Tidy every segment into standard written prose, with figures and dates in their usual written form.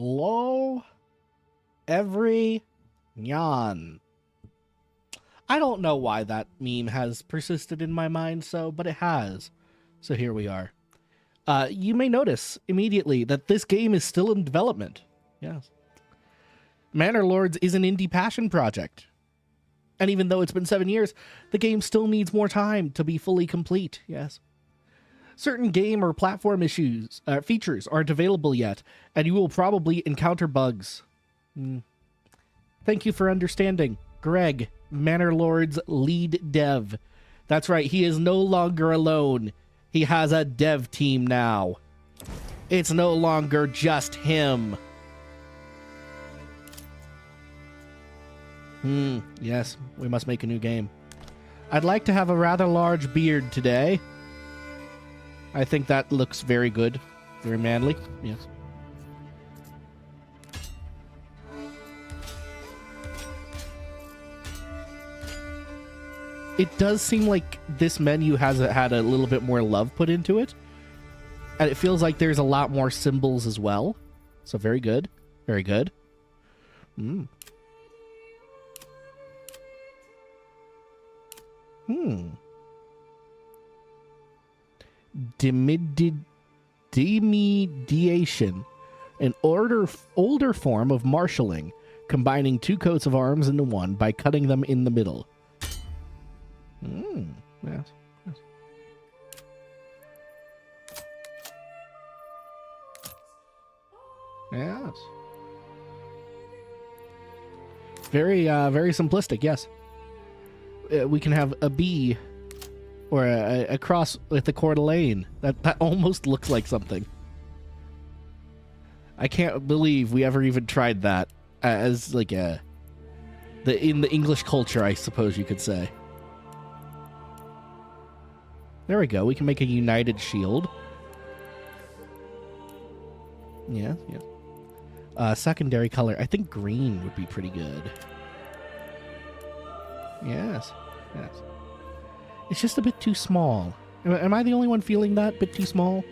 Hello, every nyan. I don't know why that meme has persisted in my mind but it has. So here we are. You may notice immediately that this game is still in development. Yes. Manor Lords is an indie passion project. And even though it's been 7 years, the game still needs more time to be fully complete. Yes. Certain game or platform features aren't available yet, and you will probably encounter bugs. Thank you for understanding. Greg, Manor Lord's lead dev. That's right, he is no longer alone. He has a dev team now. It's no longer just him. Yes, we must make a new game. I'd like to have a rather large beard today. I think that looks very good. Very manly. Yes. It does seem like this menu has had a little bit more love put into it. And it feels like there's a lot more symbols as well. So very good. Very good. Demediation, an older form of marshalling, combining two coats of arms into one by cutting them in the middle. Yes. Yes. Very simplistic, yes. We can have a bee or a cross with a Coeur d'Alene. That almost looks like something. I can't believe we ever even tried that as like in the English culture, I suppose you could say. There we go. We can make a united shield. Yeah. Secondary color. I think green would be pretty good. Yes. It's just a bit too small. Am I the only one feeling that? Bit too small?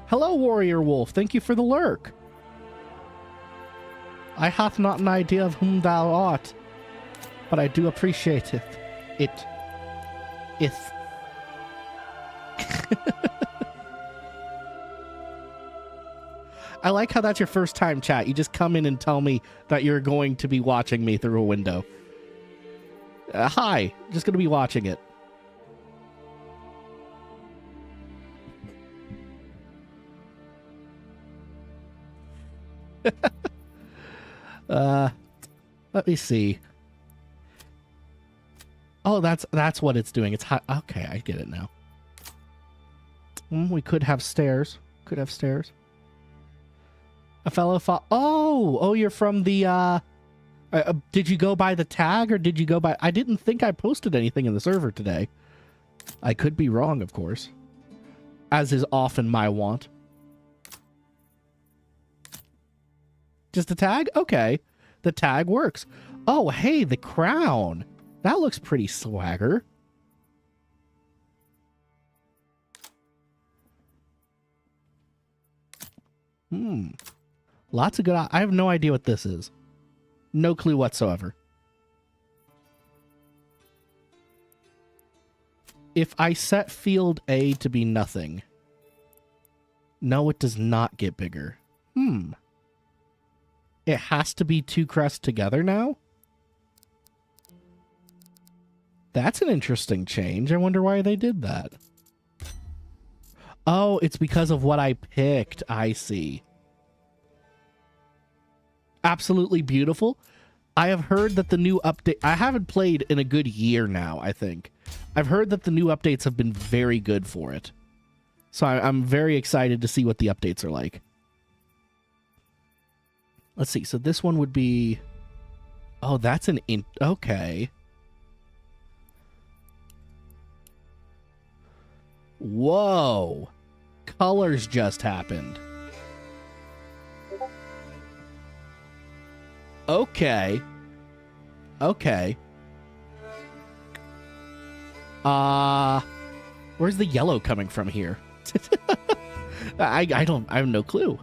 Hello, Warrior Wolf. Thank you for the lurk. I hath not an idea of whom thou art, but I do appreciate it. I like how that's your first time chat. You just come in and tell me that you're going to be watching me through a window. Hi, just going to be watching it. Let me see. Oh, that's what it's doing. It's hot. Okay, I get it now. We could have stairs. A fellow Oh, you're from the, did you go by the tag or did you go by... I didn't think I posted anything in the server today. I could be wrong, of course. As is often my want. Just a tag? Okay. The tag works. Oh, hey, the crown. That looks pretty swagger. Lots of good... I have no idea what this is. No clue whatsoever. If I set field A to be nothing... No, it does not get bigger. It has to be two crests together now? That's an interesting change. I wonder why they did that. Oh, it's because of what I picked. I see. Absolutely beautiful. I have heard that the new update... I haven't played in a good year now, I think. I've heard that the new updates have been very good for it. So I'm very excited to see what the updates are like. Let's see. So this one would be... Oh, that's an... Okay. Whoa. Colors just happened. Okay. Where's the yellow coming from here? I have no clue.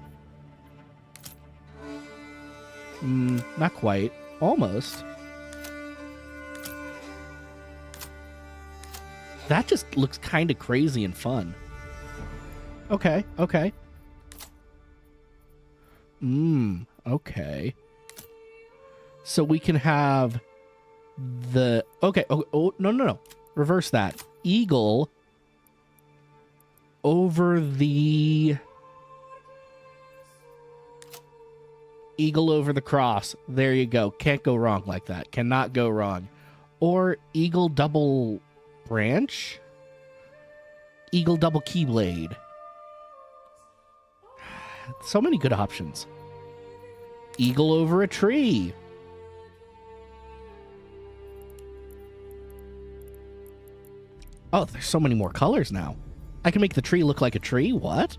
Not quite. Almost. That just looks kind of crazy and fun. Okay, okay. Okay. So we can have the... Okay, oh, no. Reverse that. Eagle over the... Eagle over the cross. There you go. Can't go wrong like that. Cannot go wrong. Or eagle double branch. Eagle double keyblade. So many good options. Eagle over a tree. Oh, there's so many more colors now. I can make the tree look like a tree? What?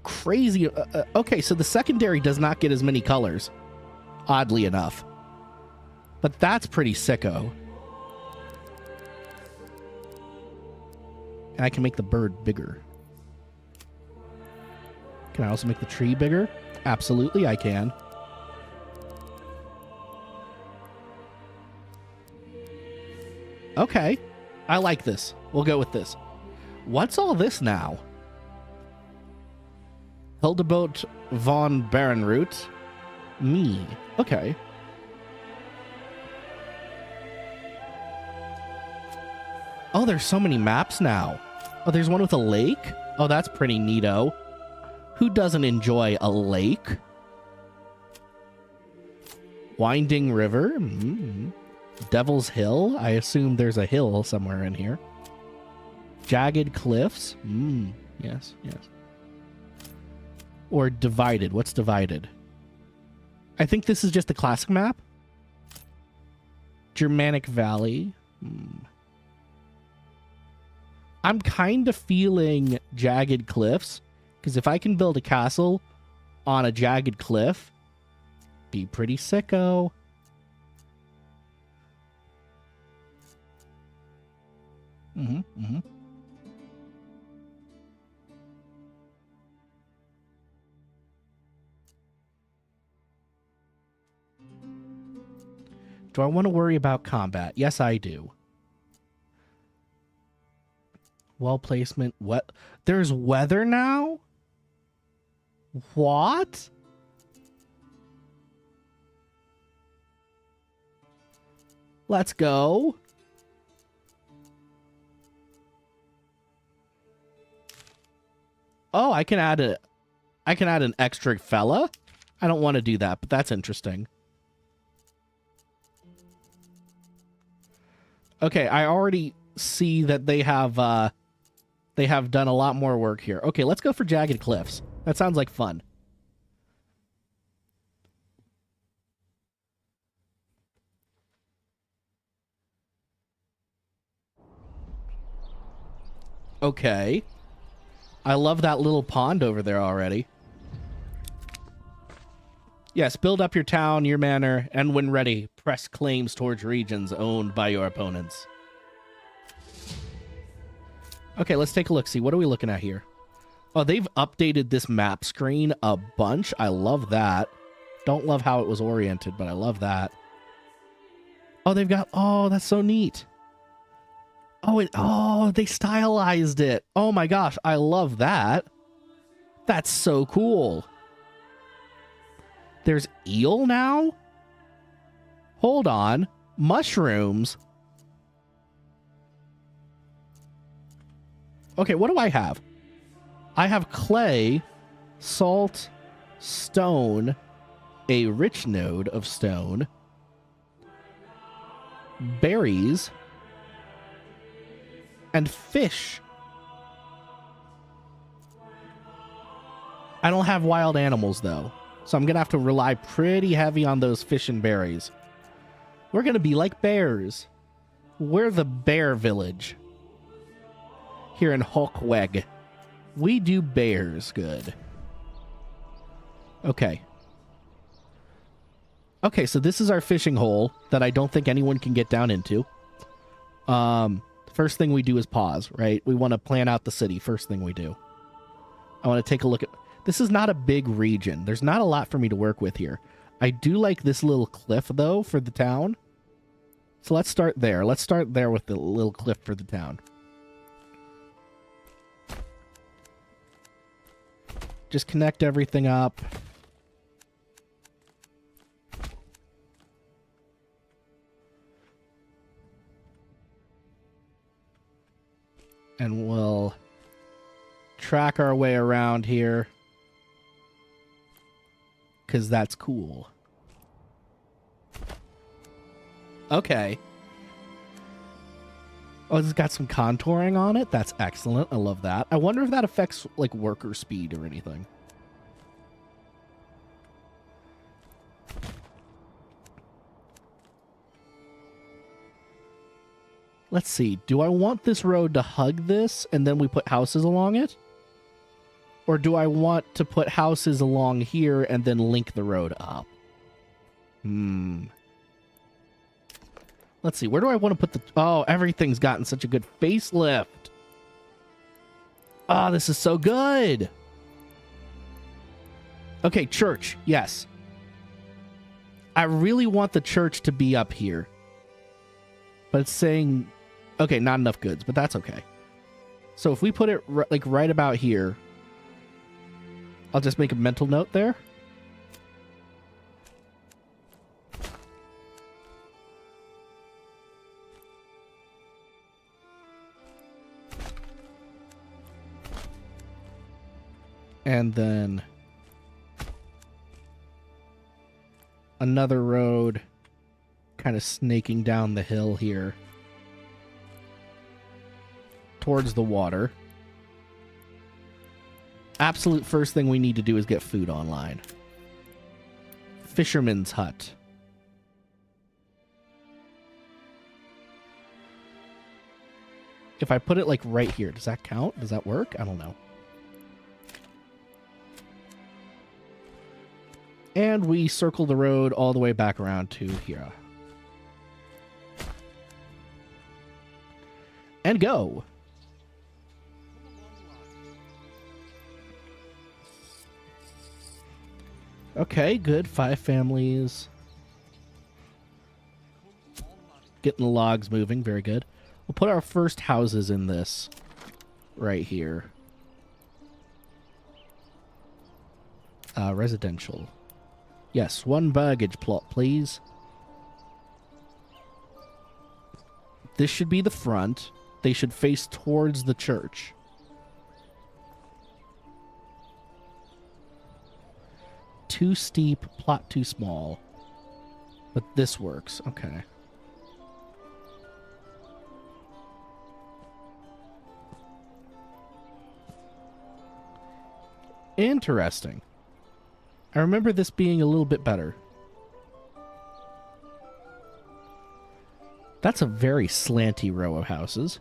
Crazy. Okay, so the secondary does not get as many colors, oddly enough. But that's pretty sicko. And I can make the bird bigger. Can I also make the tree bigger? Absolutely, I can. Okay, I like this. We'll go with this. What's all this now? Hildeboat von Barenroot. Me. Okay. Oh, there's so many maps now. Oh, there's one with a lake? Oh, that's pretty neato. Who doesn't enjoy a lake? Winding River. Devil's Hill. I assume there's a hill somewhere in here. Jagged Cliffs. Yes, yes. Or Divided. What's Divided? I think this is just the classic map. Germanic Valley. I'm kind of feeling Jagged Cliffs, because if I can build a castle on a jagged cliff, be pretty sicko. Do I want to worry about combat? Yes, I do. Well placement. What? There's weather now? What? Let's go. Oh, I can add an extra fella? I don't want to do that, but that's interesting. Okay, I already see that they have done a lot more work here. Okay, let's go for Jagged Cliffs. That sounds like fun. Okay. I love that little pond over there already. Yes, build up your town, your manor, and when ready, press claims towards regions owned by your opponents. Okay, let's take a look. See, what are we looking at here? Oh, they've updated this map screen a bunch. I love that. Don't love how it was oriented, but I love that. Oh, they've got... Oh, that's so neat. Oh, they stylized it. Oh my gosh, I love that. That's so cool. There's eel now? Hold on. Mushrooms. Okay, what do I have? I have clay, salt, stone, a rich node of stone, berries, and fish. I don't have wild animals, though, so I'm going to have to rely pretty heavy on those fish and berries. We're going to be like bears. We're the bear village. Here in Hulkweg. We do bears good. Okay. Okay, so this is our fishing hole that I don't think anyone can get down into. First thing we do is pause, right? We want to plan out the city. First thing we do. I want to take a look at... This is not a big region. There's not a lot for me to work with here. I do like this little cliff, though, for the town. So let's start there. Let's start there with the little cliff for the town. Just connect everything up. And we'll track our way around here. Because that's cool. Okay. Oh, it's got some contouring on it? That's excellent. I love that. I wonder if that affects, like, worker speed or anything. Let's see. Do I want this road to hug this and then we put houses along it? Or do I want to put houses along here and then link the road up? Let's see. Where do I want to put the... Oh, everything's gotten such a good facelift. Oh, this is so good. Okay, church. Yes. I really want the church to be up here. But it's saying... Okay, not enough goods, but that's okay. So if we put it like right about here... I'll just make a mental note there. And then another road kind of snaking down the hill here towards the water. Absolute first thing we need to do is get food online. Fisherman's hut. If I put it like right here, does that count? Does that work? I don't know. And we circle the road all the way back around to here. And go. Okay, good. 5 families. Getting the logs moving. Very good. We'll put our first houses in this right here. Residential. Yes, 1 baggage plot, please. This should be the front. They should face towards the church. Too steep, plot too small. But this works. Okay. Interesting. I remember this being a little bit better. That's a very slanty row of houses.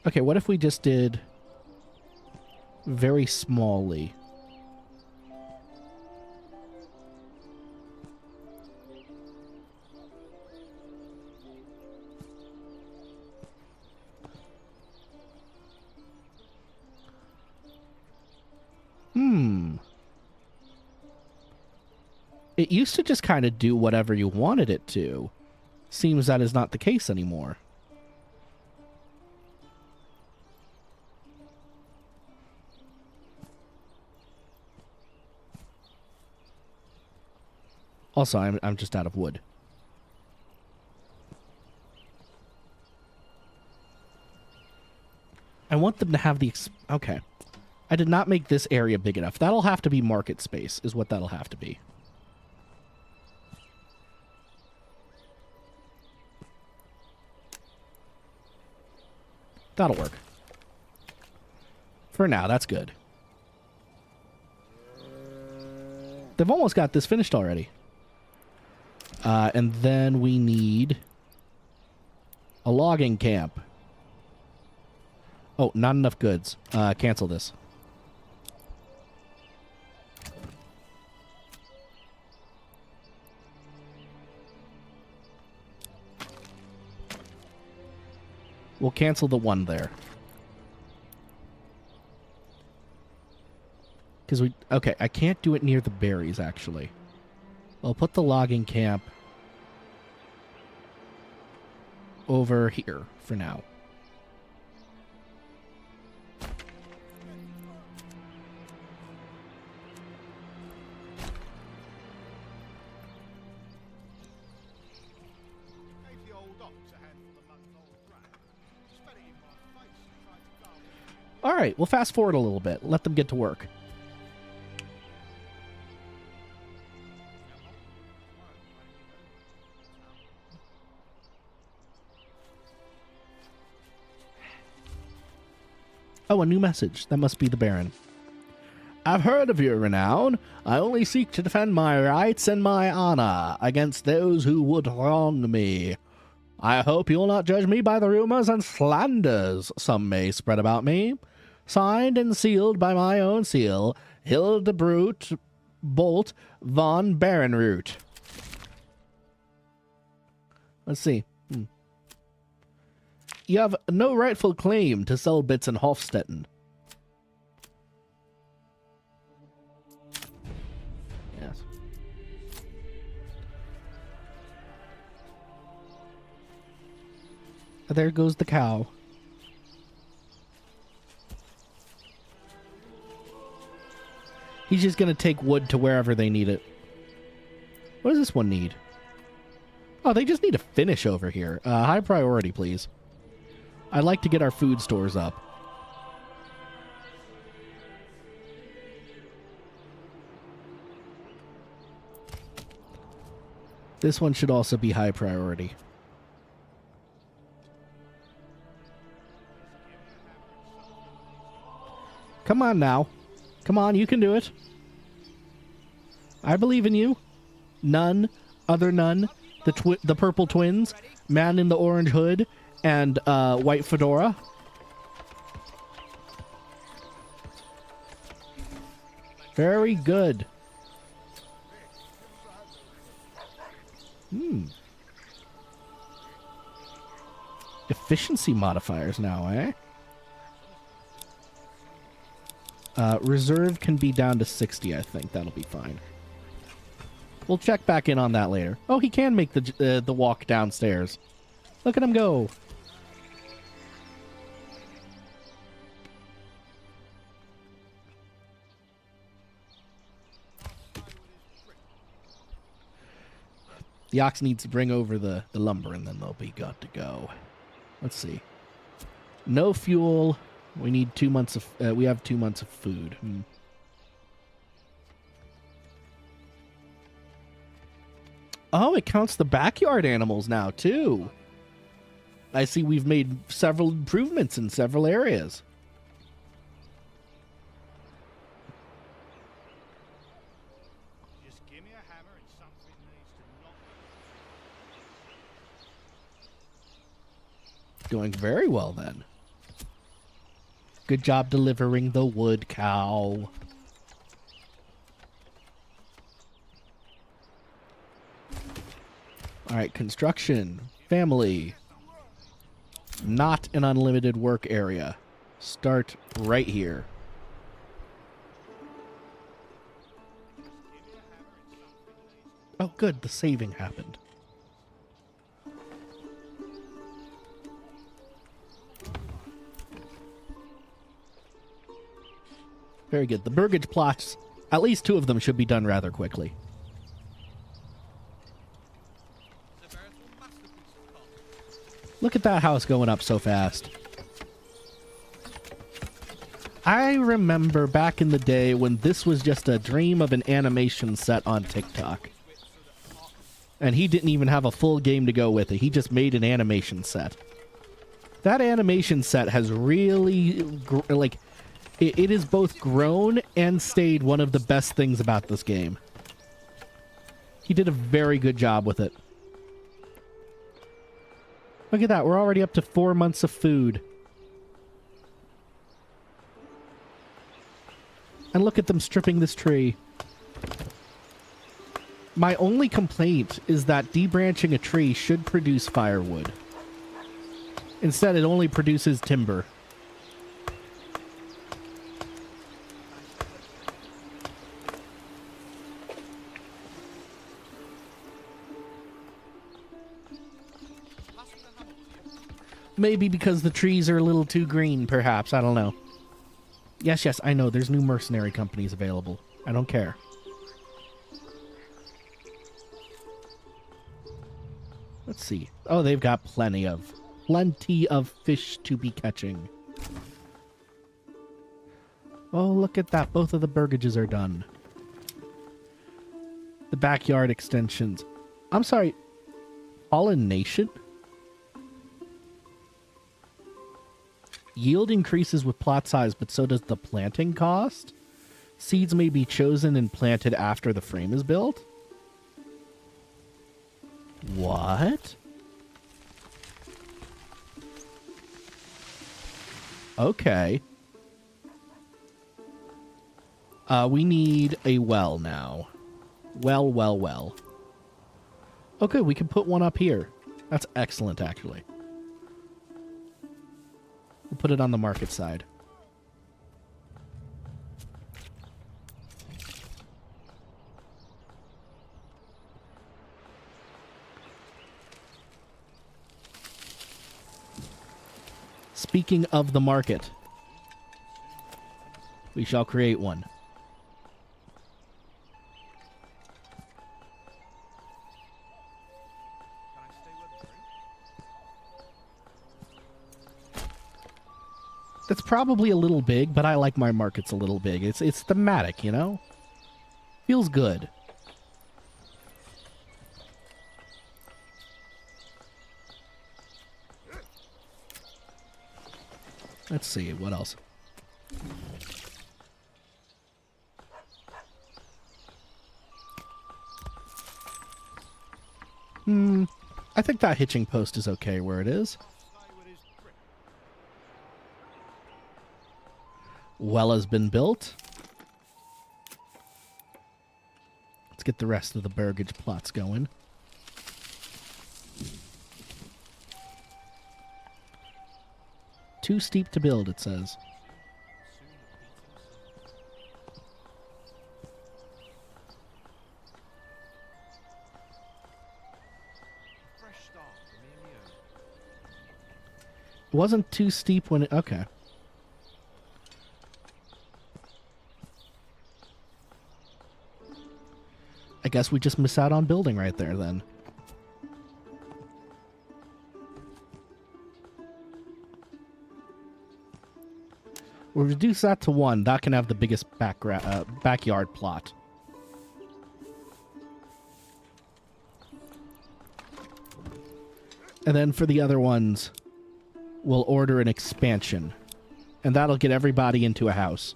Okay, what if we just did very smallly? It used to just kind of do whatever you wanted it to. Seems that is not the case anymore. Also, I'm just out of wood. I want them to have the... Okay. I did not make this area big enough. That'll have to be market space, is what that'll have to be. That'll work. For now, that's good. They've almost got this finished already. And then we need a logging camp. Oh, not enough goods. Cancel this. We'll cancel the one there. Because we... Okay, I can't do it near the berries, actually. I'll put the logging camp over here for now. All right, we'll fast forward a little bit. Let them get to work. Oh, a new message. That must be the Baron. I've heard of your renown. I only seek to defend my rights and my honor against those who would wrong me. I hope you'll not judge me by the rumors and slanders some may spread about me. Signed and sealed by my own seal, Hildebrut Bolt von Barenroot. Let's see. You have no rightful claim to sell bits in Hofstetten. Yes. There goes the cow. He's just going to take wood to wherever they need it. What does this one need? Oh, they just need a finish over here. High priority, please. I'd like to get our food stores up. This one should also be high priority. Come on now. Come on, you can do it. I believe in you. None, other none, the purple twins, man in the orange hood, and white fedora. Very good. Efficiency modifiers now, eh? Reserve can be down to 60, I think. That'll be fine. We'll check back in on that later. Oh, he can make the walk downstairs. Look at him go. The ox needs to bring over the lumber, and then they'll be good to go. Let's see. No fuel. We need 2 months of... we have 2 months of food. Oh, it counts the backyard animals now, too. I see we've made several improvements in several areas. Just give me a hammer and something needs to knock. Doing very well, then. Good job delivering the wood, cow. Alright, construction. Family. Not an unlimited work area. Start right here. Oh, good. The saving happened. Very good. The burgage plots, at least 2 of them should be done rather quickly. Look at that house going up so fast. I remember back in the day when this was just a dream of an animation set on TikTok. And he didn't even have a full game to go with it. He just made an animation set. That animation set has really, it has both grown and stayed one of the best things about this game. He did a very good job with it. Look at that. We're already up to 4 months of food. And look at them stripping this tree. My only complaint is that debranching a tree should produce firewood. Instead, it only produces timber. Maybe because the trees are a little too green, perhaps. I don't know. Yes, yes, I know. There's new mercenary companies available. I don't care. Let's see. Oh, they've got plenty of fish to be catching. Oh, look at that. Both of the burgages are done. The backyard extensions. I'm sorry. Pollination? Yield increases with plot size, but so does the planting cost. Seeds may be chosen and planted after the frame is built. What? Okay. We need a well now. Well. Okay, we can put one up here. That's excellent, actually. We'll put it on the market side. Speaking of the market, we shall create one. That's probably a little big, but I like my markets a little big. It's thematic, you know? Feels good. Let's see, what else? I think that hitching post is okay where it is. Well has been built. Let's get the rest of the burgage plots going. Too steep to build, it says. It wasn't too steep when it... Okay. I guess we just miss out on building right there, then. We'll reduce that to 1. That can have the biggest backyard plot. And then for the other ones, we'll order an expansion. And that'll get everybody into a house.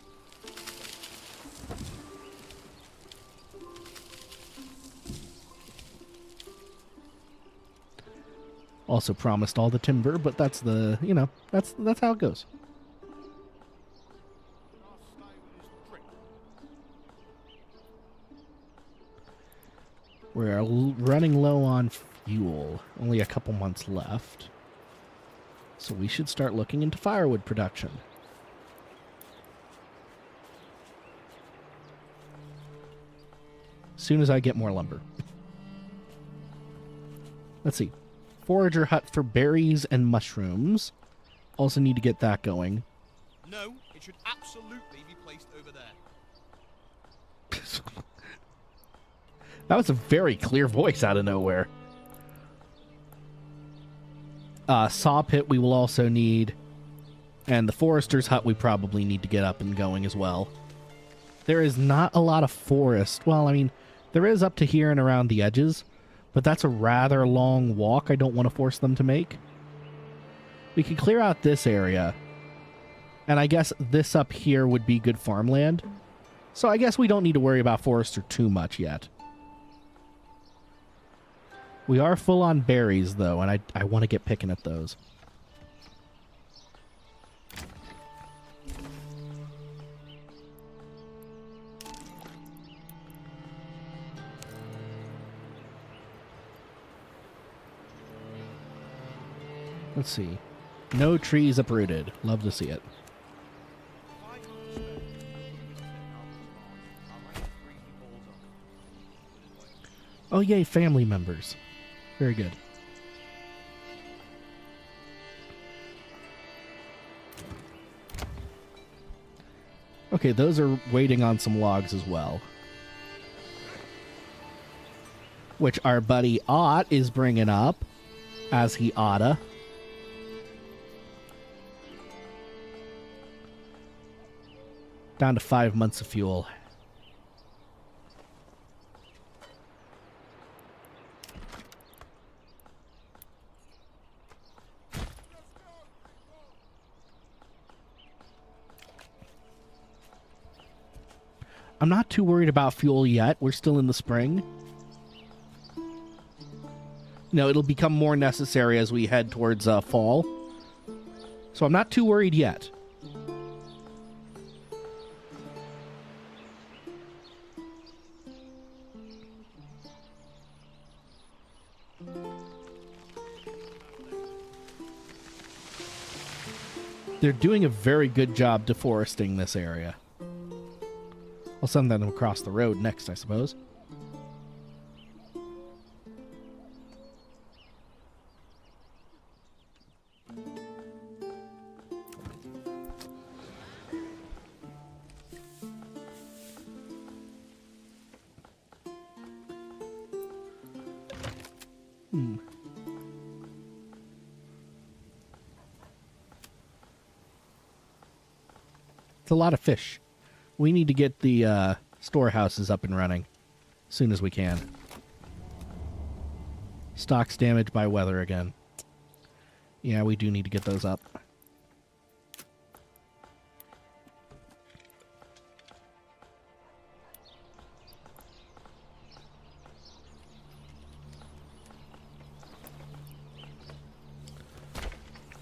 Also promised all the timber, but that's the, you know, that's how it goes. We're running low on fuel. Only a couple months left. So we should start looking into firewood production. As soon as I get more lumber. Let's see. Forager hut for berries and mushrooms. Also need to get that going. No, it should absolutely be placed over there. That was a very clear voice out of nowhere. Saw pit we will also need. And the forester's hut we probably need to get up and going as well. There is not a lot of forest. Well, I mean, there is up to here and around the edges. But that's a rather long walk I don't want to force them to make. We can clear out this area. And I guess this up here would be good farmland. So I guess we don't need to worry about forester too much yet. We are full on berries, though, and I want to get picking at those. Let's see. No trees uprooted. Love to see it. If I could spend a couple of minutes out of the I'd like to bring you balls up. Oh, yay, family members. Very good. Okay, those are waiting on some logs as well. Which our buddy Ott is bringing up, as he oughta. Down to 5 months of fuel. I'm not too worried about fuel yet. We're still in the spring. No, it'll become more necessary as we head towards fall. So I'm not too worried yet. They're doing a very good job deforesting this area. I'll send them across the road next, I suppose. It's a lot of fish. We need to get the storehouses up and running as soon as we can. Stocks damaged by weather again. Yeah, we do need to get those up.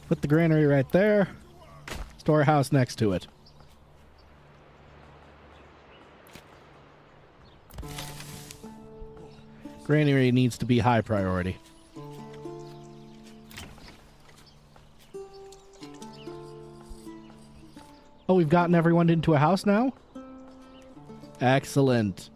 Put the granary right there. Storehouse next to it. Granary needs to be high priority. Oh, we've gotten everyone into a house now? Excellent.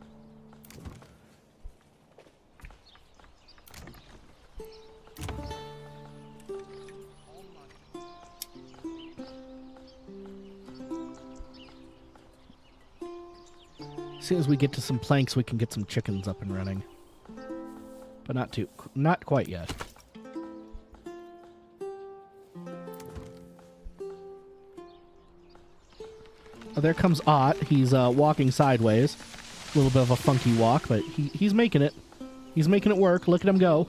As soon as we get to some planks, we can get some chickens up and running. But not quite yet. Oh, there comes Ott. He's walking sideways. A little bit of a funky walk, but he's making it. He's making it work. Look at him go.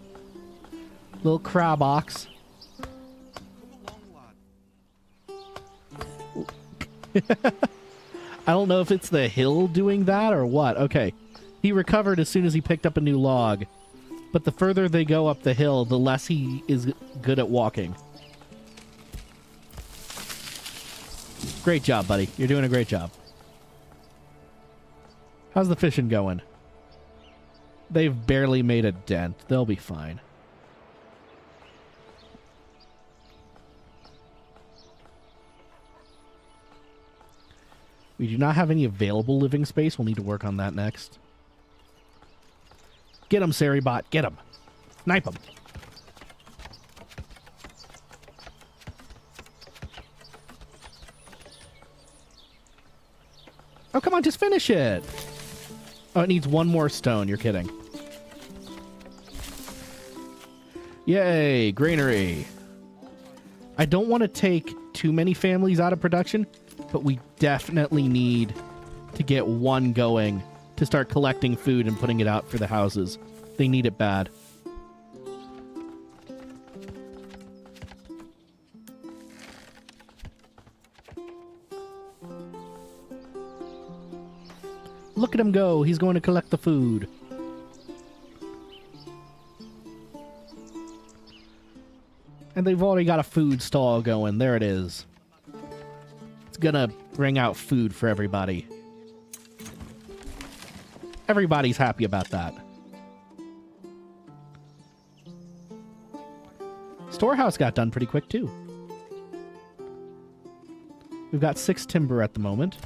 Little crab ox. I don't know if it's the hill doing that or what. Okay. He recovered as soon as he picked up a new log. But the further they go up the hill, the less he is good at walking. Great job, buddy. You're doing a great job. How's the fishing going? They've barely made a dent. They'll be fine. We do not have any available living space. We'll need to work on that next. Get him, Saribot. Get him. Snipe him. Oh, come on. Just finish it. Oh, it needs one more stone. You're kidding. Yay. Granary. I don't want to take too many families out of production, but we definitely need to get one going to start collecting food and putting it out for the houses. They need it bad. Look at him go. He's going to collect the food. And they've already got a food stall going. There it is. It's gonna bring out food for everybody. Everybody's happy about that. Storehouse got done pretty quick, too. We've got 6 timber at the moment.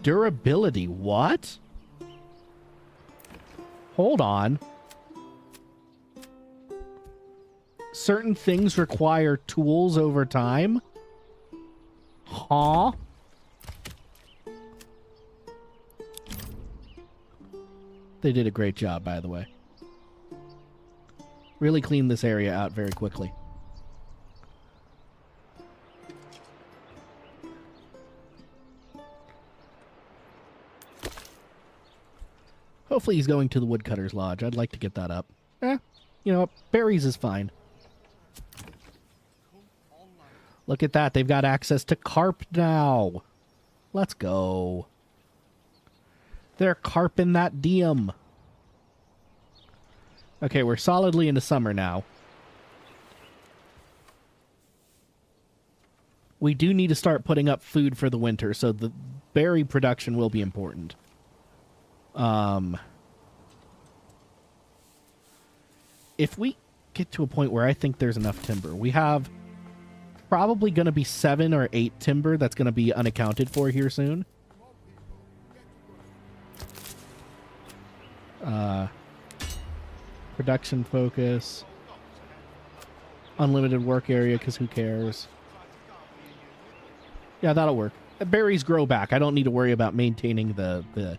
Durability, what? Hold on. Certain things require tools over time? Huh? They did a great job, by the way. Really cleaned this area out very quickly. Hopefully he's going to the Woodcutter's Lodge. I'd like to get that up. You know what? Berries is fine. Look at that. They've got access to carp now. Let's go. They're carping that diem. Okay, we're solidly into summer now. We do need to start putting up food for the winter, so the berry production will be important. If we get to a point where I think there's enough timber, we have probably going to be 7 or 8 timber that's going to be unaccounted for here soon. Production focus. Unlimited work area, because who cares? Yeah, that'll work. Berries grow back. I don't need to worry about maintaining the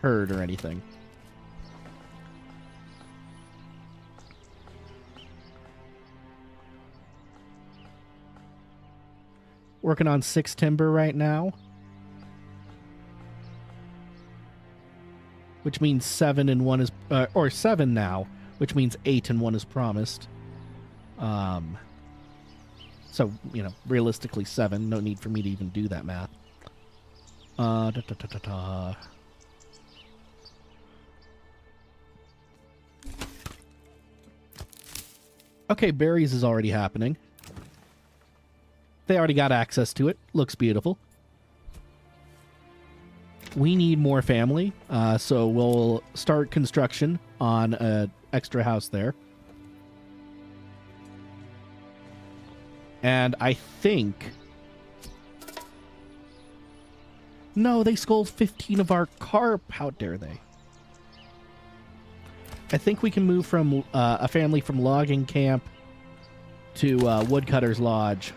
herd or anything. Working on 6 timber right now. Which means 7 and 1 is... or 7 now. Which means 8 and 1 is promised. So, you know, realistically 7. No need for me to even do that math. Okay, berries is already happening. They already got access to it. Looks beautiful. We need more family, so we'll start construction on an extra house there. And I think... No, they stole 15 of our carp. How dare they? I think we can move from a family from logging camp to Woodcutter's Lodge.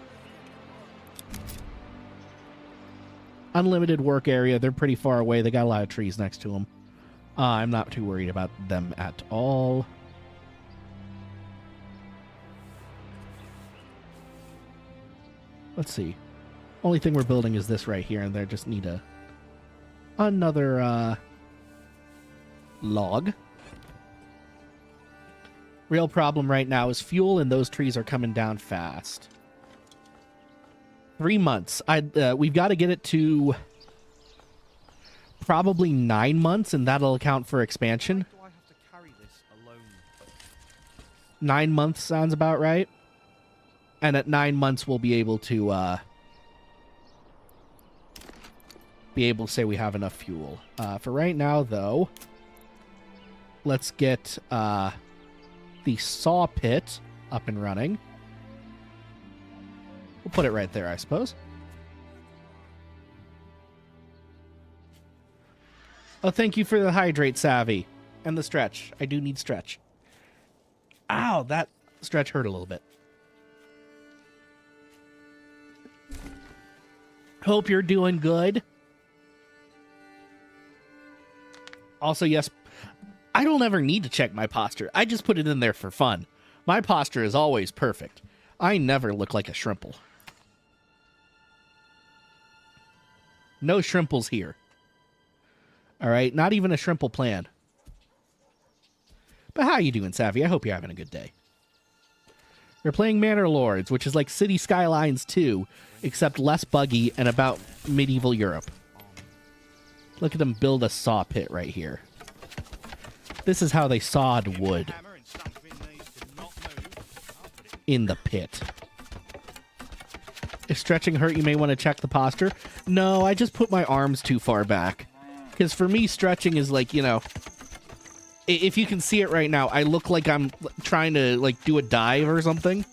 Unlimited work area. They're pretty far away. They got a lot of trees next to them. I'm not too worried about them at all. Let's see. Only thing we're building is this right here, and they just need another log. Real problem right now is fuel, and those trees are coming down fast. 3 months. We've got to get it to probably 9 months, and that'll account for expansion. Do I have to carry this alone? 9 months sounds about right. And at 9 months, we'll be able to say we have enough fuel. For right now, though, let's get the saw pit up and running. We'll put it right there, I suppose. Oh, thank you for the hydrate, Savvy. And the stretch. I do need stretch. Ow, that stretch hurt a little bit. Hope you're doing good. Also, yes, I don't ever need to check my posture. I just put it in there for fun. My posture is always perfect. I never look like a shrimple. No shrimples here. All right, not even a shrimple plan. But how you doing, Savvy? I hope you're having a good day. We're playing Manor Lords, which is like City Skylines 2, except less buggy and about medieval Europe. Look at them build a saw pit right here. This is how they sawed wood. In the pit. If stretching hurt, you may want to check the posture. No, I just put my arms too far back. Because for me, stretching is like, you know... If you can see it right now, I look like I'm trying to, like, do a dive or something.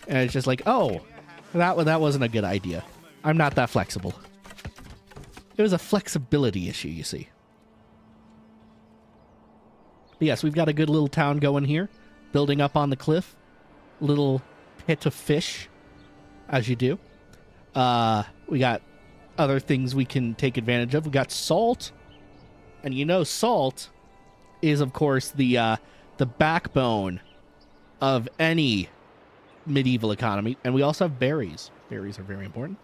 And it's just like, oh, that wasn't a good idea. I'm not that flexible. It was a flexibility issue, you see. But yes, we've got a good little town going here. Building up on the cliff. Little pit of fish, as you do. We got other things we can take advantage of. We got salt. And you know salt is, of course, the backbone of any medieval economy. And we also have berries. Berries are very important.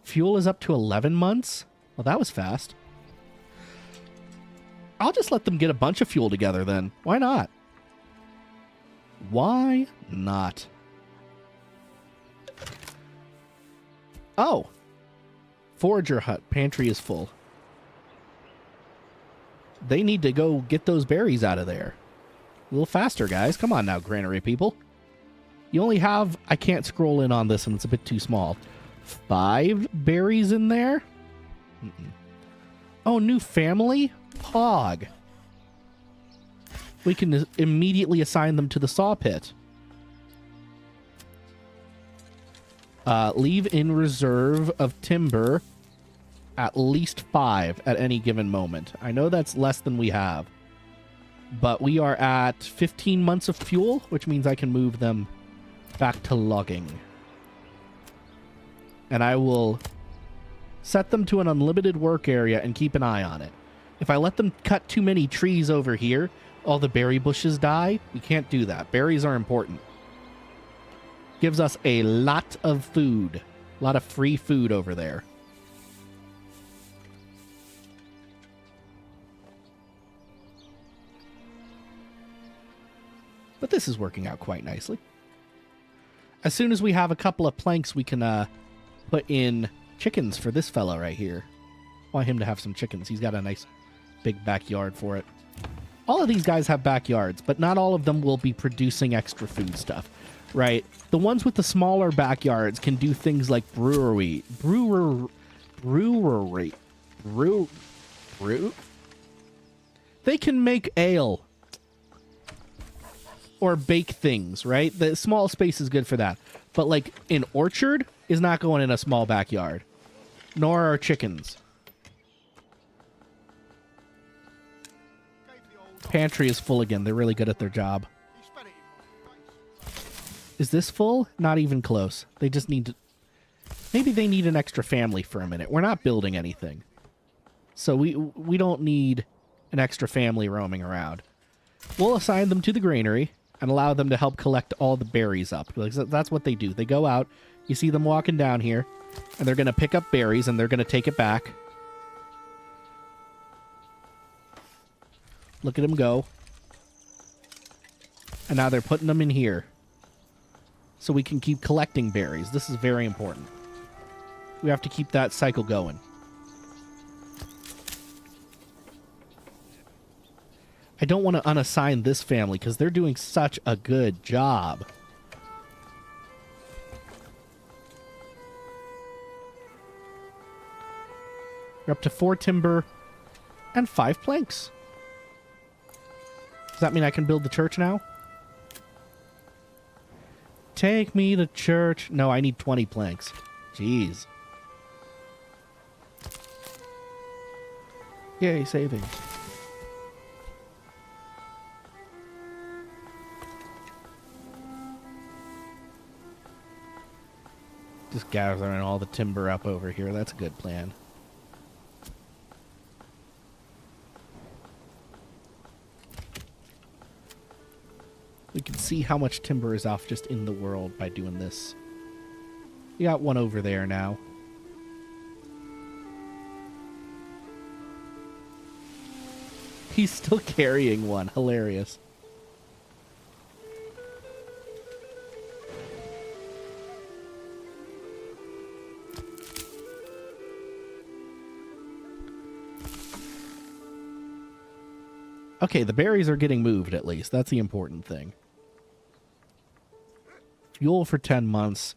Fuel is up to 11 months. Well, that was fast. I'll just let them get a bunch of fuel together then. Why not? Why not? Oh. Forager hut. Pantry is full. They need to go get those berries out of there. A little faster, guys. Come on now, granary people. You only have... I can't scroll in on this, and it's a bit too small. 5 berries in there? Mm-mm. Oh, new family? Pog. We can immediately assign them to the saw pit. Leave in reserve of timber at least 5 at any given moment. I know that's less than we have. But we are at 15 months of fuel, which means I can move them back to logging. And I will set them to an unlimited work area and keep an eye on it. If I let them cut too many trees over here, all the berry bushes die. We can't do that. Berries are important. Gives us a lot of food. A lot of free food over there. But this is working out quite nicely. As soon as we have a couple of planks, we can put in chickens for this fellow right here. I want him to have some chickens. He's got a nice big backyard for it. All of these guys have backyards, but not all of them will be producing extra food stuff, right? The ones with the smaller backyards can do things like brew. They can make ale or bake things, right? The small space is good for that. But like an orchard is not going in a small backyard, nor are chickens. Pantry is full again. They're really good at their job. Is this full? Not even close. They just need to... Maybe they need an extra family for a minute. We're not building anything. So we don't need an extra family roaming around. We'll assign them to the granary and allow them to help collect all the berries up. That's what they do. They go out. You see them walking down here, and they're going to pick up berries, and they're going to take it back. Look at them go. And now they're putting them in here. So we can keep collecting berries. This is very important. We have to keep that cycle going. I don't want to unassign this family because they're doing such a good job. We're up to 4 timber and 5 planks. Does that mean I can build the church now? Take me to church. No, I need 20 planks. Jeez. Yay, savings. Just gathering all the timber up over here. That's a good plan. We can see how much timber is off just in the world by doing this. We got one over there now. He's still carrying one. Hilarious. Okay, the berries are getting moved at least. That's the important thing. Fuel for 10 months.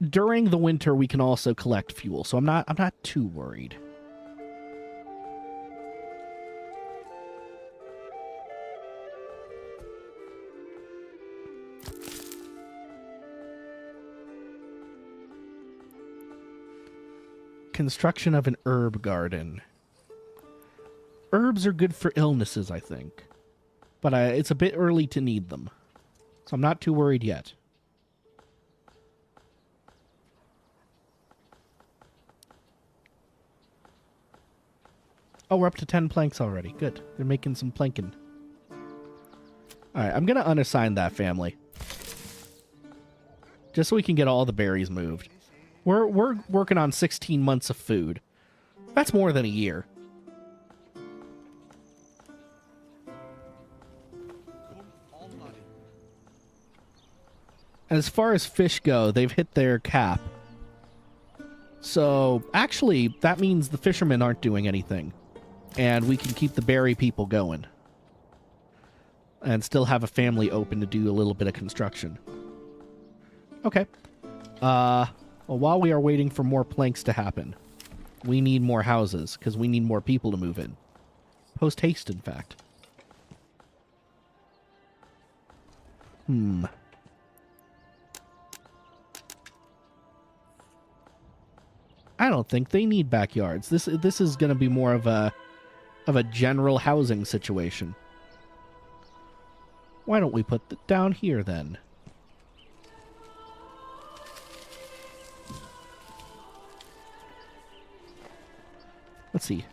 During the winter, we can also collect fuel, so I'm not too worried. Construction of an herb garden. Herbs are good for illnesses, I think. But it's a bit early to need them. So I'm not too worried yet. Oh, we're up to 10 planks already. Good. They're making some planking. Alright, I'm going to unassign that family. Just so we can get all the berries moved. We're working on 16 months of food. That's more than a year. As far as fish go, they've hit their cap. So, actually, that means the fishermen aren't doing anything. And we can keep the berry people going. And still have a family open to do a little bit of construction. Okay. Well, while we are waiting for more planks to happen, we need more houses, because we need more people to move in. Post haste, in fact. I don't think they need backyards. This is going to be more of a general housing situation. Why don't we put it down here then? Let's see.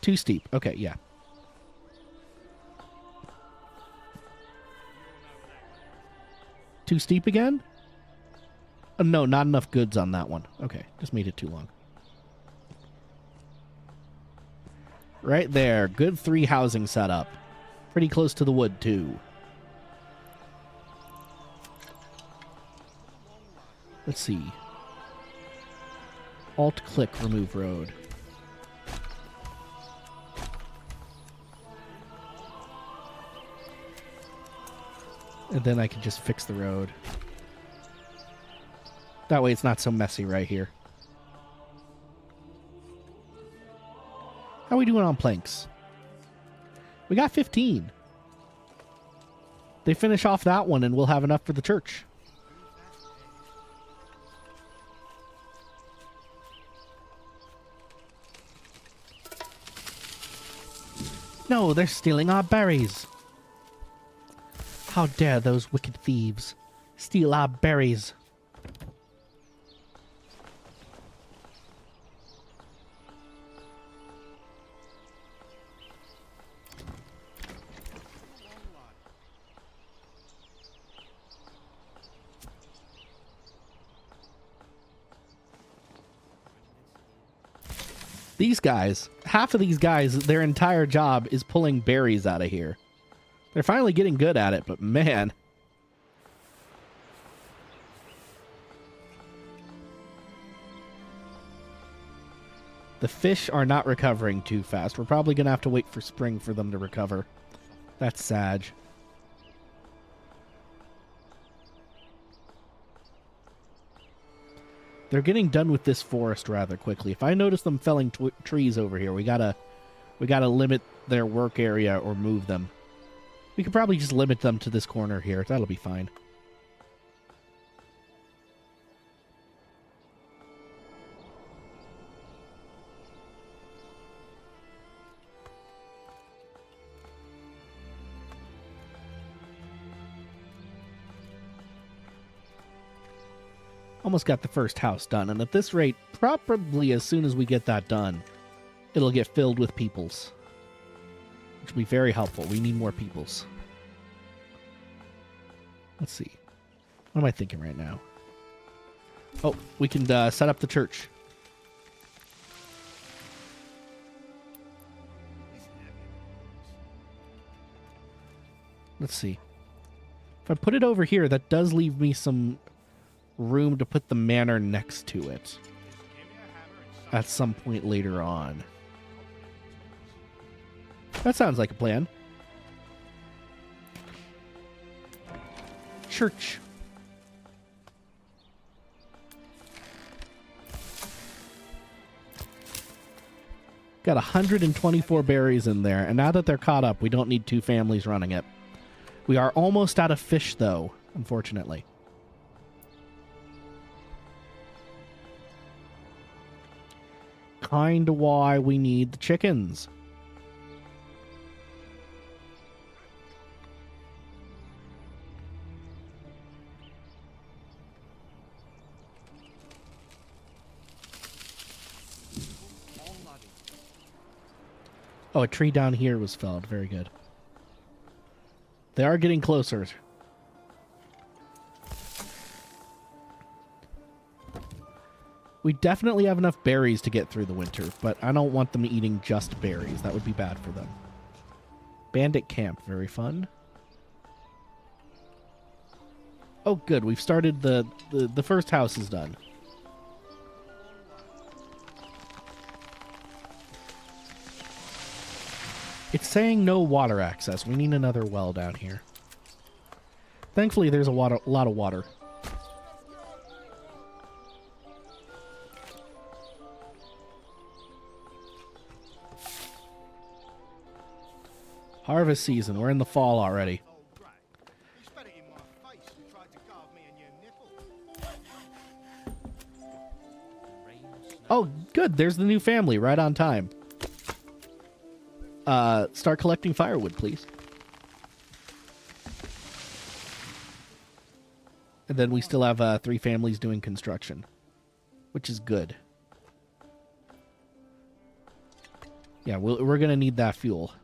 Too steep. Okay, yeah. Too steep again? No, not enough goods on that one. Okay, just made it too long. Right there. Good 3 housing setup. Pretty close to the wood, too. Let's see. Alt-click, remove road. And then I can just fix the road. That way it's not so messy right here. How are we doing on planks? We got 15. They finish off that one and we'll have enough for the church. No, they're stealing our berries. How dare those wicked thieves steal our berries. These guys, half of these guys, their entire job is pulling berries out of here. They're finally getting good at it, but man. The fish are not recovering too fast. We're probably going to have to wait for spring for them to recover. That's sad. They're getting done with this forest rather quickly. If I notice them felling trees over here, we gotta limit their work area or move them. We could probably just limit them to this corner here. That'll be fine. Almost got the first house done, and at this rate, probably as soon as we get that done, it'll get filled with peoples. Which will be very helpful. We need more peoples. Let's see. What am I thinking right now? Oh, we can set up the church. Let's see. If I put it over here, that does leave me some room to put the manor next to it at some point later on. That sounds like a plan. Church. Got 124 berries in there, and now that they're caught up, we don't need 2 families running it. We are almost out of fish, though, unfortunately. kind of why we need the chickens. Oh, a tree down here was felled. Very good. They are getting closer. We definitely have enough berries to get through the winter, but I don't want them eating just berries. That would be bad for them. Bandit camp. Very fun. Oh, good. We've started the first house is done. It's saying no water access. We need another well down here. Thankfully, there's a lot of water. Harvest season. We're in the fall already. Oh, good. There's the new family right on time. Start collecting firewood, please. And then we still have 3 families doing construction, which is good. Yeah, we're going to need that fuel.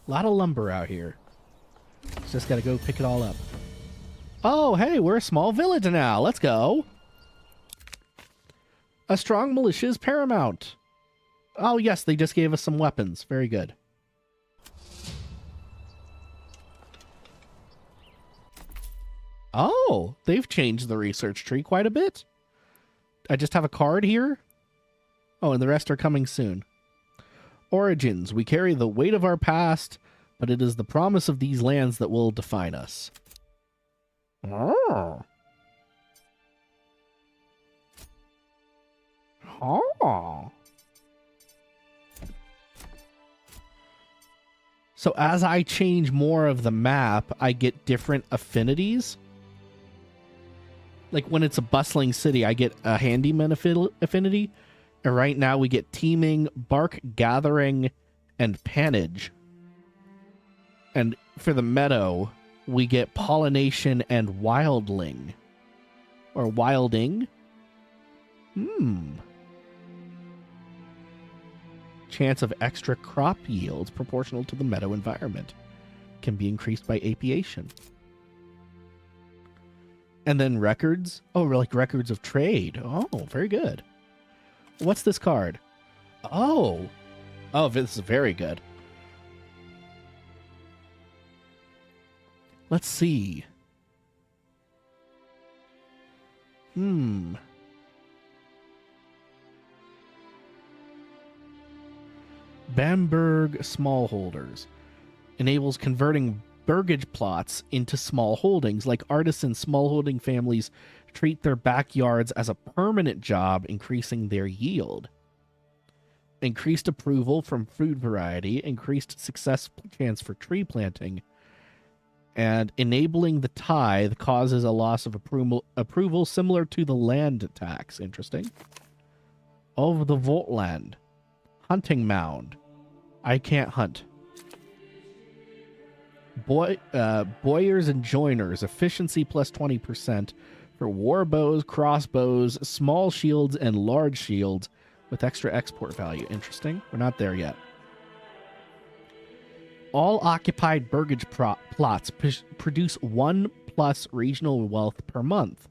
A lot of lumber out here. Just got to go pick it all up. Oh, hey, we're a small village now. Let's go. A strong militia is paramount. Oh, yes, they just gave us some weapons. Very good. Oh, they've changed the research tree quite a bit. I just have a card here. Oh, and the rest are coming soon. Origins. We carry the weight of our past, but it is the promise of these lands that will define us. Oh. Oh. So as I change more of the map, I get different affinities. Like when it's a bustling city, I get a handyman affinity. And right now we get teaming, bark gathering, and pannage. And for the meadow, we get pollination and wildling. Or wilding. Chance of extra crop yields proportional to the meadow environment. Can be increased by apiation. And then records. Oh, like records of trade. Oh, very good. What's this card? Oh. Oh, this is very good. Let's see. Bamberg smallholders. Enables converting burgage plots into small holdings, like artisan smallholding families treat their backyards as a permanent job, increasing their yield. Increased approval from food variety, increased success chance for tree planting, and enabling the tithe causes a loss of approval similar to the land tax. Interesting. Of the Voltland. Hunting mound. I can't hunt. Boyers and joiners. Efficiency plus 20% for war bows, crossbows, small shields, and large shields with extra export value. Interesting. We're not there yet. All occupied burgage plots produce 1+ regional wealth per month.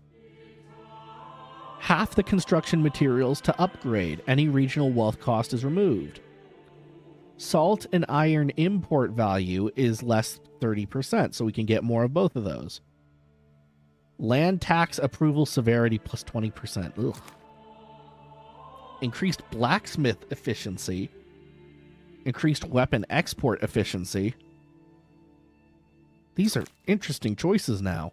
Half the construction materials to upgrade. Any regional wealth cost is removed. Salt and iron import value is less 30%, so we can get more of both of those. Land tax approval severity plus 20%. Ugh. Increased blacksmith efficiency. Increased weapon export efficiency. These are interesting choices now.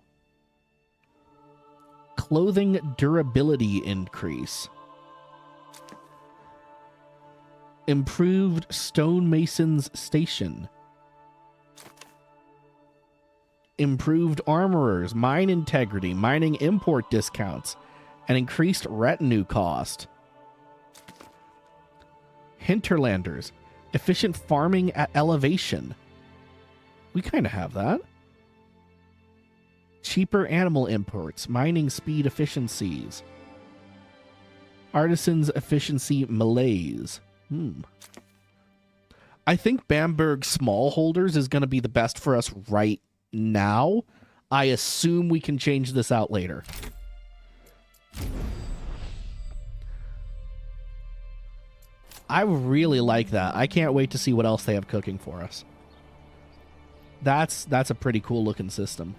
Clothing durability increase. Improved stonemason's station. improved armorers, mine integrity, mining import discounts, and increased retinue cost. Hinterlanders, efficient farming at elevation. We kind of have that. Cheaper animal imports, mining speed efficiencies. Artisans efficiency malaise. I think Bamberg smallholders is going to be the best for us right now. I assume we can change this out later. I really like that. I can't wait to see what else they have cooking for us. That's a pretty cool looking system.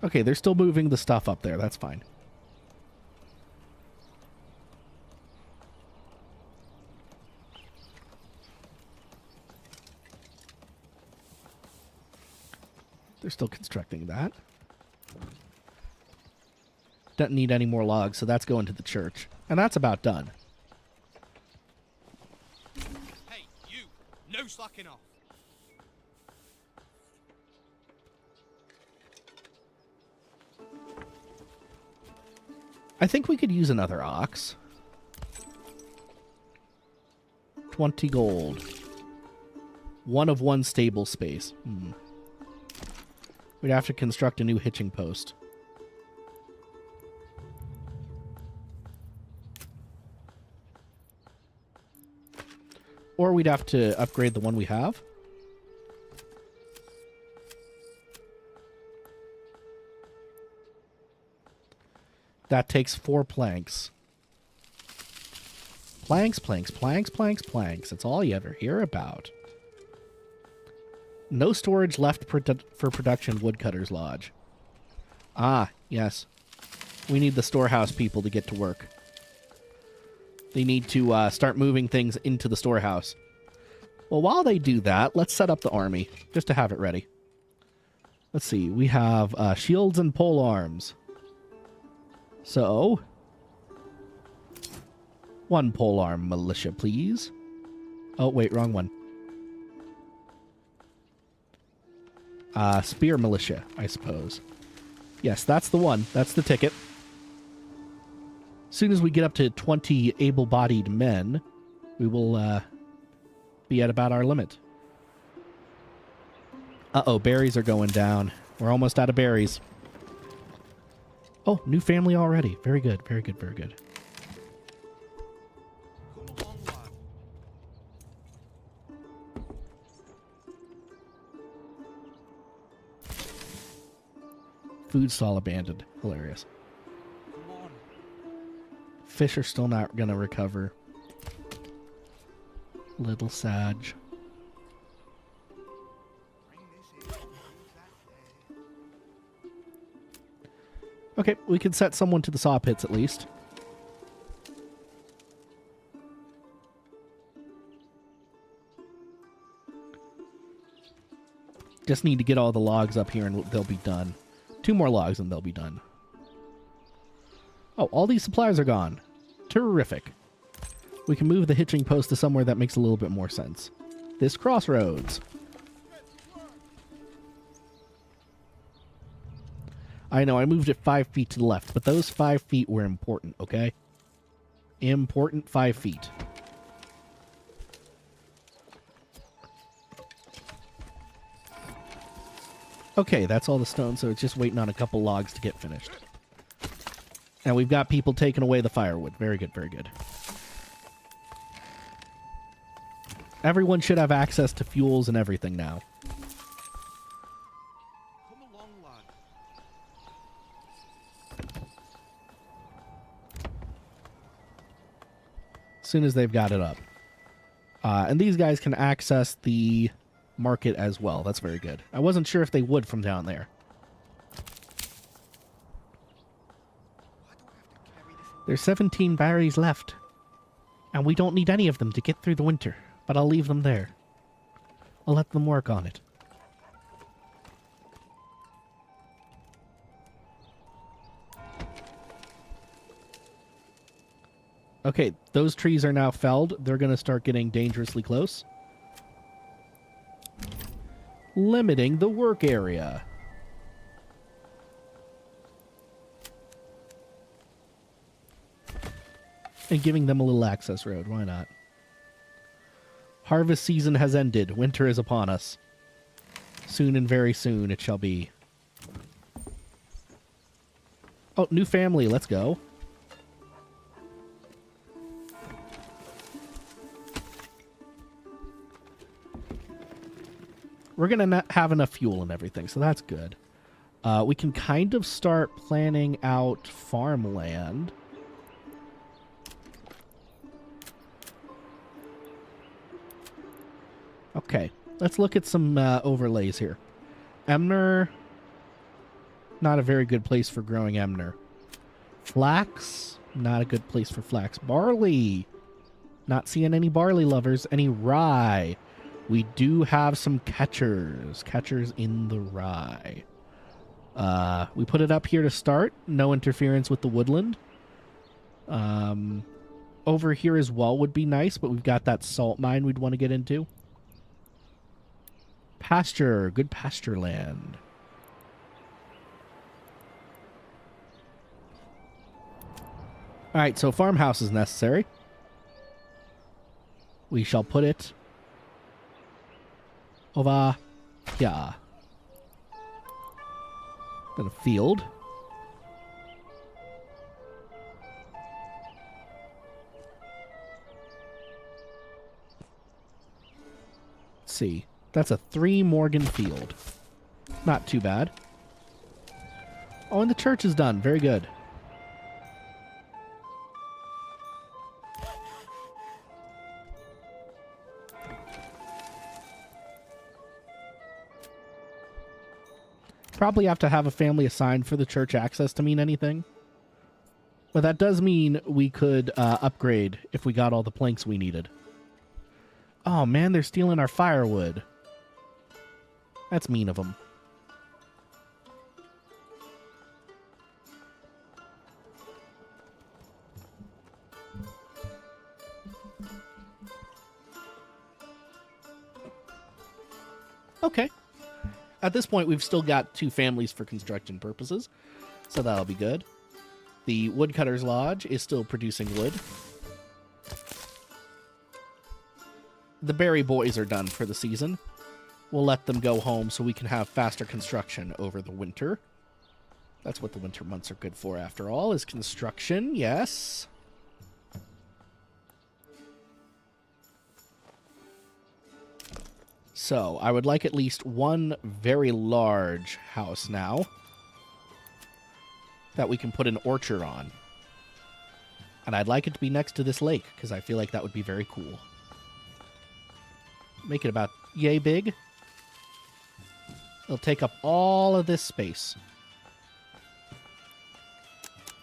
Okay, they're still moving the stuff up there. That's fine. They're still constructing that. Don't need any more logs, so that's going to the church. And that's about done. Hey, you! No slacking off! I think we could use another ox. 20 gold. One of one stable space. We'd have to construct a new hitching post. Or we'd have to upgrade the one we have. That takes 4 planks. Planks, planks, planks, planks, planks. That's all you ever hear about. No storage left for production, Woodcutter's Lodge. Ah, yes. We need the storehouse people to get to work. They need to start moving things into the storehouse. Well, while they do that, let's set up the army, just to have it ready. Let's see, we have shields and pole arms. So, 1 polearm militia, please. Oh, wait, wrong one. Spear militia, I suppose. Yes, that's the one. That's the ticket. As soon as we get up to 20 able-bodied men, we will be at about our limit. Uh-oh, berries are going down. We're almost out of berries. Oh, new family already. Very good, very good, very good. Come along, lad. Food stall abandoned. Hilarious. Come on. Fish are still not going to recover. Little Sag. Bring this in. Use that there. Okay, we can set someone to the saw pits at least. Just need to get all the logs up here and they'll be done. 2 more logs and they'll be done. Oh, all these supplies are gone. Terrific. We can move the hitching post to somewhere that makes a little bit more sense. This crossroads. I know, I moved it 5 feet to the left, but those 5 feet were important, okay? Important 5 feet. Okay, that's all the stone, so it's just waiting on a couple logs to get finished. And we've got people taking away the firewood. Very good, very good. Everyone should have access to fuels and everything now. Come along, lad. As soon as they've got it up. And these guys can access the market as well. That's very good. I wasn't sure if they would from down there. There's 17 berries left. And we don't need any of them to get through the winter. But I'll leave them there. I'll let them work on it. Okay, those trees are now felled. They're going to start getting dangerously close. Limiting the work area. And giving them a little access road. Why not? Harvest season has ended. Winter is upon us. Soon and very soon it shall be. Oh, new family. Let's go. We're going to have enough fuel and everything, so that's good. We can kind of start planning out farmland. Okay, let's look at some overlays here. Emner, not a very good place for growing Emner. Flax, not a good place for flax. Barley, not seeing any barley lovers. Any rye. We do have some catchers. Catchers in the rye. We put it up here to start. No interference with the woodland. Over here as well would be nice, but we've got that salt mine we'd want to get into. Pasture. Good pasture land. Alright, so farmhouse is necessary. We shall put it over here. Then a field. Let's see. That's a 3 Morgan field. Not too bad. Oh, and the church is done. Very good. Probably have to have a family assigned for the church access to mean anything. But that does mean we could upgrade if we got all the planks we needed. Oh man, they're stealing our firewood. That's mean of them. Okay. At this point, we've still got 2 families for construction purposes, so that'll be good. The Woodcutter's Lodge is still producing wood. The Berry Boys are done for the season. We'll let them go home so we can have faster construction over the winter. That's what the winter months are good for, after all, is construction, yes. So, I would like at least 1 very large house now that we can put an orchard on. And I'd like it to be next to this lake, because I feel like that would be very cool. Make it about yay big. It'll take up all of this space.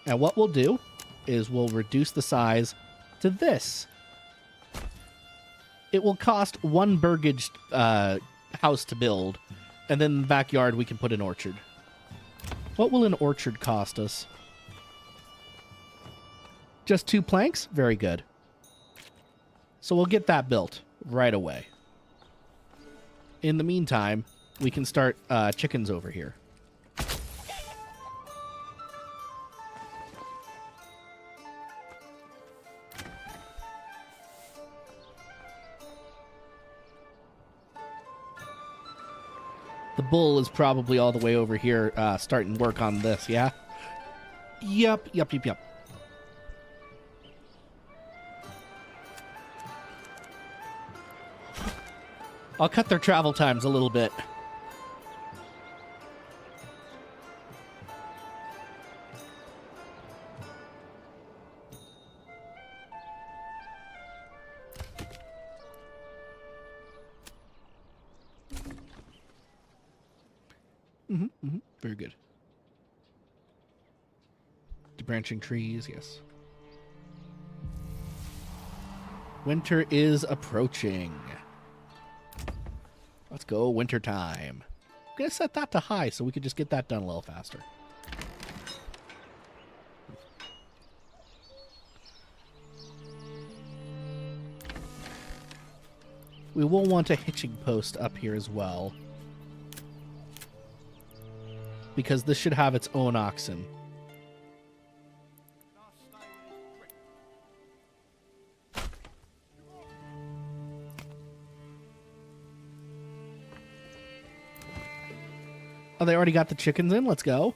And what we'll do is we'll reduce the size to this. It will cost 1 burgage house to build, and then in the backyard we can put an orchard. What will an orchard cost us? Just 2 planks? Very good. So we'll get that built right away. In the meantime, we can start chickens over here. The bull is probably all the way over here starting work on this, yeah? Yep. I'll cut their travel times a little bit. Very good. Debranching trees, yes. Winter is approaching. Let's go winter time. I'm going to set that to high so we could just get that done a little faster. We will want a hitching post up here as well, because this should have its own oxen. Oh, they already got the chickens in? Let's go.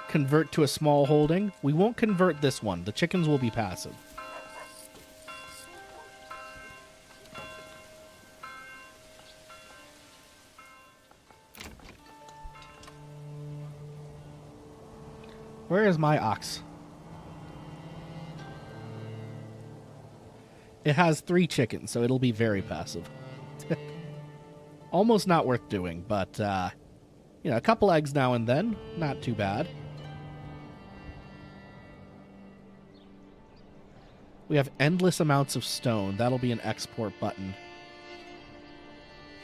Convert to a small holding. We won't convert this one. The chickens will be passive. Where is my ox? It has 3 chickens, so it'll be very passive. Almost not worth doing, but, you know, a couple eggs now and then. Not too bad. We have endless amounts of stone. That'll be an export button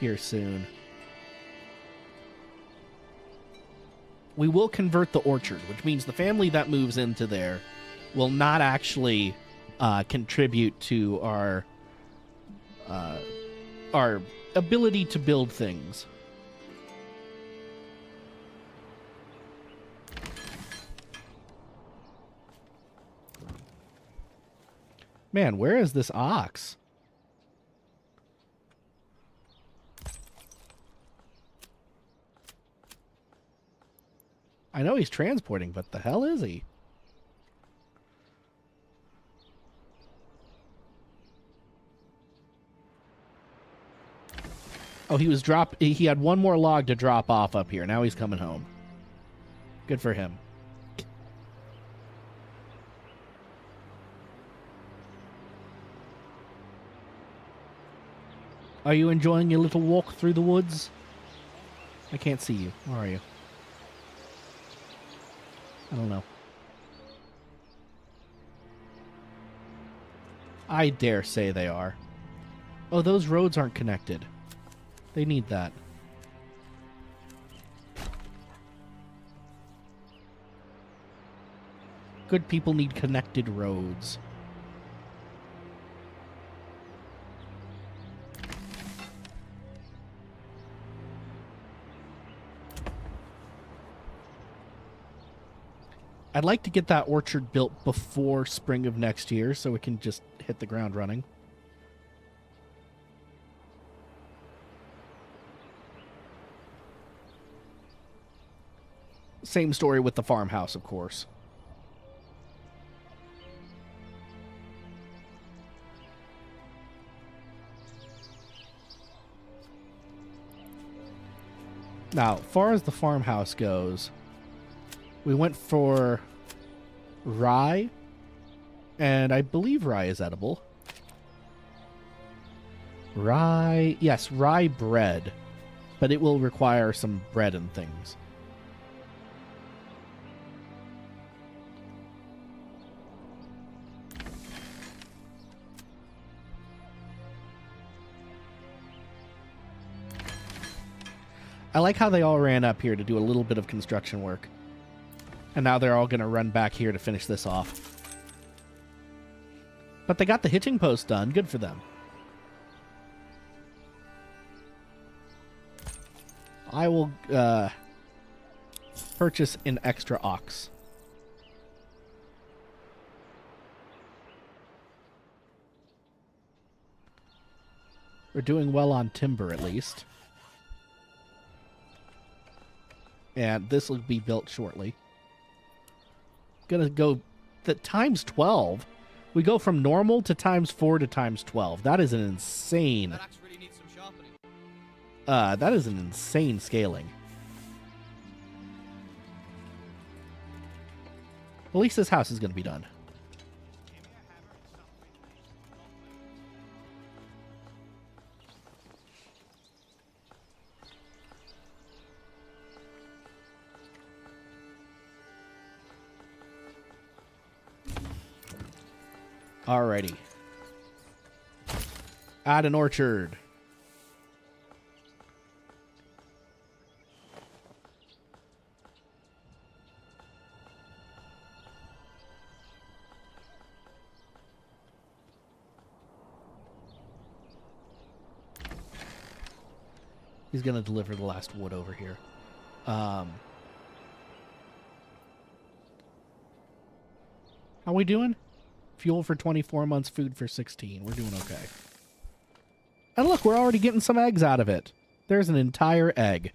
here soon. We will convert the orchard, which means the family that moves into there will not actually contribute to our ability to build things. Man, where is this ox? I know he's transporting, but the hell is he? Oh, he had one more log to drop off up here. Now he's coming home. Good for him. Are you enjoying your little walk through the woods? I can't see you. Where are you? I don't know. I dare say they are. Oh, those roads aren't connected. They need that. Good people need connected roads. I'd like to get that orchard built before spring of next year so it can just hit the ground running. Same story with the farmhouse, of course. Now, as far as the farmhouse goes, we went for rye, and I believe rye is edible. Rye, yes, rye bread, but it will require some bread and things. I like how they all ran up here to do a little bit of construction work. And now they're all going to run back here to finish this off. But they got the hitching post done. Good for them. I will purchase an extra ox. We're doing well on timber, at least. And this will be built shortly. Gonna go the times 12. We go from normal to times 4 to times 12. That is an insane. That axe really needs some sharpening. That is an insane scaling. At least this house is gonna be done. Alrighty. Add an orchard. He's going to deliver the last wood over here. How we doing? Fuel for 24 months, food for 16. We're doing okay. And look, we're already getting some eggs out of it. There's an entire egg.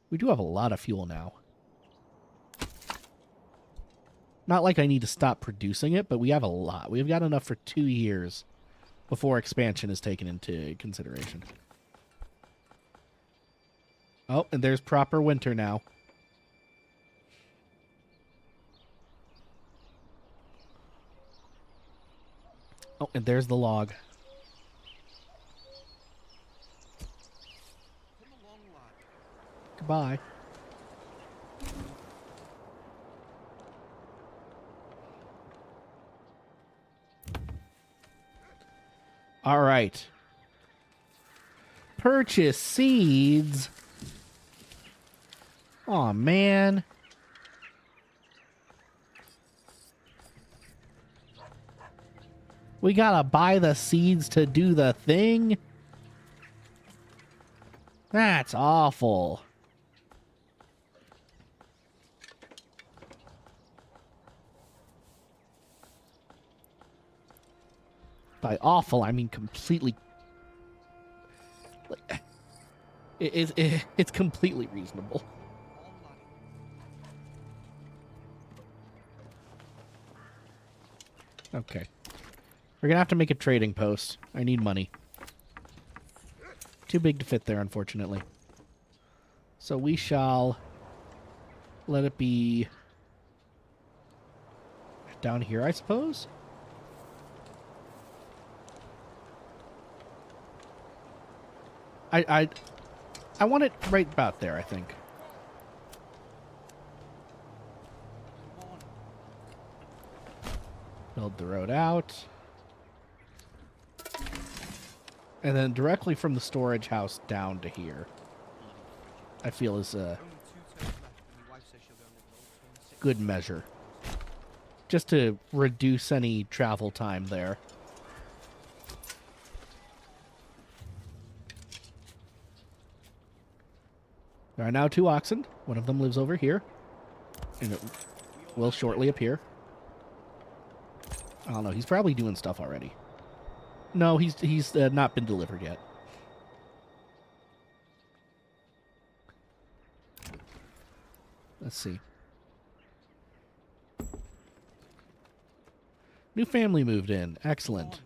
We do have a lot of fuel now. Not like I need to stop producing it, but we have a lot. We've got enough for 2 years before expansion is taken into consideration. Oh, and there's proper winter now. Oh, and there's the log. Come along, lad. Goodbye. All right. Purchase seeds. Aw, man. We gotta buy the seeds to do the thing? That's awful. By awful, I mean completely... It's completely reasonable. Okay. We're gonna have to make a trading post. I need money. Too big to fit there, unfortunately. So we shall let it be down here, I suppose? I want it right about there, I think. Build the road out. And then directly from the storage house down to here, I feel is a good measure. Just to reduce any travel time there. There are now 2 oxen. One of them lives over here. And it will shortly appear. I don't know. He's probably doing stuff already. No, he's not been delivered yet. Let's see. New family moved in. Excellent.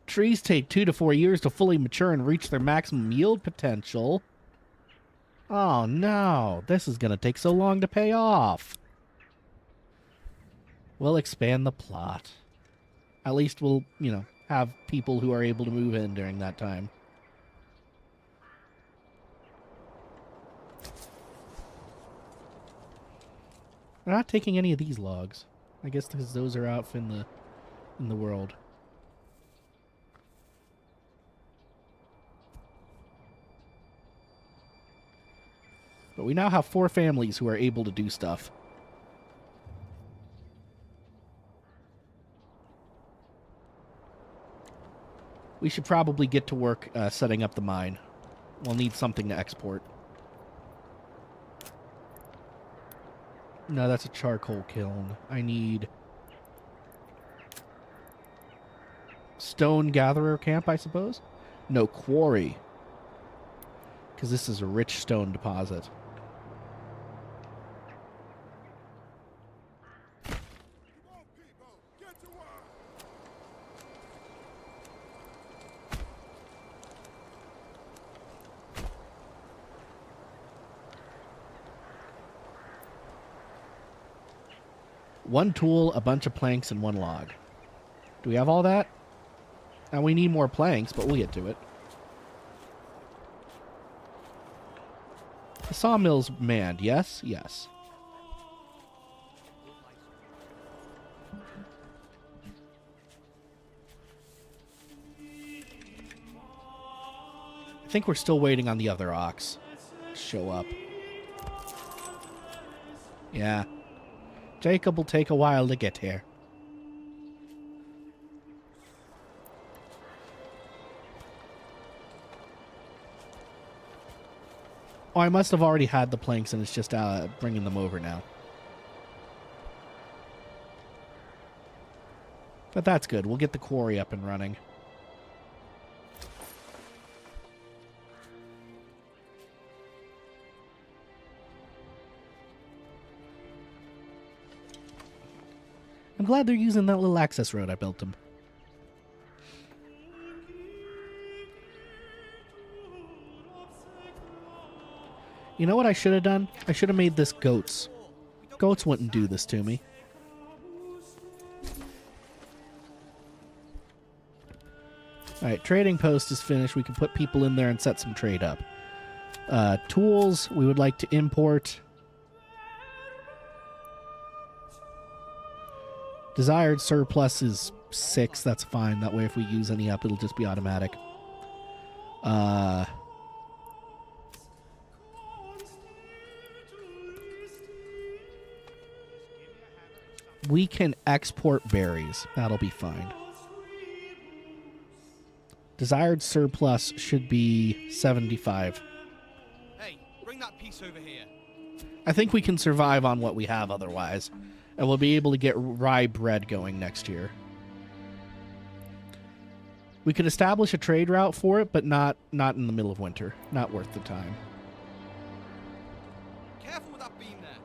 Trees take 2 to 4 years to fully mature and reach their maximum yield potential. Oh no, this is going to take so long to pay off. We'll expand the plot. At least we'll, you know, have people who are able to move in during that time. We're not taking any of these logs. I guess because those are out in the world. But we now have 4 families who are able to do stuff. We should probably get to work setting up the mine. We'll need something to export. No, that's a charcoal kiln. I need... stone gatherer camp, I suppose? No, quarry. Because this is a rich stone deposit. One tool, a bunch of planks, and 1 log. Do we have all that? And we need more planks, but we'll get to it. The sawmill's manned, yes? Yes. I think we're still waiting on the other ox to show up. Yeah. Jacob will take a while to get here. Oh, I must have already had the planks and it's just bringing them over now. But that's good. We'll get the quarry up and running. I'm glad they're using that little access road I built them. You know what I should have done? I should have made this goats. Goats wouldn't do this to me. Alright, trading post is finished. We can put people in there and set some trade up. Tools, we would like to import. Desired surplus is 6. That's fine. That way if we use any up, it'll just be automatic. We can export berries. That'll be fine. Desired surplus should be 75. Hey, bring that piece over here. I think we can survive on what we have otherwise. And we'll be able to get rye bread going next year. We could establish a trade route for it, but not in the middle of winter. Not worth the time. Careful with that beam there.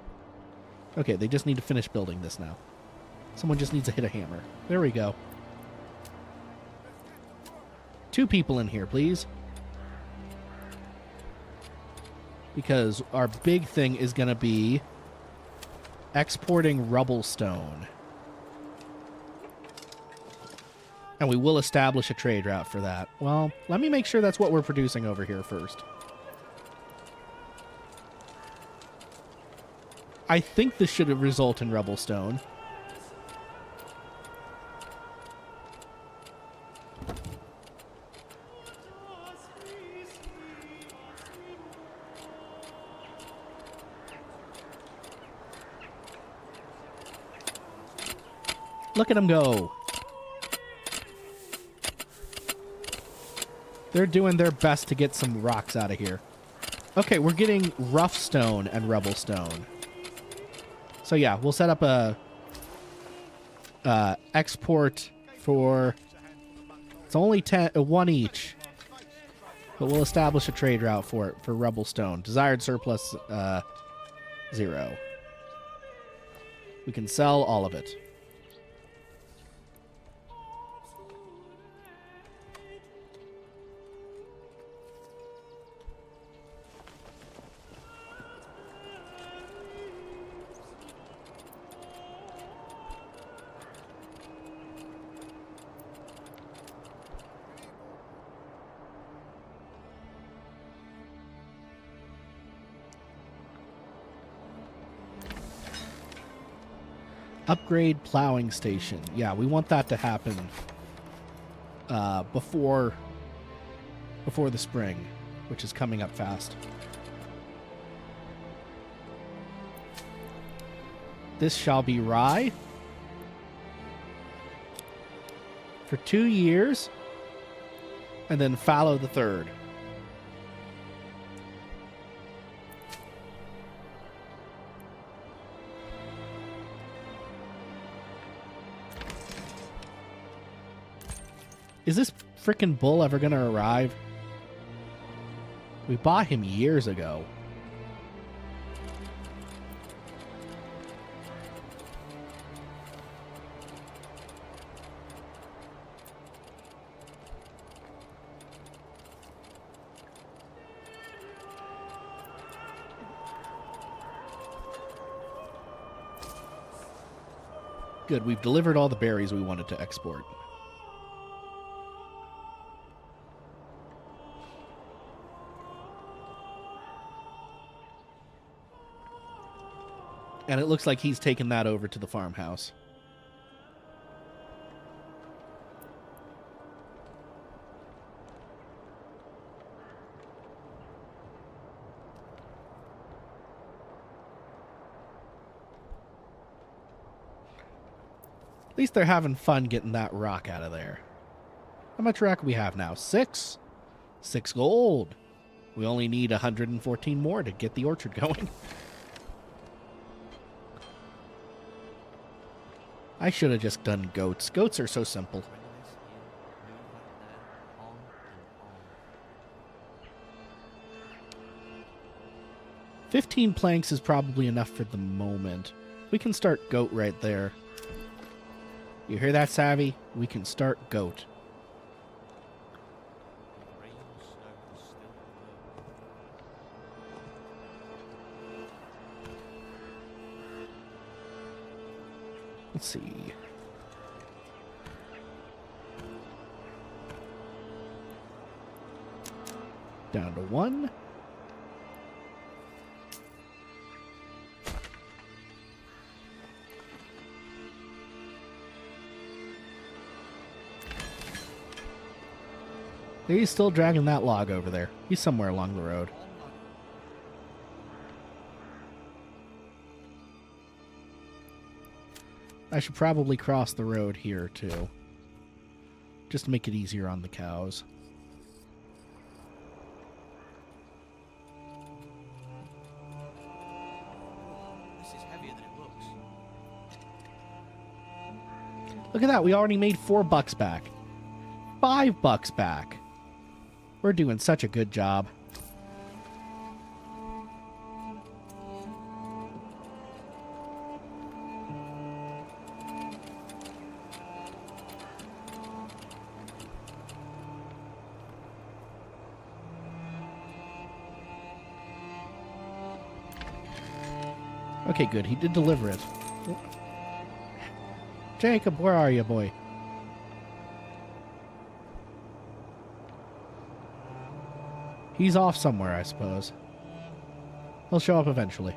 Okay, they just need to finish building this now. Someone just needs to hit a hammer. There we go. 2 people in here, please. Because our big thing is going to be exporting rubble stone. And we will establish a trade route for that. Well, let me make sure that's what we're producing over here first. I think this should result in rubble stone. Look at them go. They're doing their best to get some rocks out of here. Okay, we're getting rough stone and rubble stone. So yeah, we'll set up a export for... It's only 1 each. But we'll establish a trade route for it, for rubble stone. Desired surplus, 0. We can sell all of it. Upgrade plowing station. Yeah, we want that to happen before the spring, which is coming up fast. This shall be rye for 2 years, and then fallow the 3rd. Is this frickin' bull ever gonna arrive? We bought him years ago. Good, we've delivered all the berries we wanted to export. And it looks like he's taken that over to the farmhouse. At least they're having fun getting that rock out of there. How much rock do we have now? 6? 6 gold. We only need 114 more to get the orchard going. I should have just done goats. Goats are so simple. Bring this here, move that there, on and on. 15 planks is probably enough for the moment. We can start goat right there. You hear that, Savvy? We can start goat. The rain, snow, is still below. Let's see. Down to 1. He's still dragging that log over there. He's somewhere along the road. I should probably cross the road here, too. Just to make it easier on the cows. This is heavier than it looks. Look at that. We already made $4 back. $5 back. We're doing such a good job. Okay, good. He did deliver it. Jacob, where are you, boy? He's off somewhere, I suppose. He'll show up eventually.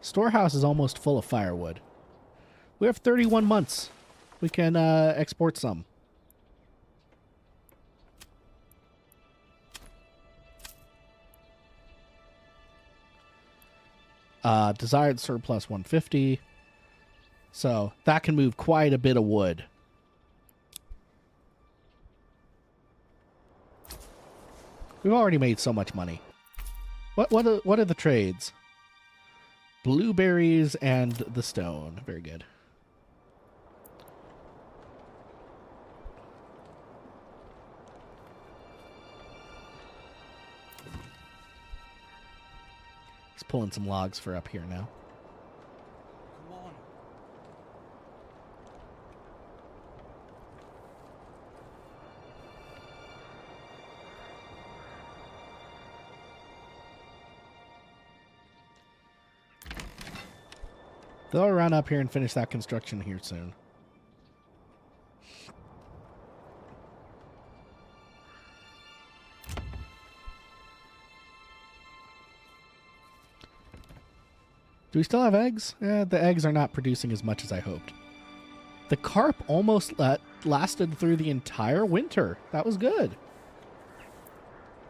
Storehouse is almost full of firewood. We have 31 months. We can export some. Desired surplus 150. So that can move quite a bit of wood. We've already made so much money. What are the trades? Blueberries and the stone. Very good. He's pulling some logs for up here now. Come on. They'll run up here and finish that construction here soon. Do we still have eggs? The eggs are not producing as much as I hoped. The carp almost lasted through the entire winter. That was good.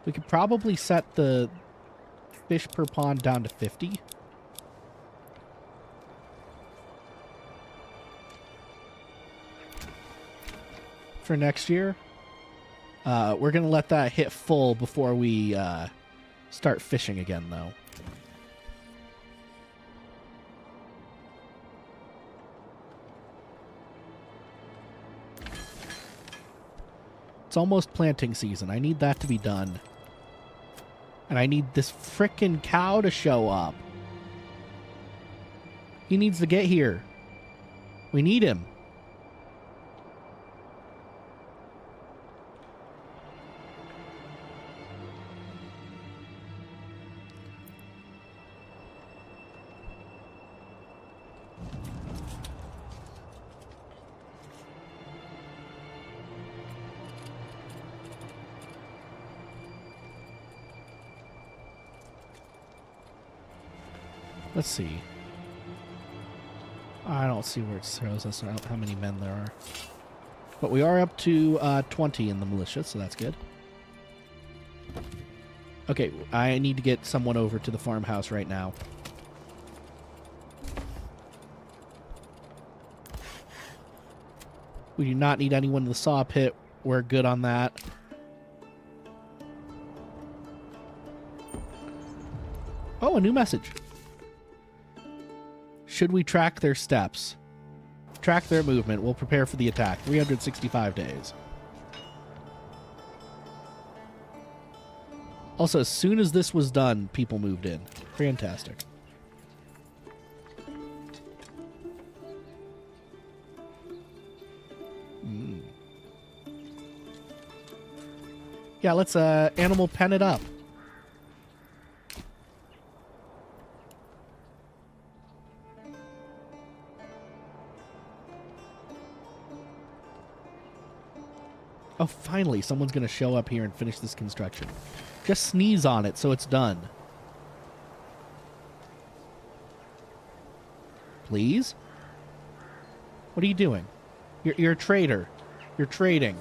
We could probably set the fish per pond down to 50. For next year. We're going to let that hit full before we start fishing again, though. It's almost planting season. I need that to be done. And I need this frickin' cow to show up. He needs to get here. We need him. Let's see. I don't see where it shows us how many men there are. But we are up to 20 in the militia, so that's good. Okay, I need to get someone over to the farmhouse right now. We do not need anyone in the saw pit. We're good on that. Oh, a new message. Should we track their steps? Track their movement. We'll prepare for the attack. 365 days. Also, as soon as this was done, people moved in. Fantastic. Yeah, let's animal pen it up. Oh, finally, someone's going to show up here and finish this construction. Just sneeze on it so it's done. Please? What are you doing? You're a trader. You're trading.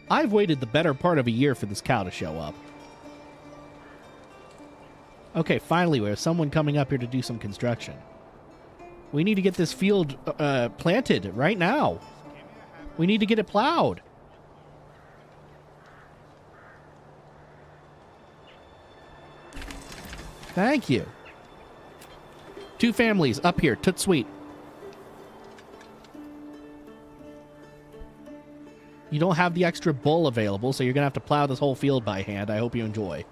I've waited the better part of a year for this cow to show up. Okay, finally we have someone coming up here to do some construction. We need to get this field planted right now. We need to get it plowed. Thank you. 2 families up here, toot sweet. You don't have the extra bull available, so you're going to have to plow this whole field by hand. I hope you enjoy.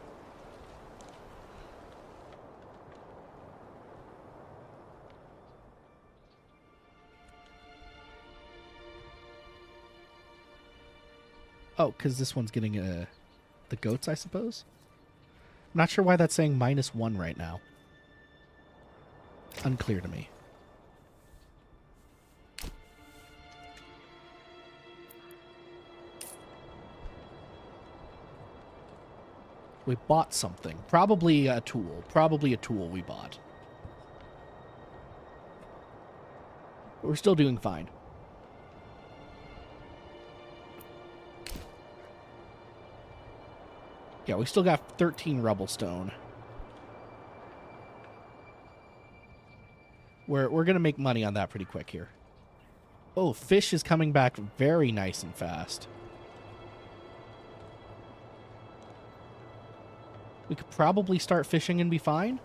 Oh, because this one's getting the goats, I suppose? I'm not sure why that's saying -1 right now. Unclear to me. We bought something. Probably a tool. Probably a tool we bought. But we're still doing fine. Yeah, we still got 13 rubble stone. We're going to make money on that pretty quick here. Oh, fish is coming back very nice and fast. We could probably start fishing and be fine.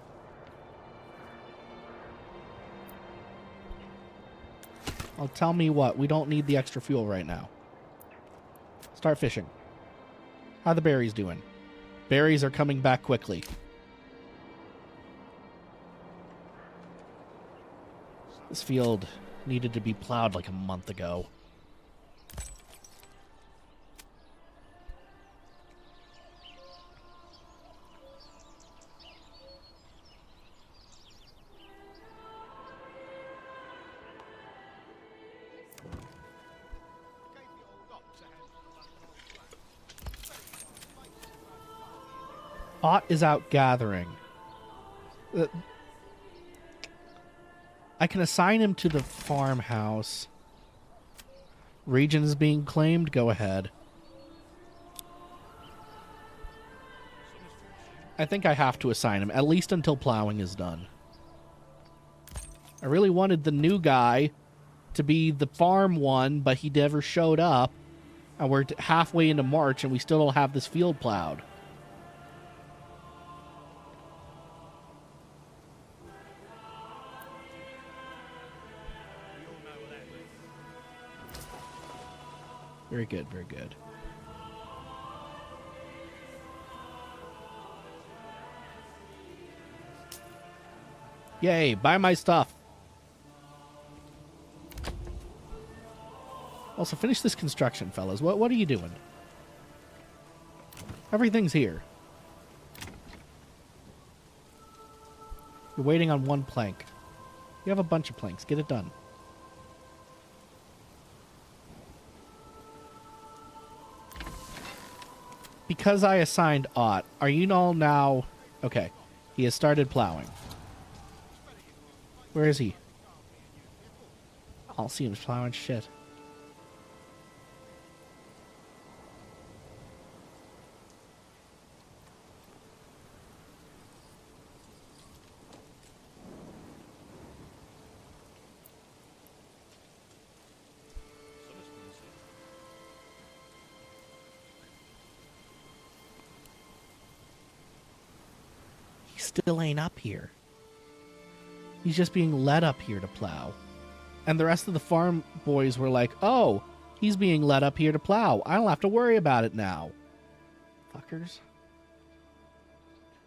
Well, tell me what. We don't need the extra fuel right now. Start fishing. How are the berries doing? Berries are coming back quickly. This field needed to be plowed like a month ago. Ott is out gathering. I can assign him to the farmhouse. Region is being claimed. Go ahead. I think I have to assign him, at least until plowing is done. I really wanted the new guy to be the farm one, but he never showed up. And we're halfway into March, and we still don't have this field plowed. Very good, very good. Yay, buy my stuff. Also, finish this construction, fellas. What are you doing? Everything's here. You're waiting on one plank. You have a bunch of planks. Get it done. Because I assigned Ott, are you all now... Okay, he has started plowing. Where is he? I'll see him plowing shit. Summer's coming soon. He still ain't up here. He's just being led up here to plow. And the rest of the farm boys were like, oh, he's being led up here to plow. I don't have to worry about it now. Fuckers.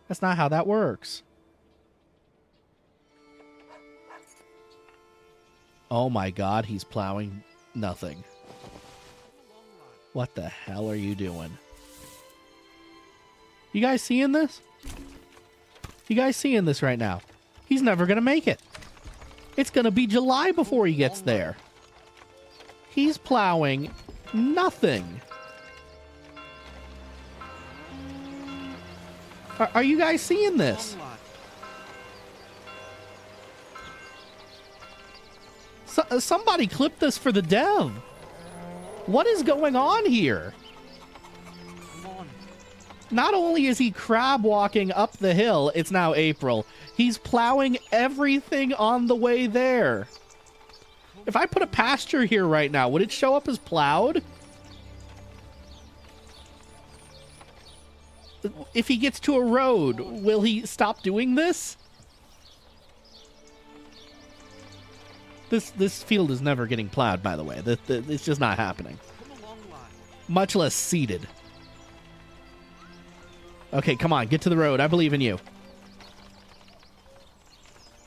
That's not how that works. Oh my god, he's plowing nothing. What the hell are you doing? You guys seeing this? You guys seeing this right now? He's never gonna make it. It's gonna be July before he gets there. He's plowing nothing. Are you guys seeing this? Somebody clip this for the dev. What is going on here? Come on. Not only is he crab walking up the hill, it's now April, he's plowing everything on the way there. If I put a pasture here right now, would it show up as plowed? If he gets to a road, will he stop doing this? This field is never getting plowed, by the way. It's just not happening. Come along, lad. Much less seeded. Okay, come on, get to the road. I believe in you.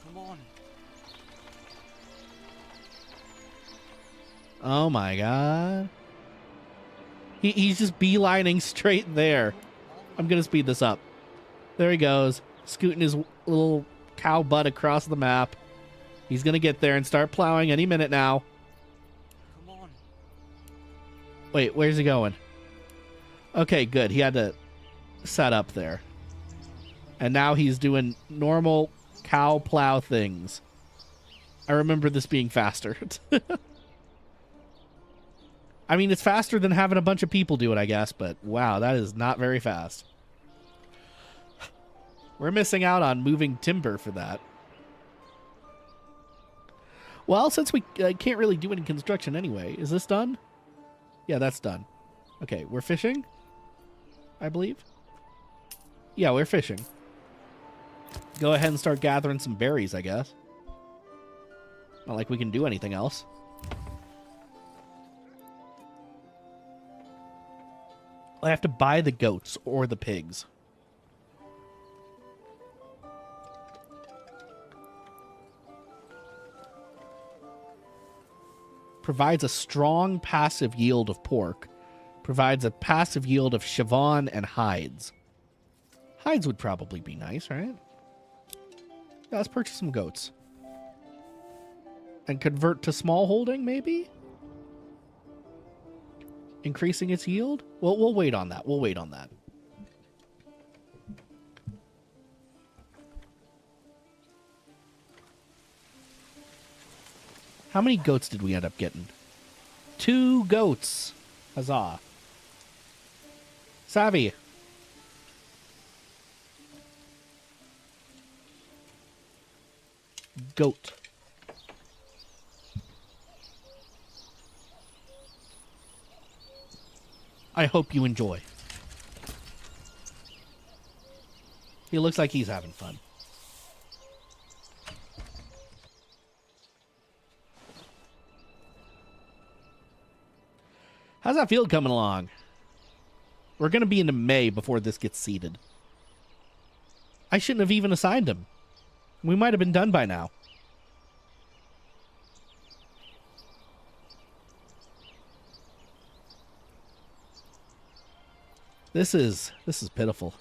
Come on. Oh my god. He's just beelining straight there. I'm gonna speed this up. There he goes, scooting his little cow butt across the map. He's gonna get there and start plowing any minute now. Come on. Wait, where's he going? Okay, good. He had to set up there. And now he's doing normal cow plow things. I remember this being faster. I mean, it's faster than having a bunch of people do it, I guess, but wow, that is not very fast. We're missing out on moving timber for that. Well, since we can't really do any construction anyway, is this done? Yeah, that's done. Okay, we're fishing, I believe. Yeah, we're fishing. Go ahead and start gathering some berries, I guess. Not like we can do anything else. I have to buy the goats or the pigs. Provides a strong passive yield of pork. Provides a passive yield of chiffon and hides. Hides would probably be nice, right? Yeah, let's purchase some goats. And convert to small holding, maybe? Increasing its yield? Well, we'll wait on that. We'll wait on that. How many goats did we end up getting? 2 goats. Huzzah. Savvy. Goat. I hope you enjoy. He looks like he's having fun. How's that field coming along? We're going to be into May before this gets seeded. I shouldn't have even assigned him. We might have been done by now. This is pitiful.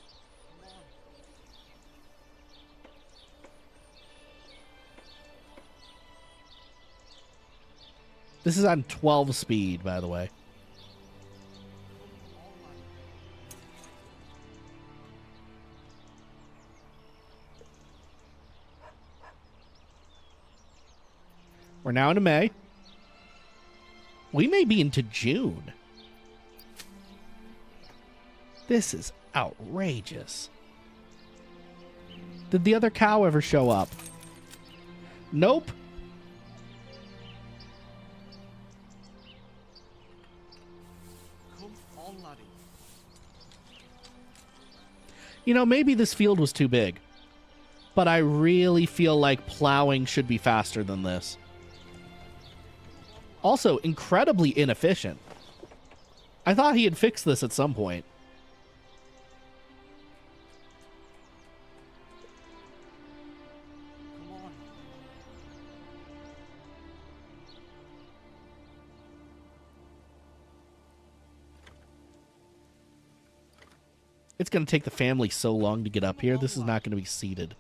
This is on 12 speed, by the way. We're now into May. We may be into June. This is outrageous. Did the other cow ever show up? Nope. Come on, laddie. You know, maybe this field was too big. But I really feel like plowing should be faster than this. Also, incredibly inefficient. I thought he had fixed this at some point. Come on. It's going to take the family so long to get up here. This is not going to be seated.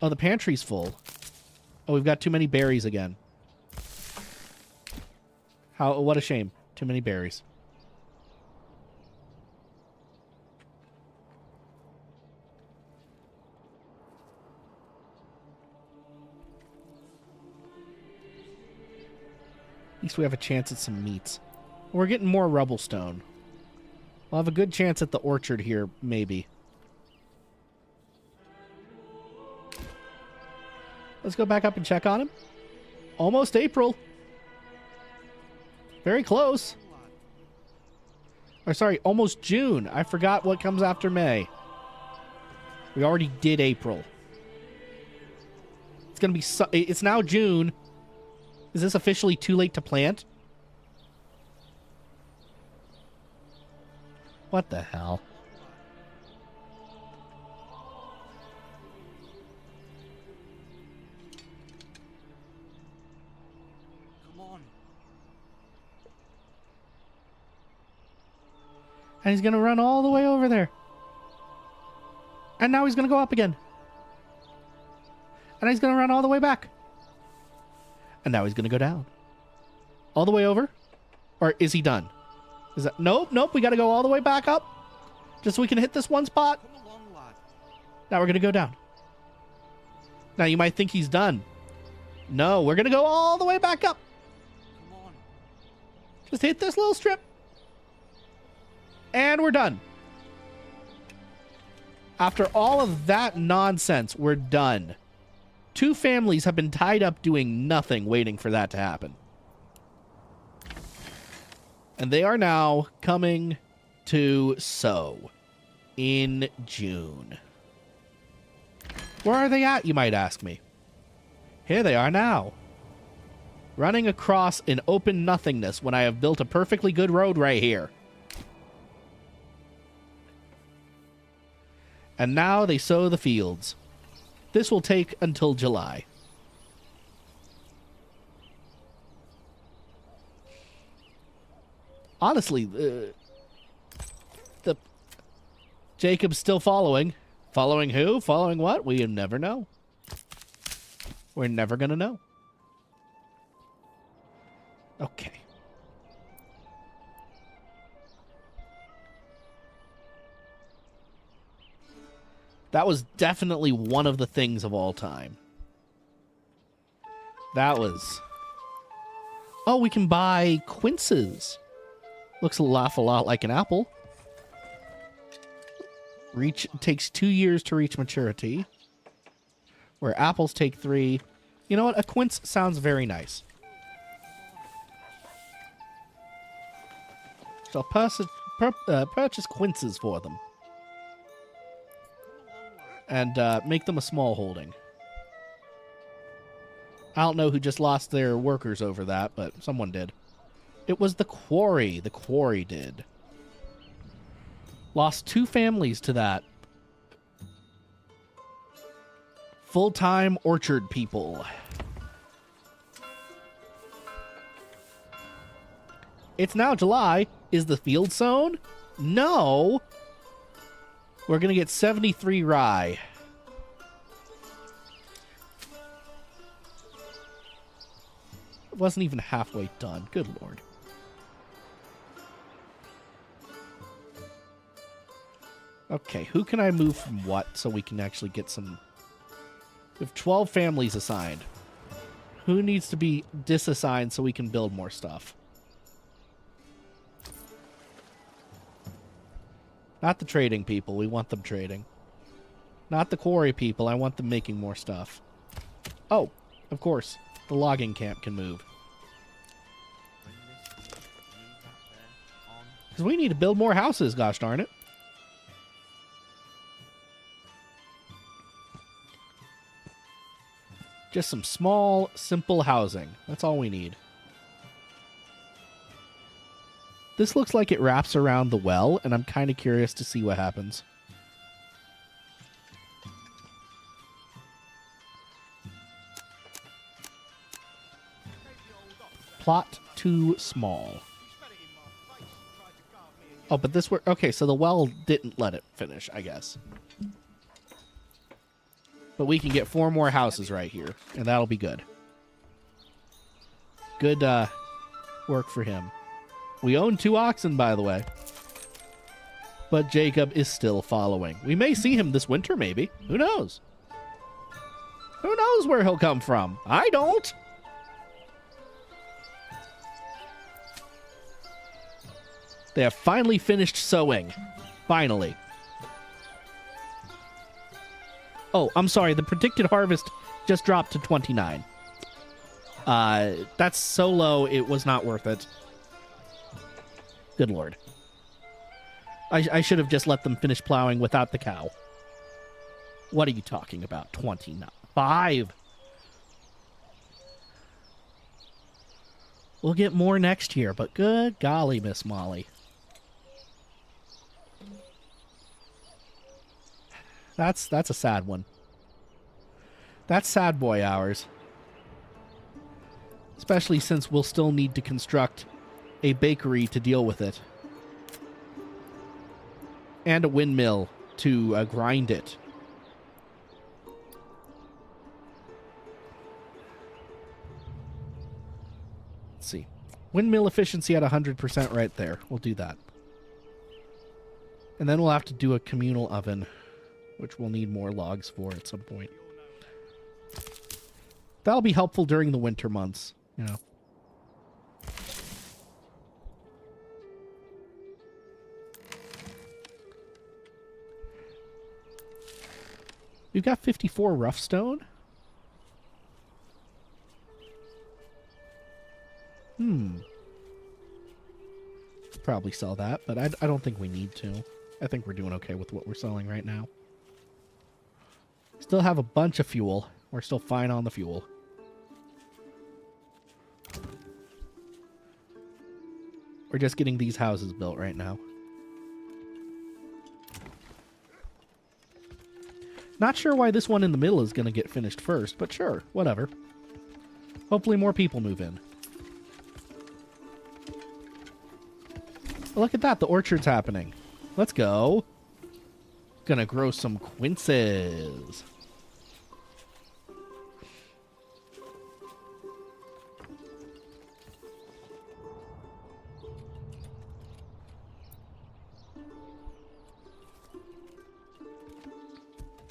Oh, the pantry's full. Oh, we've got too many berries again. How? What a shame. Too many berries. At least we have a chance at some meats. We're getting more rubble stone. We'll have a good chance at the orchard here, maybe. Let's go back up and check on him. Almost April. Very close. Or sorry, almost June. I forgot what comes after May. We already did April. It's going to be... It's now June. Is this officially too late to plant? What the hell? Come on. And he's going to run all the way over there. And now he's going to go up again. And he's going to run all the way back. And now he's going to go down. All the way over? Or is he done? Is that... Nope, nope. We got to go all the way back up. Just so we can hit this one spot. Come along, lad. Now we're going to go down. Now you might think he's done. No, we're going to go all the way back up. Come on. Just hit this little strip. And we're done. After all of that nonsense, we're done. 2 families have been tied up doing nothing, waiting for that to happen. And they are now coming to sow in June. Where are they at, you might ask me? Here they are now. Running across an open nothingness when I have built a perfectly good road right here. And now they sow the fields. This will take until July. Honestly, the Jacob's still following. Following who? Following what? We never know. We're never going to know. Okay. That was definitely one of the things of all time. That was... Oh, we can buy quinces. Looks an awful lot like an apple. Takes 2 years to reach maturity. Where apples take 3. You know what? A quince sounds very nice. So I'll purchase quinces for them. And make them a small holding. I don't know who just lost their workers over that, but someone did. It was the quarry. The quarry did. Lost 2 families to that. Full-time orchard people. It's now July. Is the field sown? No. We're going to get 73 rye. It wasn't even halfway done. Good lord. Okay, who can I move from what so we can actually get some... We have 12 families assigned. Who needs to be disassigned so we can build more stuff? Not the trading people. We want them trading. Not the quarry people. I want them making more stuff. Oh, of course. The logging camp can move. Bring this here, move that there, on. Because we need to build more houses, gosh darn it. Just some small, simple housing. That's all we need. This looks like it wraps around the well, and I'm kind of curious to see what happens. Plot too small. Oh, but this worked. Okay, so the well didn't let it finish, I guess. But we can get 4 more houses right here, and that'll be good. Good work for him. We own 2 oxen, by the way. But Jacob is still following. We may see him this winter, maybe. Who knows? Who knows where he'll come from? I don't. They have finally finished sowing. Finally. Oh, I'm sorry. The predicted harvest just dropped to 29. That's so low, it was not worth it. Good lord. I should have just let them finish plowing without the cow. What are you talking about? 29. 5. We'll get more next year, but good golly, Miss Molly. That's a sad one. That's sad boy hours. Especially since we'll still need to construct a bakery to deal with it. And a windmill to grind it. Let's see. Windmill efficiency at 100% right there. We'll do that. And then we'll have to do a communal oven, which we'll need more logs for at some point. That'll be helpful during the winter months, you know. We've got 54 rough stone. Probably sell that, but I don't think we need to. I think we're doing okay with what we're selling right now. Still have a bunch of fuel. We're still fine on the fuel. We're just getting these houses built right now. Not sure why this one in the middle is going to get finished first, but sure, whatever. Hopefully more people move in. Look at that, the orchard's happening. Let's go. Gonna grow some quinces.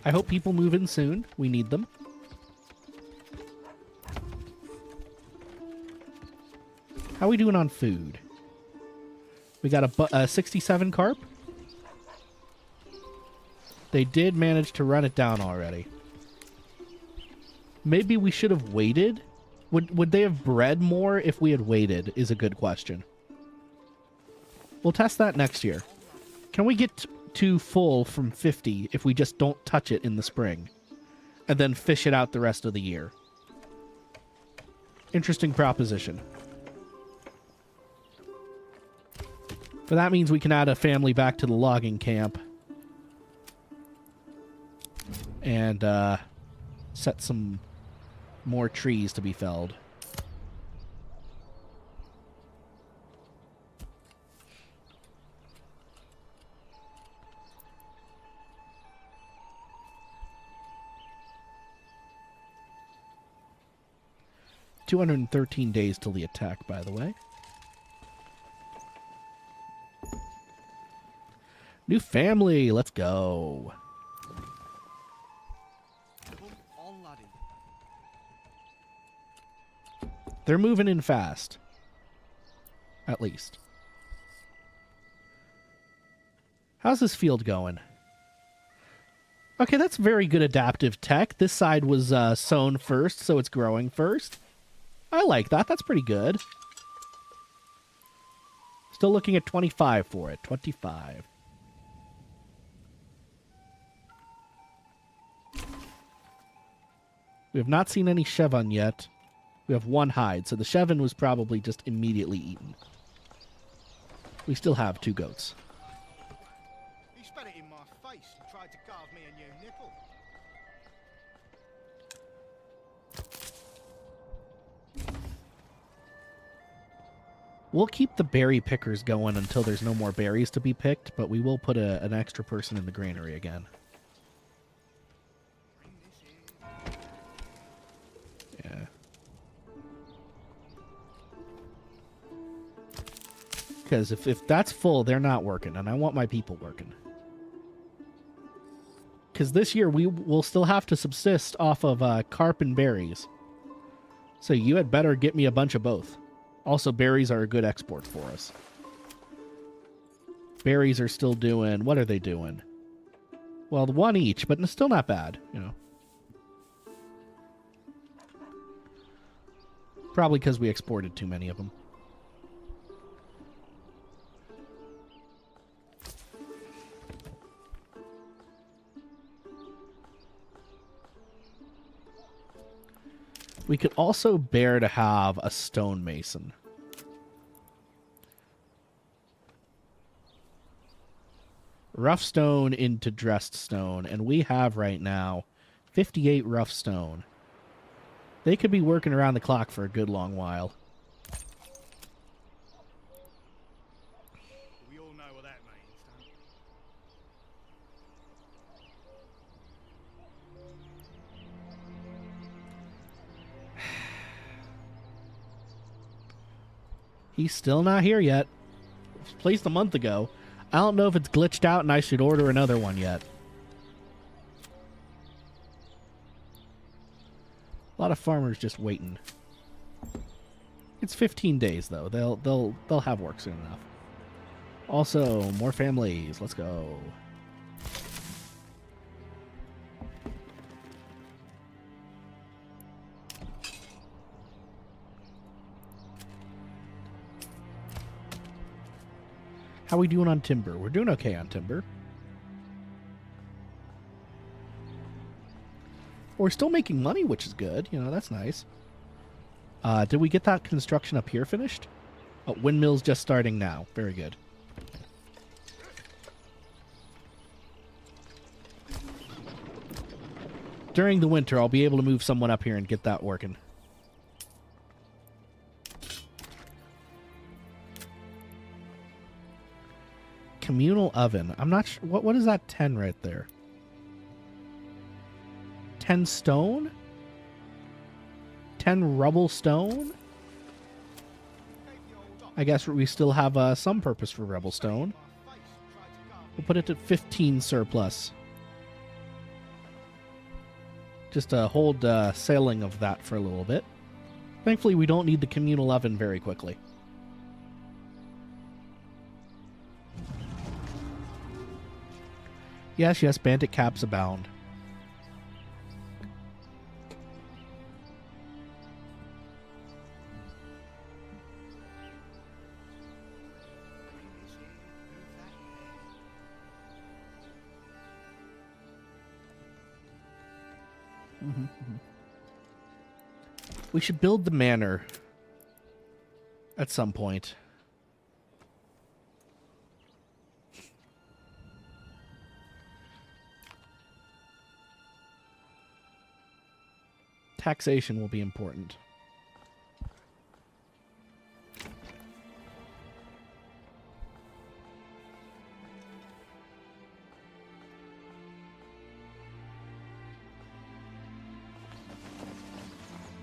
I hope people move in soon. We need them. How are we doing on food? We got a 67 carp. They did manage to run it down already. Maybe we should have waited. Would they have bred more if we had waited is a good question. We'll test that next year. Can we get to full from 50 if we just don't touch it in the spring? And then fish it out the rest of the year. Interesting proposition. But that means we can add a family back to the logging camp. And set some more trees to be felled. $213 days till the attack, by the way. New family, let's go. Come on, laddie. They're moving in fast. At least. How's this field going? Okay, that's very good adaptive tech. This side was sown first, so it's growing first. I like that. That's pretty good. Still looking at 25 for it. 25. We have not seen any Chevon yet. We have one hide, so the Chevon was probably just immediately eaten. We still have 2 goats. He spat it in my face and tried to carve me a new nipple. We'll keep the berry pickers going until there's no more berries to be picked, but we will put an extra person in the granary again. Yeah. Because if that's full, they're not working, and I want my people working. Because this year we will still have to subsist off of carp and berries. So you had better get me a bunch of both. Also, berries are a good export for us. Berries are still doing... What are they doing? Well, 1 each, but it's still not bad, you know. Probably because we exported too many of them. We could also bear to have a stonemason. Rough stone into dressed stone, and we have right now 58 rough stone. They could be working around the clock for a good long while. We all know what that means, don't we? He's still not here yet. It was placed a month ago. I don't know if it's glitched out and I should order another one yet. A lot of farmers just waiting. It's 15 days though. They'll have work soon enough. Also, more families. Let's go. How we doing on timber? We're doing okay on timber. We're still making money, which is good. You know, that's nice. Did we get that construction up here finished? Oh, windmill's just starting now. Very good. During the winter, I'll be able to move someone up here and get that working. Communal oven. I'm not sure. What is that 10 right there? 10 stone? 10 rubble stone? I guess we still have some purpose for rubble stone. We'll put it at 15 surplus. Just to hold sailing of that for a little bit. Thankfully, we don't need the communal oven very quickly. Yes, yes, bandit caps abound. We should build the manor at some point. Taxation will be important.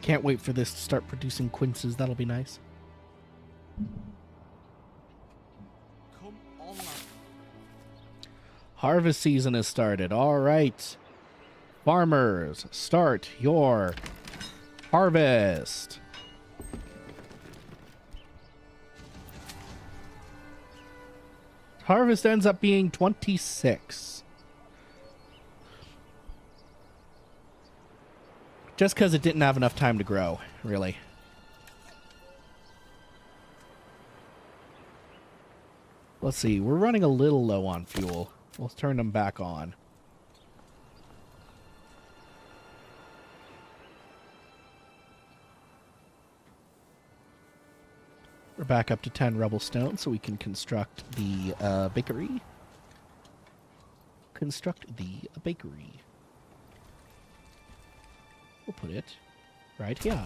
Can't wait for this to start producing quinces. That'll be nice. Come on, lad. Harvest season has started. All right. Farmers, start your harvest. Harvest ends up being 26. Just because it didn't have enough time to grow, really. Let's see, we're running a little low on fuel. We'll turn them back on. We're back up to 10 rubble stone so we can construct the bakery. Construct the bakery. We'll put it right here.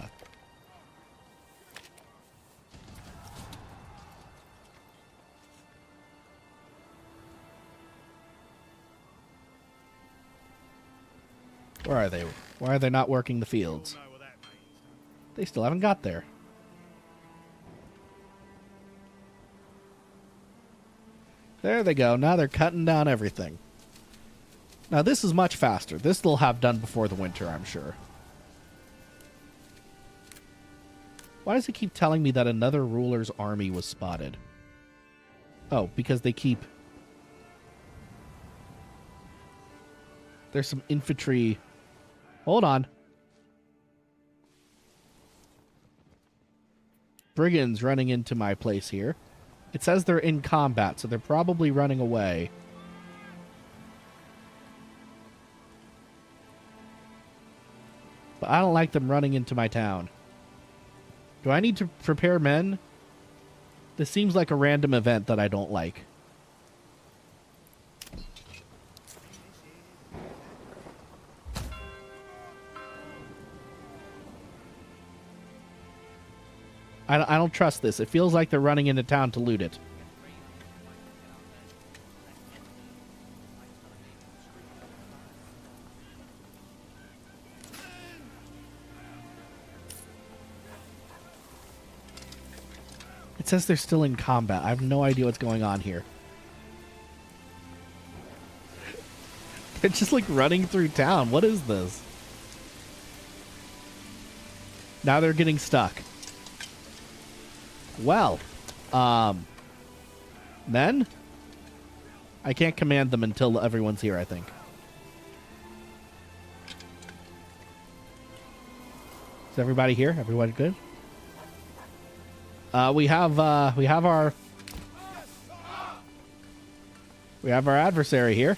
Where are they? Why are they not working the fields? They still haven't got there. There they go. Now they're cutting down everything. Now this is much faster. This they'll have done before the winter, I'm sure. Why does it keep telling me that another ruler's army was spotted? Oh, because they keep... There's some infantry... Hold on. Brigands running into my place here. It says they're in combat, so they're probably running away. But I don't like them running into my town. Do I need to prepare men? This seems like a random event that I don't like. I don't trust this. It feels like they're running into town to loot it. It says they're still in combat. I have no idea what's going on here. They're just like running through town. What is this? Now they're getting stuck. Well, men? I can't command them until everyone's here, I think. Is everybody here? Everybody good? We have our adversary here.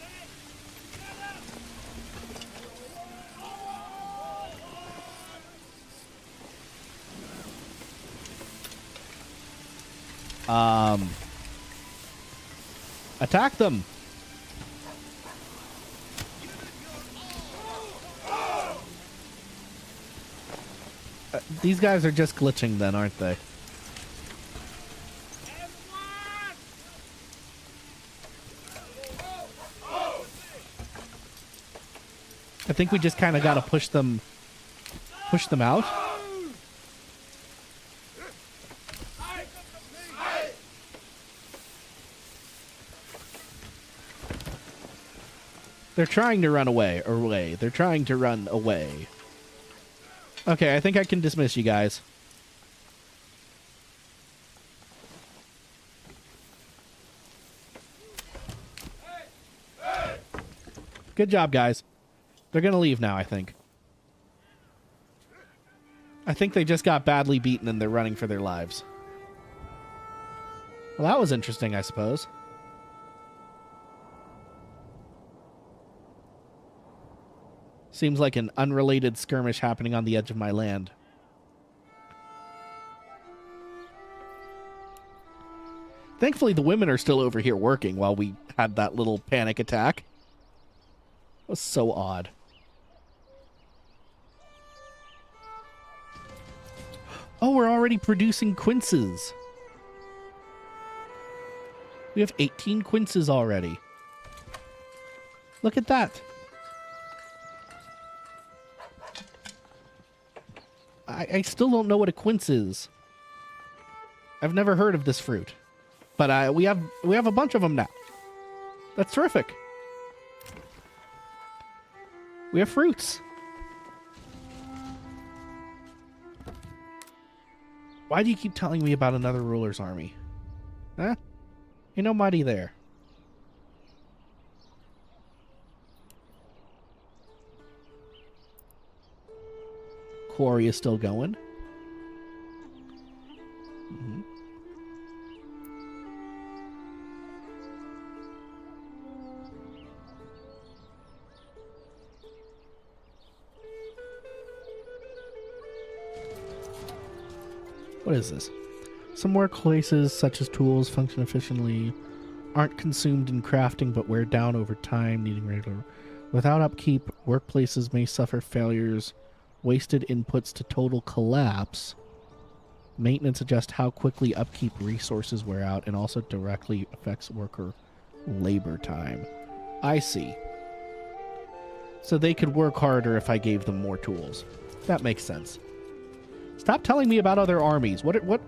Attack them. These guys are just glitching then, aren't they? I think we just kind of got to push them out. They're trying to run away. They're trying to run away. Okay, I think I can dismiss you guys. Good job, guys. They're gonna leave now, I think. I think they just got badly beaten and they're running for their lives. Well, that was interesting, I suppose. Seems like an unrelated skirmish happening on the edge of my land. Thankfully, the women are still over here working while we had that little panic attack. It was so odd. Oh, we're already producing quinces. We have 18 quinces already. Look at that. I still don't know what a quince is. I've never heard of this fruit. But we have a bunch of them now. That's terrific. We have fruits. Why do you keep telling me about another ruler's army? Huh? Ain't nobody there. quarry is still going. Mhm. What is this? Some workplaces, such as tools, function efficiently, aren't consumed in crafting but wear down over time, needing regular. Without upkeep, workplaces may suffer failures, wasted inputs to total collapse. Maintenance adjusts how quickly upkeep resources wear out and also directly affects worker labor time. I see. So they could work harder if I gave them more tools. That makes sense. Stop telling me about other armies. What?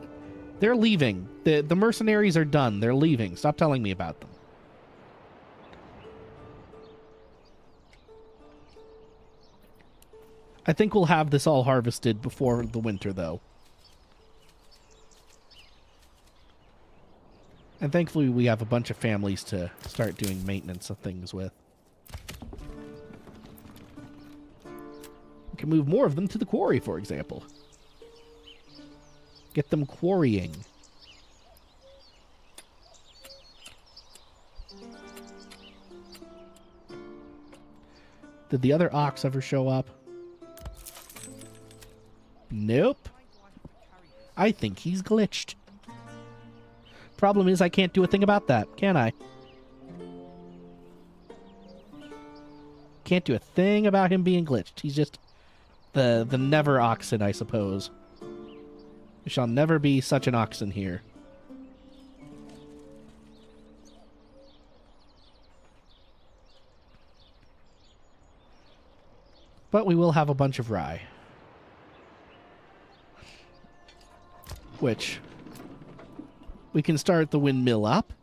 They're leaving. The mercenaries are done. They're leaving. Stop telling me about them. I think we'll have this all harvested before the winter, though. And thankfully we have a bunch of families to start doing maintenance of things with. We can move more of them to the quarry, for example. Get them quarrying. Did the other ox ever show up? Nope. I think he's glitched. Problem is I can't do a thing about that, can I? Can't do a thing about him being glitched. He's just the never oxen, I suppose. There shall never be such an oxen here. But we will have a bunch of rye. Which we can start the windmill up.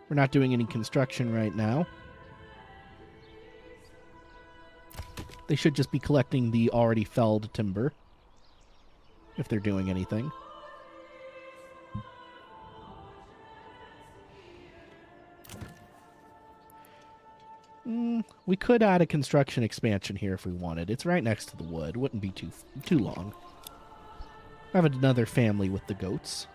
We're not doing any construction right now. They should just be collecting the already felled timber, if they're doing anything. We could add a construction expansion here if we wanted. It's right next to the wood. Wouldn't be too long. I have another family with the goats.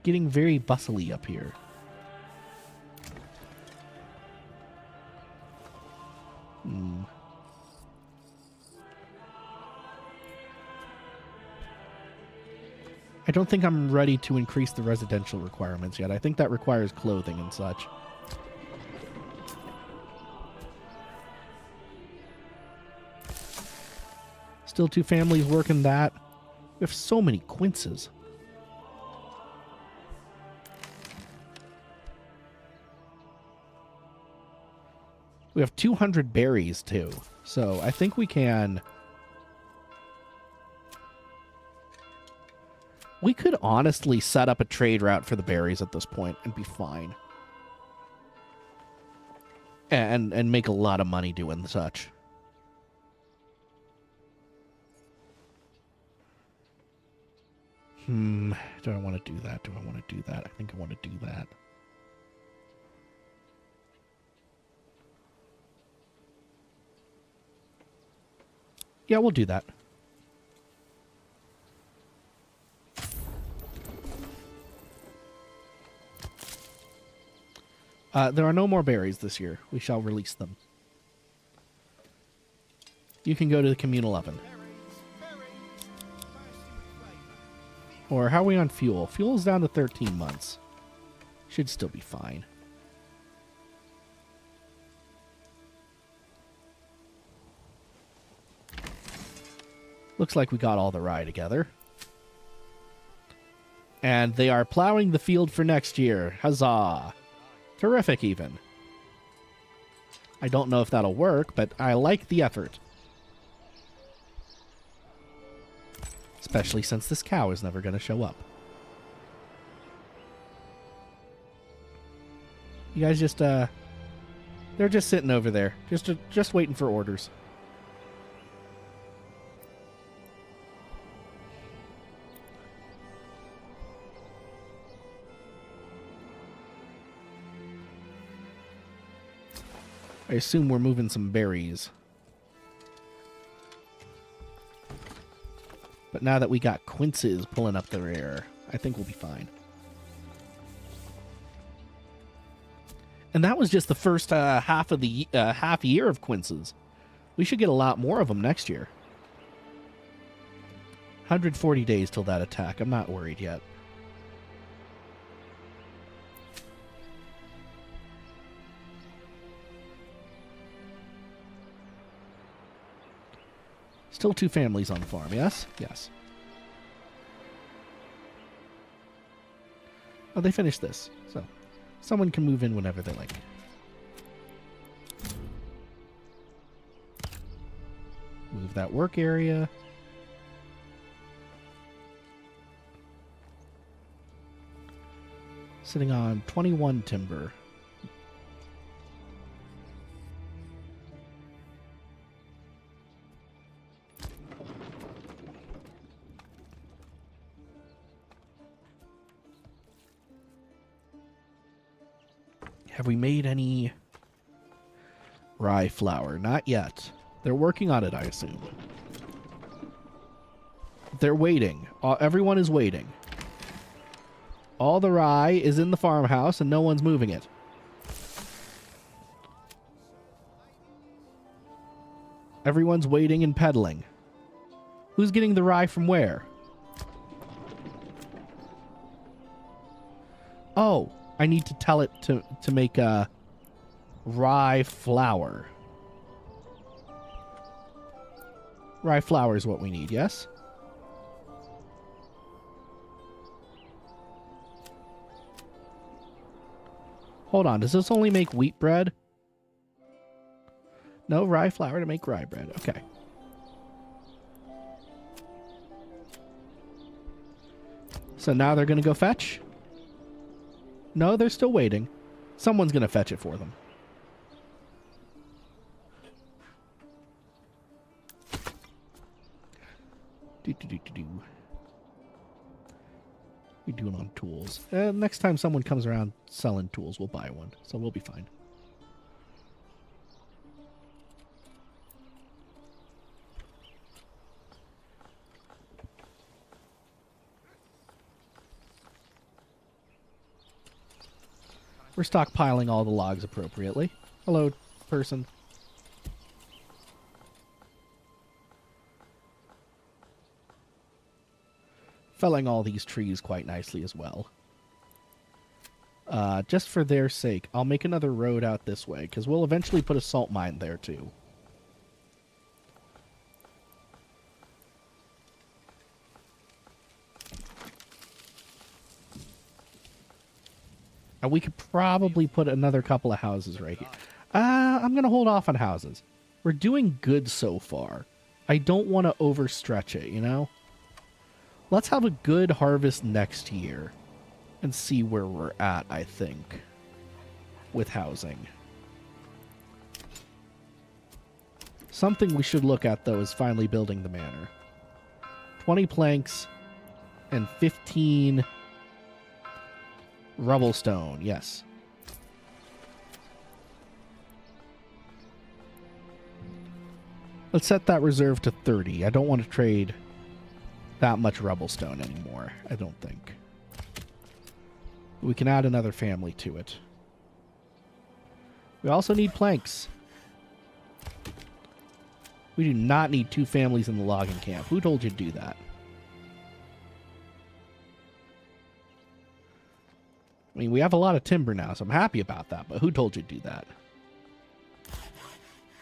Getting very bustly up here. I don't think I'm ready to increase the residential requirements yet. I think that requires clothing and such. Still 2 families working that. We have so many quinces. We have 200 berries, too. So I think we can... We could honestly set up a trade route for the berries at this point and be fine. And make a lot of money doing such. Do I want to do that? Do I want to do that? I think I want to do that. Yeah, we'll do that. There are no more berries this year. We shall release them. You can go to the communal oven. Or how are we on fuel? Fuel's down to 13 months. Should still be fine. Looks like we got all the rye together. And they are plowing the field for next year. Huzzah! Terrific, even. I don't know if that'll work, but I like the effort. Especially since this cow is never going to show up. You guys just, they're just sitting over there. Just waiting for orders. I assume we're moving some berries. But now that we got quinces pulling up the rear, I think we'll be fine. And that was just the first half of the half year of quinces. We should get a lot more of them next year. 140 days till that attack. I'm not worried yet. Still 2 families on the farm, yes? Yes. Oh, they finished this, so someone can move in whenever they like. Move that work area. Sitting on 21 timber. Have we made any rye flour? Not yet. They're working on it, I assume. They're waiting. Everyone is waiting. All the rye is in the farmhouse and no one's moving it. Everyone's waiting and peddling. Who's getting the rye from where? Oh, I need to tell it to make a rye flour. Rye flour is what we need, yes? Hold on, does this only make wheat bread? No, rye flour to make rye bread. Okay. So now they're going to go fetch? No, they're still waiting. Someone's going to fetch it for them. Do. We do it on tools. Next time someone comes around selling tools, we'll buy one. So we'll be fine. We're stockpiling all the logs appropriately. Hello, person. Felling all these trees quite nicely as well. Just for their sake, I'll make another road out this way, because we'll eventually put a salt mine there too. And we could probably put another couple of houses right here. I'm going to hold off on houses. We're doing good so far. I don't want to overstretch it, you know? Let's have a good harvest next year and see where we're at, I think, with housing. Something we should look at, though, is finally building the manor. 20 planks and 15 rubble stone, yes. Let's set that reserve to 30. I don't want to trade that much rubble stone anymore, I don't think. We can add another family to it. We also need planks. We do not need 2 families in the logging camp. Who told you to do that? I mean, we have a lot of timber now, so I'm happy about that, but who told you to do that?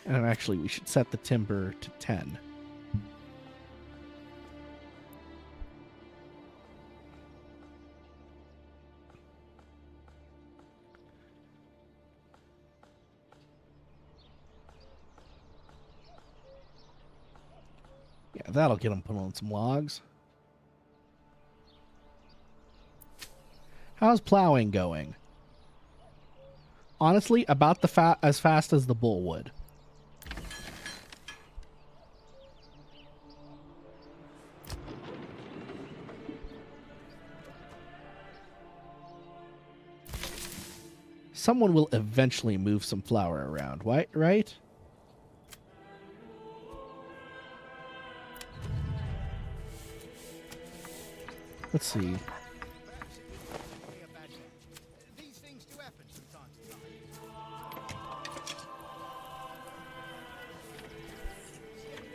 And actually, we should set the timber to 10. Yeah, that'll get them put on some logs. How's plowing going? Honestly, about as fast as the bull would. someone will eventually move some flour around, right? Let's see. Perhaps it would be a bad day. These things do happen from time to time.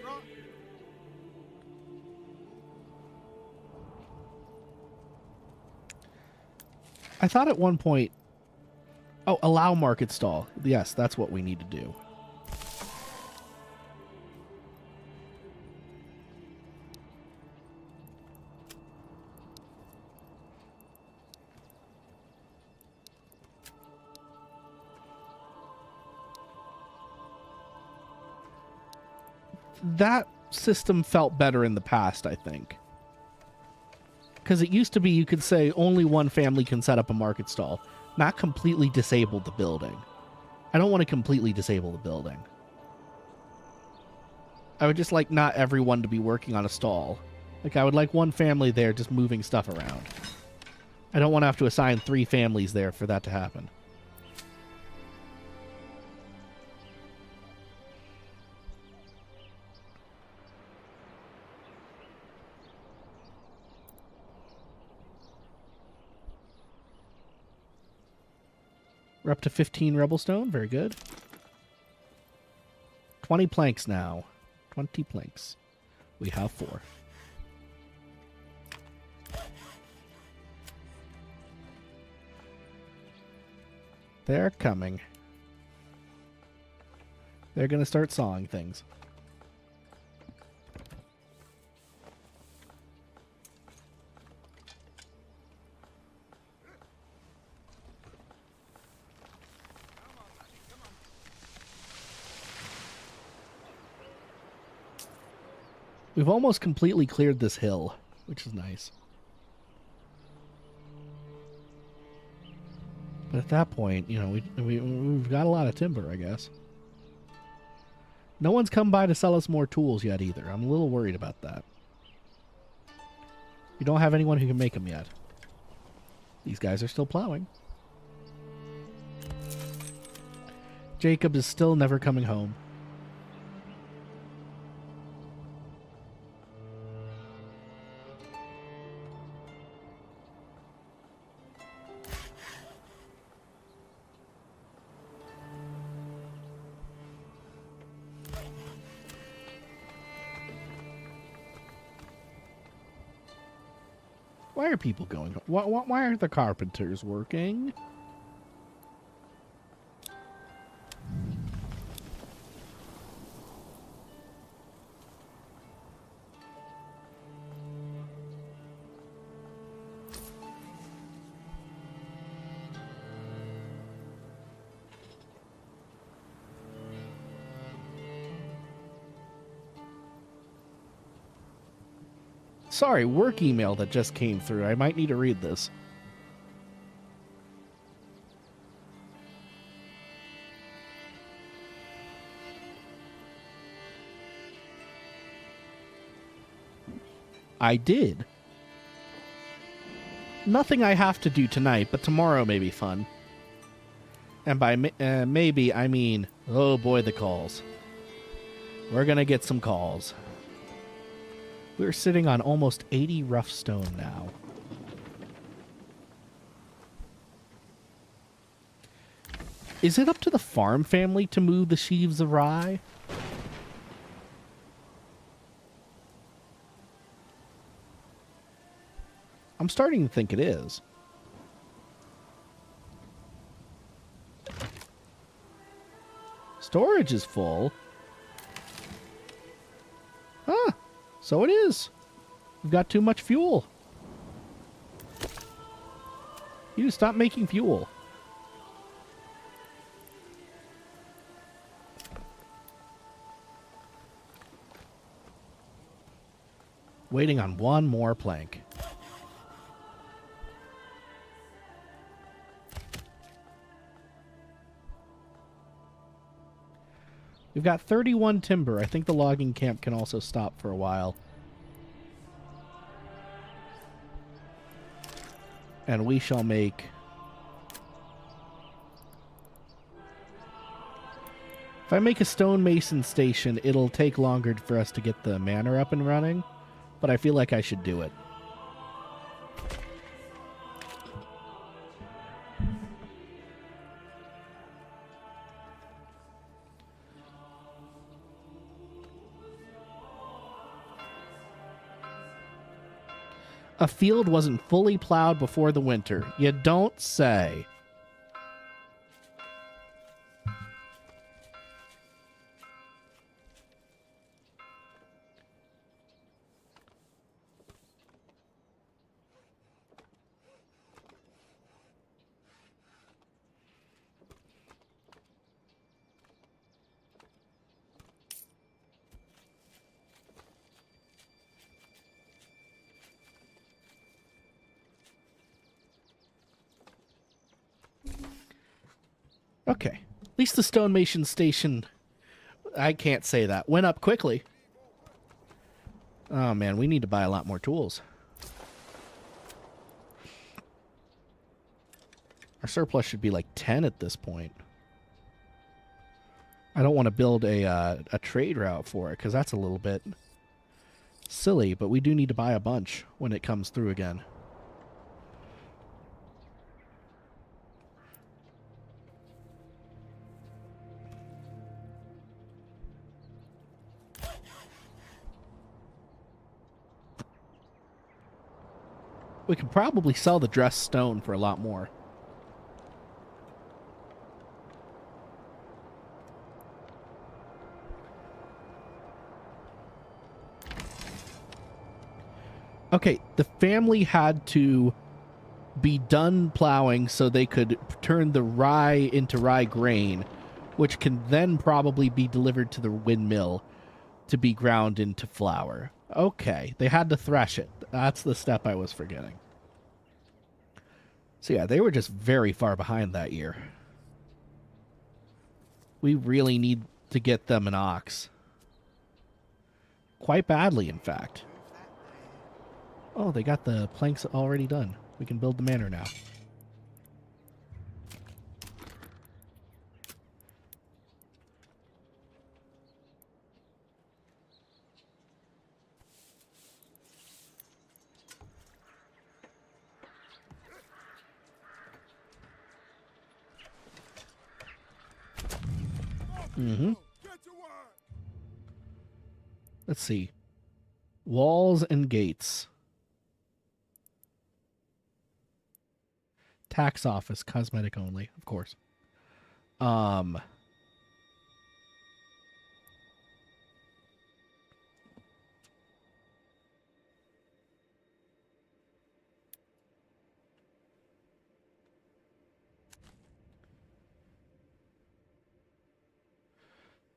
Right. I thought at one point... Oh, allow market stall. Yes, that's what we need to do. That system felt better in the past, I think. Because it used to be you could say only one family can set up a market stall, not completely disable the building. I don't want to completely disable the building. I would just like not everyone to be working on a stall. Like, I would like one family there just moving stuff around. I don't want to have to assign 3 families there for that to happen. We're up to 15 rebel stone. Very good. 20 planks now. 20 planks. We have 4. They're coming. They're going to start sawing things. We've almost completely cleared this hill, which is nice. But at that point, you know, we've got a lot of timber, I guess. No one's come by to sell us more tools yet either. I'm a little worried about that. We don't have anyone who can make them yet. These guys are still plowing. Jacob is still never coming home. Why are people going home? Why aren't the carpenters working? Sorry, work email that just came through. I might need to read this. I did. Nothing I have to do tonight, but tomorrow may be fun. And by maybe, I mean, oh boy, the calls. We're gonna get some calls. We're sitting on almost 80 rough stone now. Is it up to the farm family to move the sheaves of rye? I'm starting to think it is. Storage is full. Huh. So it is. We've got too much fuel. You just stop making fuel. Waiting on one more plank. We've got 31 timber. I think the logging camp can also stop for a while. And we shall make If I make a stonemason station, it'll take longer for us to get the manor up and running, but I feel like I should do it. A field wasn't fully plowed before the winter. You don't say. Okay. At least the stonemason station, I can't say that, went up quickly. Oh man, we need to buy a lot more tools. Our surplus should be like 10 at this point. I don't want to build a trade route for it, because that's a little bit silly, but we do need to buy a bunch when it comes through again. We could probably sell the dressed stone for a lot more. Okay, the family had to be done plowing so they could turn the rye into rye grain, which can then probably be delivered to the windmill to be ground into flour. Okay, they had to thresh it. That's the step I was forgetting. So yeah, they were just very far behind that year. We really need to get them an ox. Quite badly, in fact. Oh, they got the planks already done. We can build the manor now. Mm-hmm. Let's see. Walls and gates. Tax office, cosmetic only, of course.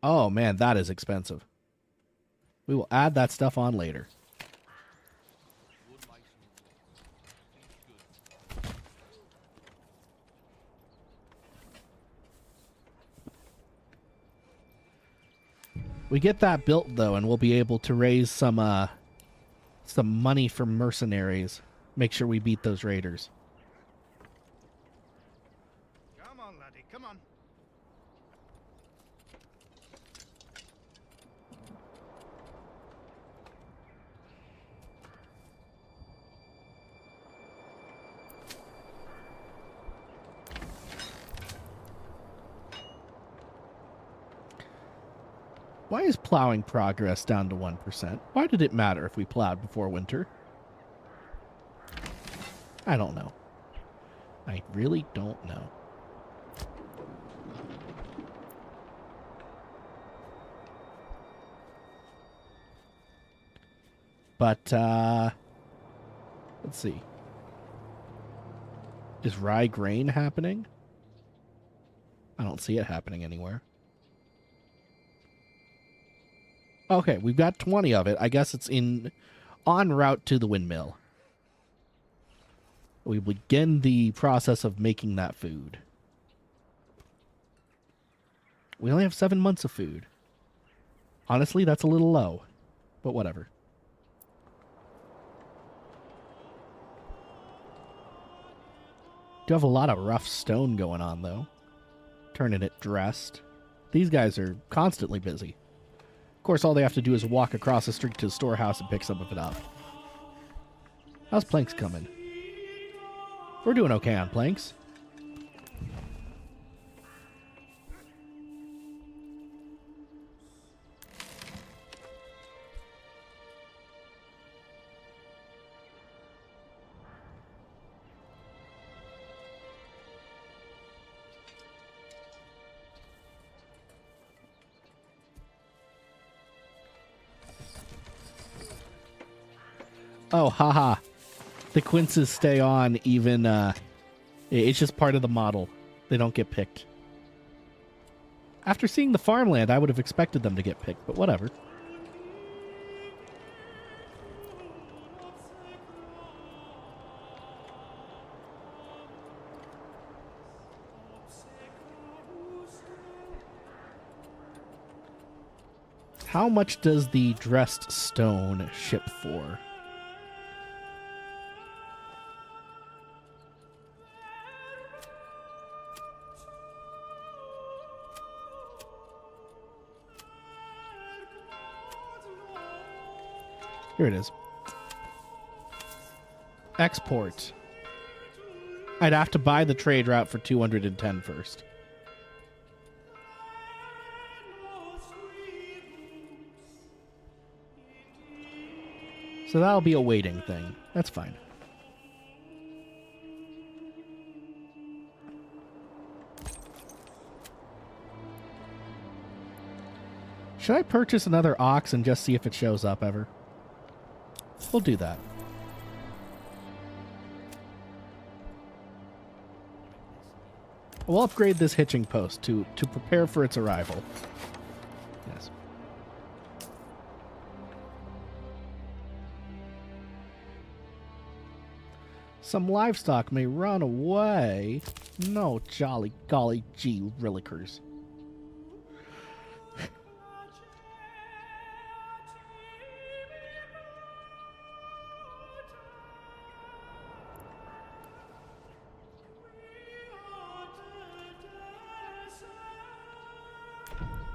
Oh man, that is expensive. We will add that stuff on later. We get that built though, and we'll be able to raise some money for mercenaries. Make sure we beat those raiders. Come on, laddie, come on. Why is plowing progress down to 1%? Why did it matter if we plowed before winter? I don't know. I really don't know. But, let's see. Is rye grain happening? I don't see it happening anywhere. Okay, we've got 20 of it. I guess it's en route to the windmill. We begin the process of making that food. We only have 7 months of food. Honestly, that's a little low, but whatever. Do have a lot of rough stone going on, though. Turning it dressed. These guys are constantly busy. Of course, all they have to do is walk across the street to the storehouse and pick some of it up. How's Planks coming? We're doing okay on Planks. Oh, haha. The quinces stay on even, it's just part of the model. They don't get picked. After seeing the farmland, I would have expected them to get picked, but whatever. How much does the dressed stone ship for? Here it is. Export. I'd have to buy the trade route for 210 first. So that'll be a waiting thing. That's fine. Should I purchase another ox and just see if it shows up ever? We'll do that. We'll upgrade this hitching post to prepare for its arrival. Yes. Some livestock may run away. No, jolly golly gee willikers.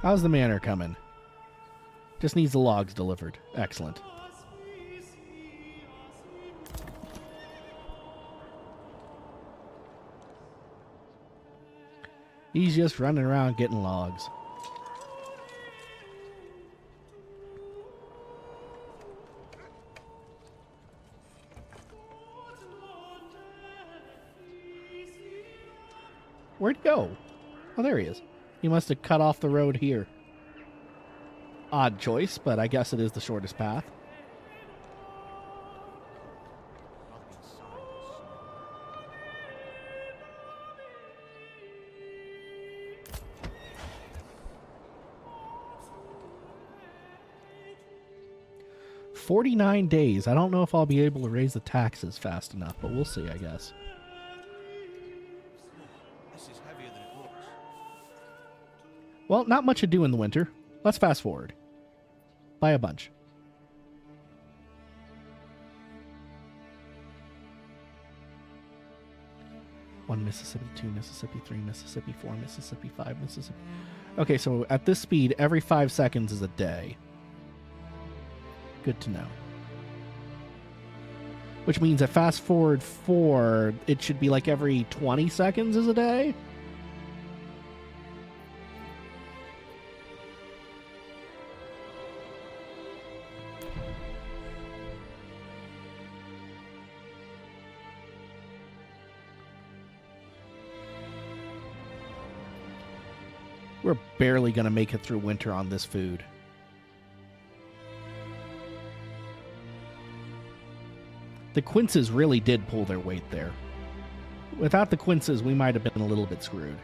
How's the manor coming? Just needs the logs delivered. Excellent. He's just running around getting logs. Where'd he go? Oh, there he is. He must have cut off the road here. Odd choice, but I guess it is the shortest path. $49 days. I don't know if I'll be able to raise the taxes fast enough, but we'll see, I guess. This is heavier than it looks. Well, not much to do in the winter. Let's fast forward. Buy a bunch. One Mississippi, 2 Mississippi, 3 Mississippi, 4 Mississippi, 5 Mississippi. Okay, so at this speed, every 5 seconds is a day. Good to know. Which means at fast forward 4, it should be like every 20 seconds is a day? We're barely going to make it through winter on this food. The quinces really did pull their weight there. Without the quinces, we might have been a little bit screwed.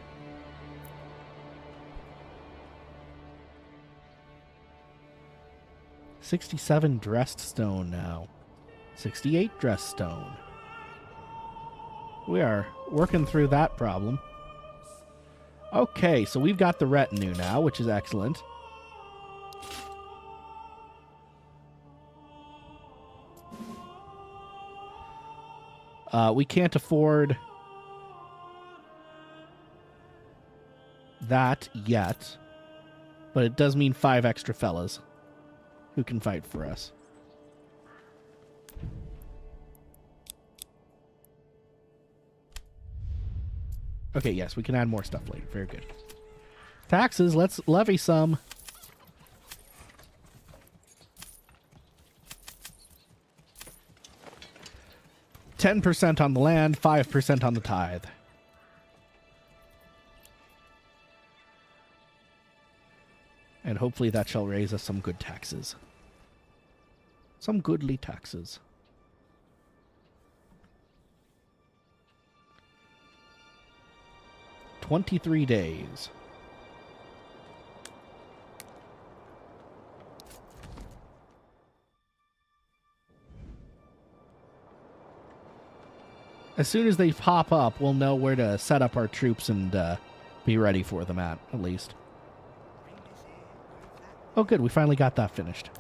$67 dressed stone now. 68 dressed stone. We are working through that problem. Okay, so we've got the retinue now, which is excellent. We can't afford that yet. But it does mean 5 extra fellas who can fight for us. Okay, yes, we can add more stuff later. Very good. Taxes, let's levy some. %10 on the land, 5% on the tithe. And hopefully that shall raise us some good taxes. Some goodly taxes. $23 days. As soon as they pop up, we'll know where to set up our troops and be ready for them at least. Oh, good. We finally got that finished.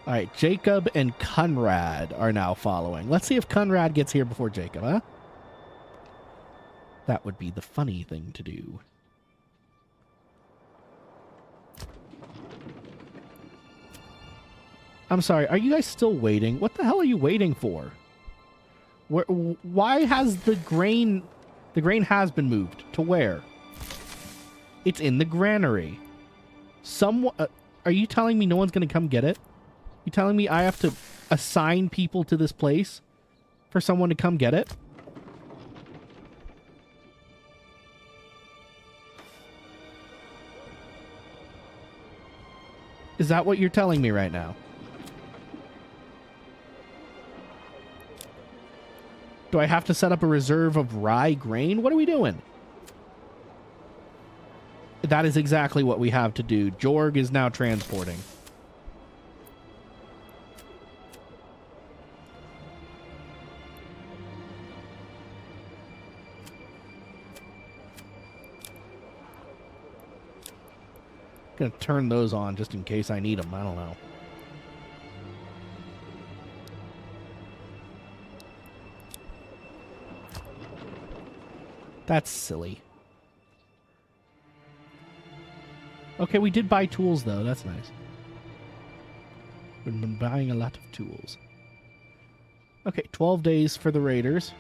All right, Jacob and Conrad are now following. Let's see if Conrad gets here before Jacob, huh? That would be the funny thing to do. I'm sorry, are you guys still waiting? What the hell are you waiting for? Why has the grain... The grain has been moved. To where? It's in the granary. Are you telling me no one's going to come get it? You telling me I have to assign people to this place for someone to come get it? Is that what you're telling me right now? Do I have to set up a reserve of rye grain? What are we doing? That is exactly what we have to do. Jorg is now transporting. Gonna turn those on just in case I need them. I don't know. That's silly. Okay, we did buy tools, though. That's nice. We've been buying a lot of tools. Okay, 12 days for the raiders.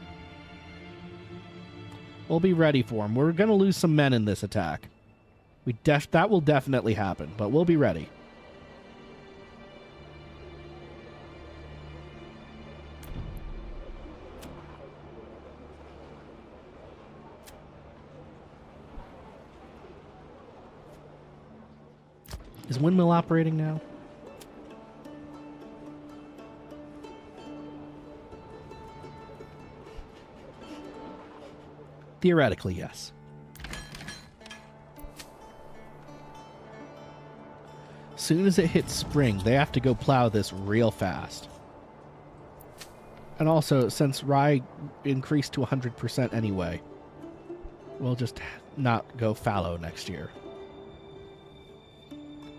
We'll be ready for them. We're going to lose some men in this attack. That will definitely happen, but we'll be ready. Is windmill operating now? Theoretically, yes. Soon as it hits spring, they have to go plow this real fast. And also, since rye increased to 100% anyway, we'll just not go fallow next year.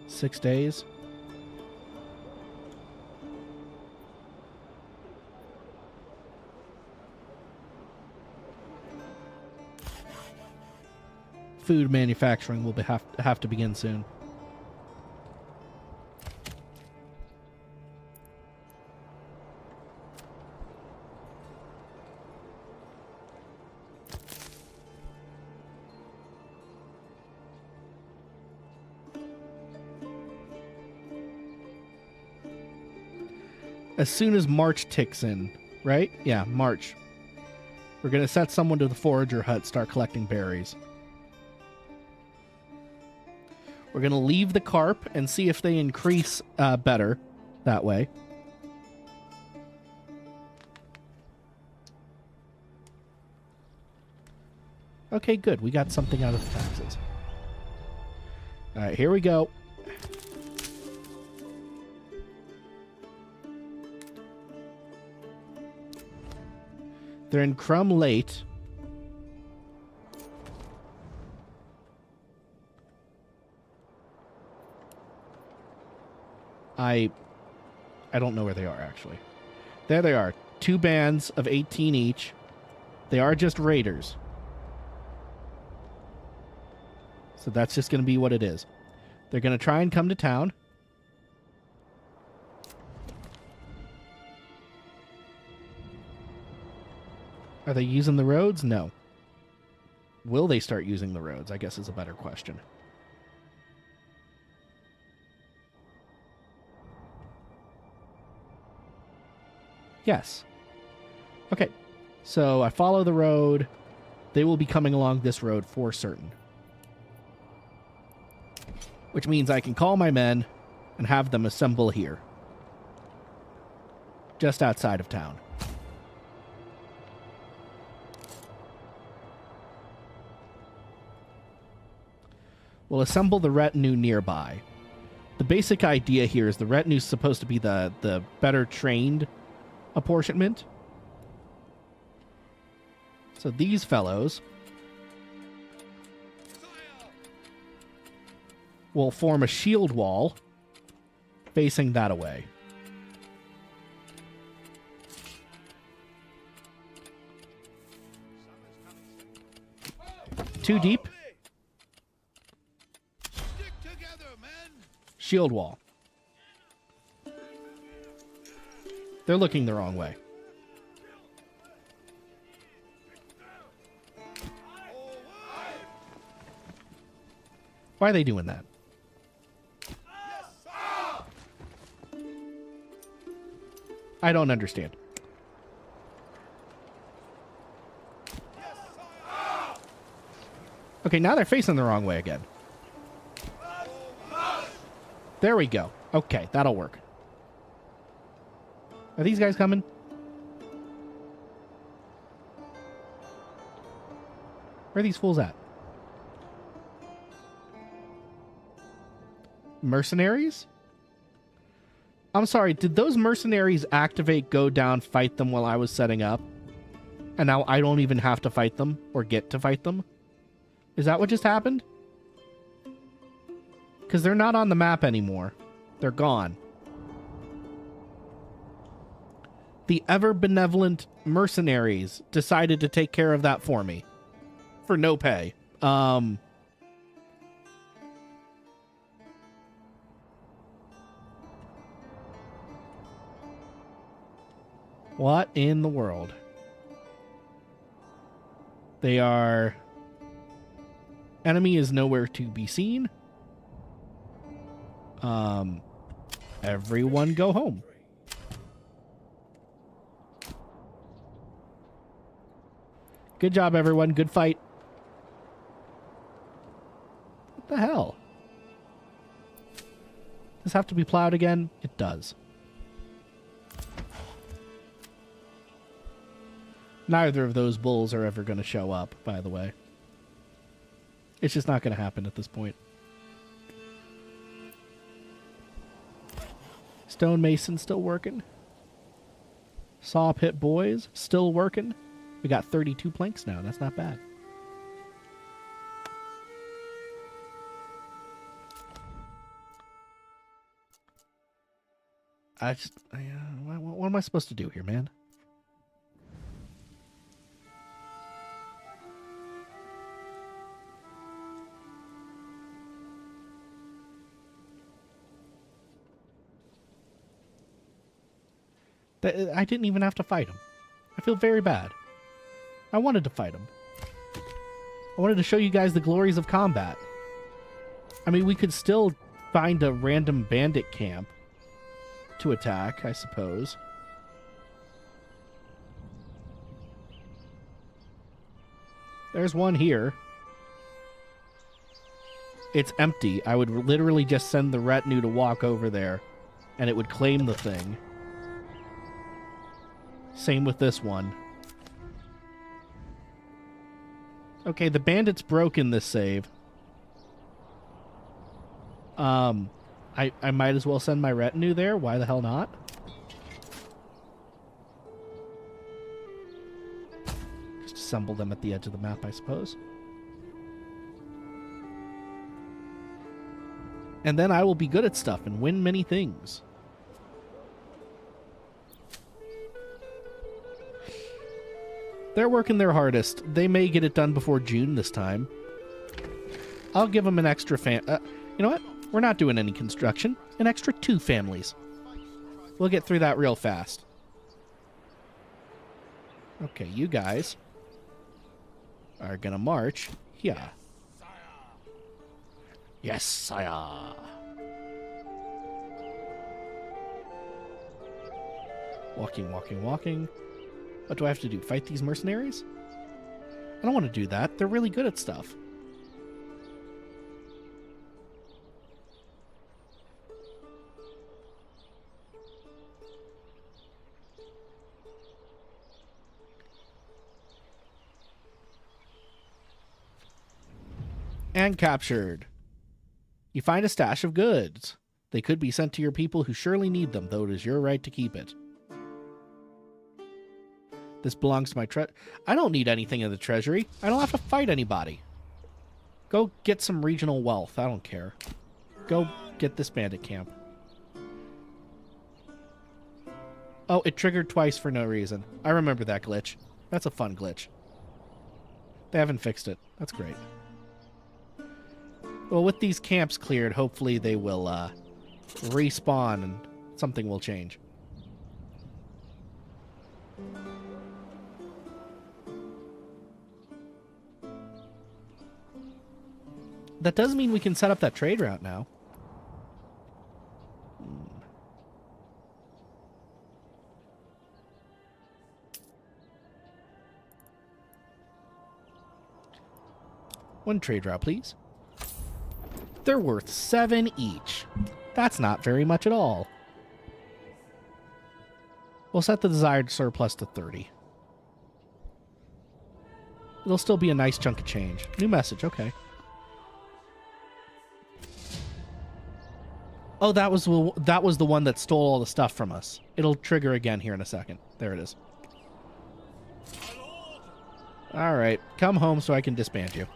6 days. Food manufacturing will have to begin soon. As soon as March ticks in, right? Yeah, March. We're going to set someone to the forager hut, start collecting berries. We're going to leave the carp and see if they increase better that way. Okay, good. We got something out of the taxes. All right, here we go. They're in Crumb late. I don't know where they are, actually. There they are. 2 bands of 18 each. They are just raiders. So that's just going to be what it is. They're going to try and come to town. Are they using the roads? No. Will they start using the roads? I guess is a better question. Yes. Okay. So I follow the road. They will be coming along this road for certain. Which means I can call my men and have them assemble here. Just outside of town. We'll assemble the retinue nearby. The basic idea here is the retinue is supposed to be the better trained apportionment. So these fellows will form a shield wall facing that away. Too deep. Shield wall. They're looking the wrong way. Why are they doing that? I don't understand. Okay, now they're facing the wrong way again. There we go. Okay, that'll work. Are these guys coming? Where are these fools at? Mercenaries? I'm sorry, did those mercenaries activate, go down, fight them while I was setting up? And now I don't even have to fight them or get to fight them? Is that what just happened? Because they're not on the map anymore. They're gone. The ever-benevolent mercenaries decided to take care of that for me. For no pay. What in the world? They are... Enemy is nowhere to be seen. Everyone go home. Good job, everyone. Good fight. What the hell? Does this have to be plowed again? It does. Neither of those bulls are ever going to show up, by the way. It's just not going to happen at this point. Stonemason still working. Saw pit boys still working. We got 32 planks now. That's not bad. What am I supposed to do here, man? I didn't even have to fight him. I feel very bad. I wanted to fight him. I wanted to show you guys the glories of combat. I mean, we could still find a random bandit camp to attack, I suppose. There's one here. It's empty. I would literally just send the retinue to walk over there, and it would claim the thing. Same with this one. Okay, the bandit's broken this save. I might as well send my retinue there. Why the hell not? Just assemble them at the edge of the map, I suppose. And then I will be good at stuff and win many things. They're working their hardest. They may get it done before June this time. I'll give them an extra you know what? We're not doing any construction. An extra 2 families. We'll get through that real fast. Okay, you guys are gonna march here. Yes, sire. Walking, walking, walking. What do I have to do? Fight these mercenaries? I don't want to do that. They're really good at stuff. And captured. You find a stash of goods. They could be sent to your people who surely need them, though it is your right to keep it. This belongs to my I don't need anything in the treasury. I don't have to fight anybody. Go get some regional wealth. I don't care. Go get this bandit camp. Oh, it triggered twice for no reason. I remember that glitch. That's a fun glitch. They haven't fixed it. That's great. Well, with these camps cleared, hopefully they will respawn and something will change. That does mean we can set up that trade route now. One trade route, please. They're worth 7 each. That's not very much at all. We'll set the desired surplus to 30. It'll still be a nice chunk of change. New message, okay. Oh, that was the one that stole all the stuff from us. It'll trigger again here in a second. There it is. All right, come home so I can disband you.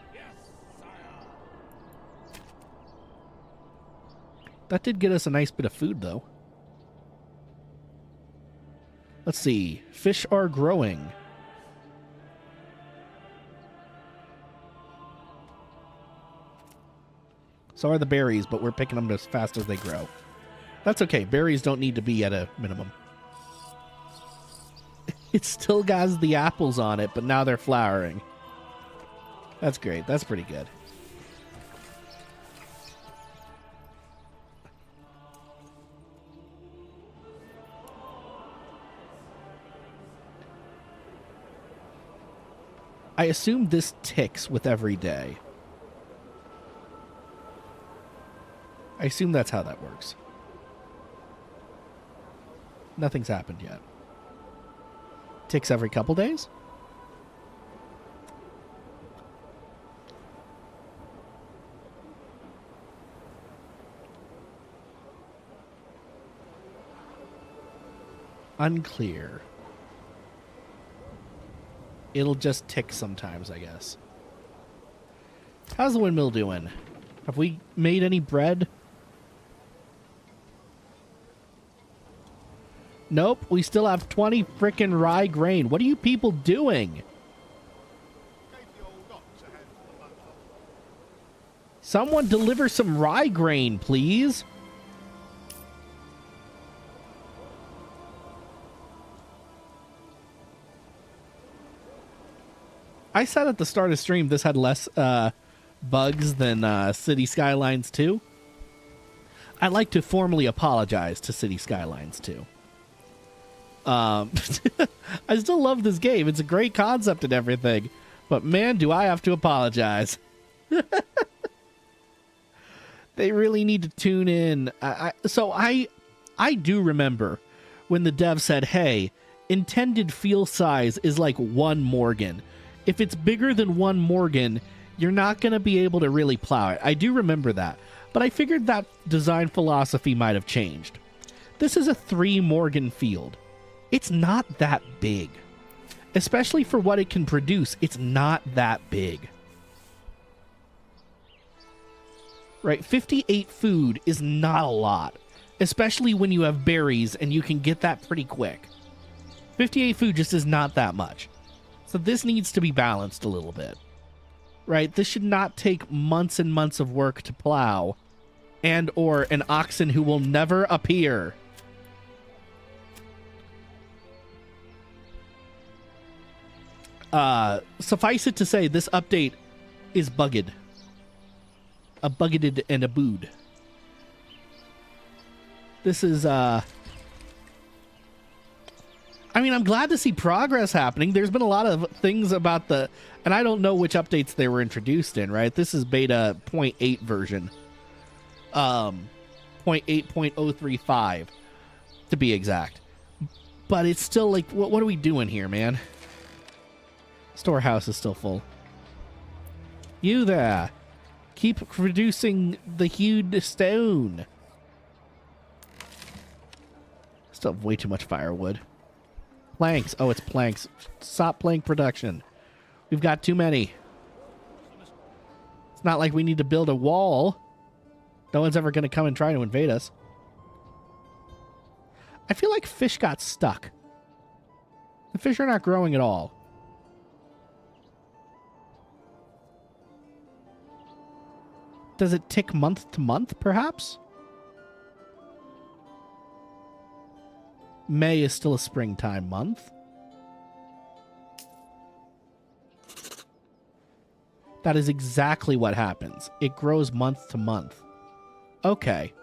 That did get us a nice bit of food, though. Let's see. Fish are growing. So are the berries, but we're picking them as fast as they grow. That's okay. Berries don't need to be at a minimum. It still has the apples on it, but now they're flowering. That's great. That's pretty good. I assume this ticks with every day. I assume that's how that works. Nothing's happened yet. Ticks every couple days? Unclear. It'll just tick sometimes, I guess. How's the windmill doing? Have we made any bread? Nope, we still have 20 frickin' rye grain. What are you people doing? Gave the old ox a handful of butter. Someone deliver some rye grain, please. I said at the start of stream this had less bugs than City Skylines 2. I'd like to formally apologize to City Skylines 2. I still love this game. It's a great concept and everything. But man, do I have to apologize. They really need to tune in. So I do remember when the dev said, hey, intended field size is like 1 Morgan. If it's bigger than 1 Morgan, you're not going to be able to really plow it. I do remember that. But I figured that design philosophy might have changed. This is a 3 Morgan field. It's not that big. Especially for what it can produce, it's not that big. Right, 58 food is not a lot. Especially when you have berries and you can get that pretty quick. 58 food just is not that much. So this needs to be balanced a little bit, right? This should not take months and months of work to plow, and or an oxen who will never appear. Suffice it to say, this update is bugged. A bugged and a booed. This is, I mean, I'm glad to see progress happening. There's been a lot of things about the... And I don't know which updates they were introduced in, right? This is beta 0.8 version. 0.8.035, to be exact. But it's still like, what are we doing here, man? Storehouse is still full. You there. Keep producing the hewed stone. Still have way too much firewood. Planks. Oh, it's planks. Stop plank production. We've got too many. It's not like we need to build a wall. No one's ever going to come and try to invade us. I feel like fish got stuck. The fish are not growing at all. Does it tick month to month, perhaps? May is still a springtime month. That is exactly what happens. It grows month to month. Okay.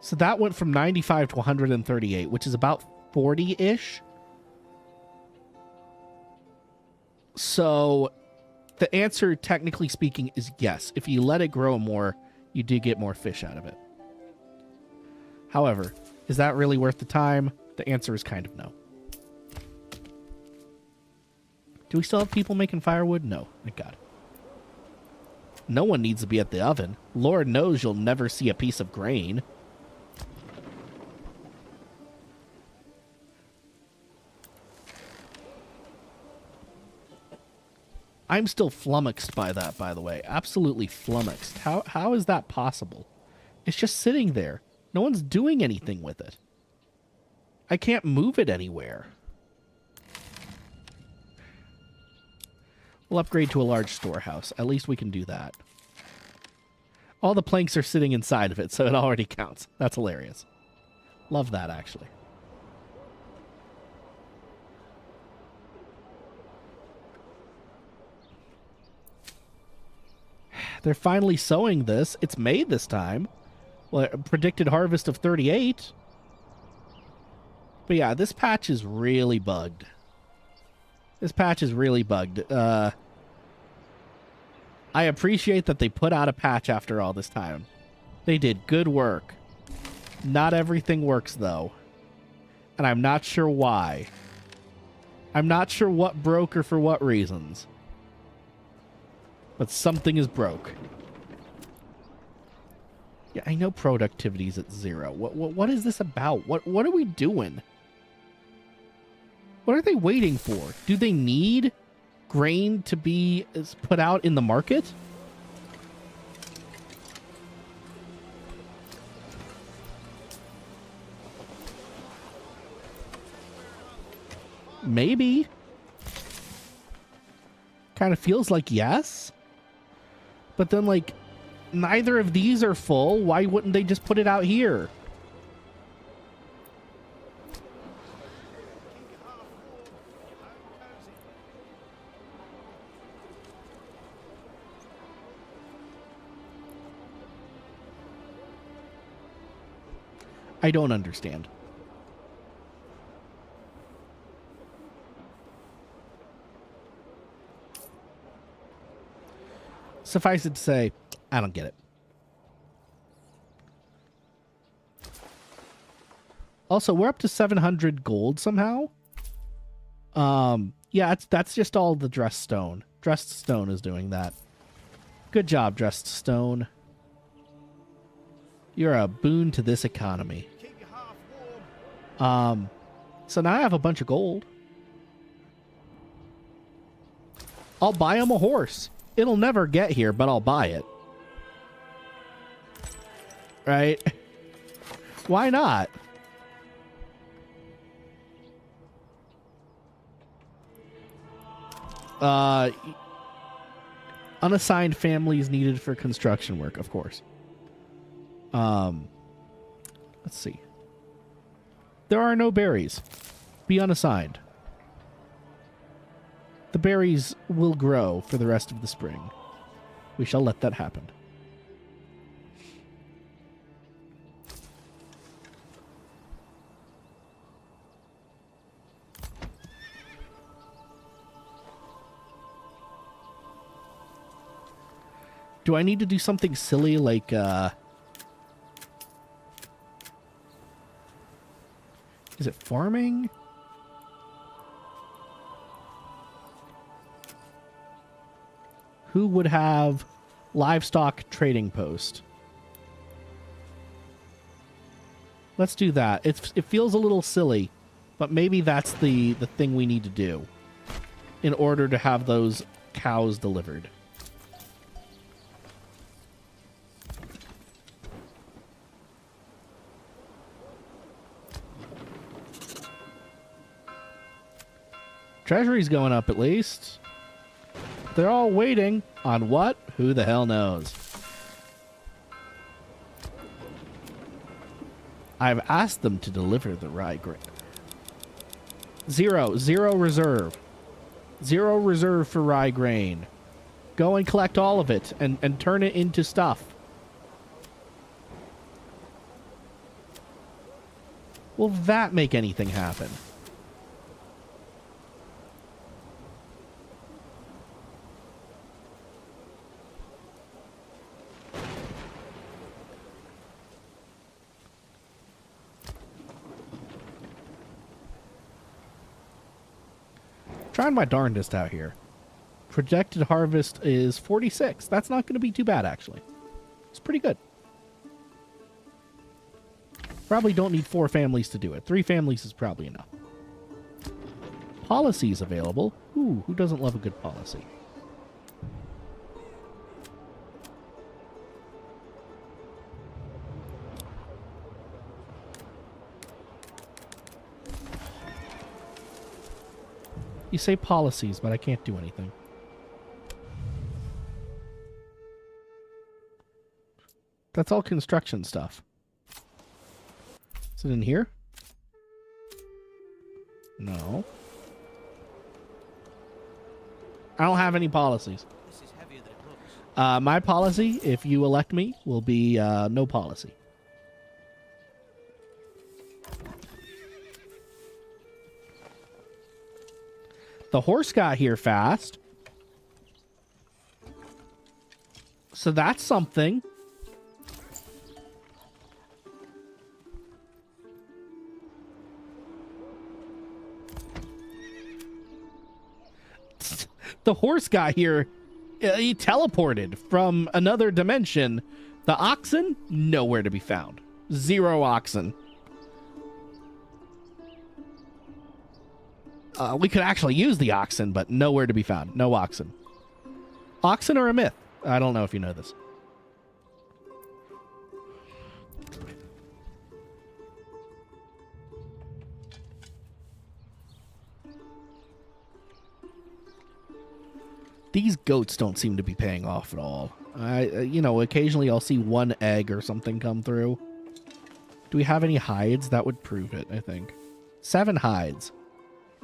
So that went from 95 to 138, which is about 40-ish. So the answer, technically speaking, is yes. If you let it grow more, you do get more fish out of it. However, is that really worth the time? The answer is kind of no. Do we still have people making firewood? No, thank God. No one needs to be at the oven. Lord knows you'll never see a piece of grain. I'm still flummoxed by that, by the way. Absolutely flummoxed. How is that possible? It's just sitting there. No one's doing anything with it. I can't move it anywhere. We'll upgrade to a large storehouse. At least we can do that. All the planks are sitting inside of it, so it already counts. That's hilarious. Love that, actually. They're finally sowing this. It's May this time. Well, predicted harvest of 38. But yeah, this patch is really bugged. This patch is really bugged. I appreciate that they put out a patch after all this time. They did good work. Not everything works, though. And I'm not sure why. I'm not sure what broke or for what reasons. But something is broke. Yeah, I know productivity's at 0. What is this about? What are we doing? What are they waiting for? Do they need grain to be put out in the market? Maybe. Kind of feels like yes. But then, like, neither of these are full. Why wouldn't they just put it out here? I don't understand. Suffice it to say, I don't get it. Also, we're up to 700 gold somehow. Yeah, that's just all the dressed stone. Dressed stone is doing that. Good job, dressed stone. You're a boon to this economy. Keep your half warm. So now I have a bunch of gold. I'll buy him a horse. It'll never get here, but I'll buy it. Right? Why not? Uh, unassigned families needed for construction work, of course. Let's see. There are no berries. Be unassigned. The berries will grow for the rest of the spring. We shall let that happen. Do I need to do something silly like, is it farming? Who would have livestock trading post? Let's do that. It feels a little silly, but maybe that's the thing we need to do in order to have those cows delivered. Treasury's going up at least. They're all waiting on what? Who the hell knows? I've asked them to deliver the rye grain. Zero reserve. 0 reserve for rye grain. Go and collect all of it and turn it into stuff. Will that make anything happen? Trying my darndest out here. Projected harvest is 46. That's not going to be too bad, actually. It's pretty good. Probably don't need 4 families to do it. 3 families is probably enough. Policies available. Ooh, who doesn't love a good policy? You say policies, but I can't do anything. That's all construction stuff. Is it in here? No. I don't have any policies. This is heavier than it looks. My policy, if you elect me, will be no policy. The horse got here fast. So that's something. The horse got here. He teleported from another dimension. The oxen, nowhere to be found. 0 oxen. We could actually use the oxen, but nowhere to be found. No oxen. Oxen are a myth. I don't know if you know this. These goats don't seem to be paying off at all. You know, occasionally I'll see 1 egg or something come through. Do we have any hides? That would prove it, I think. 7 hides.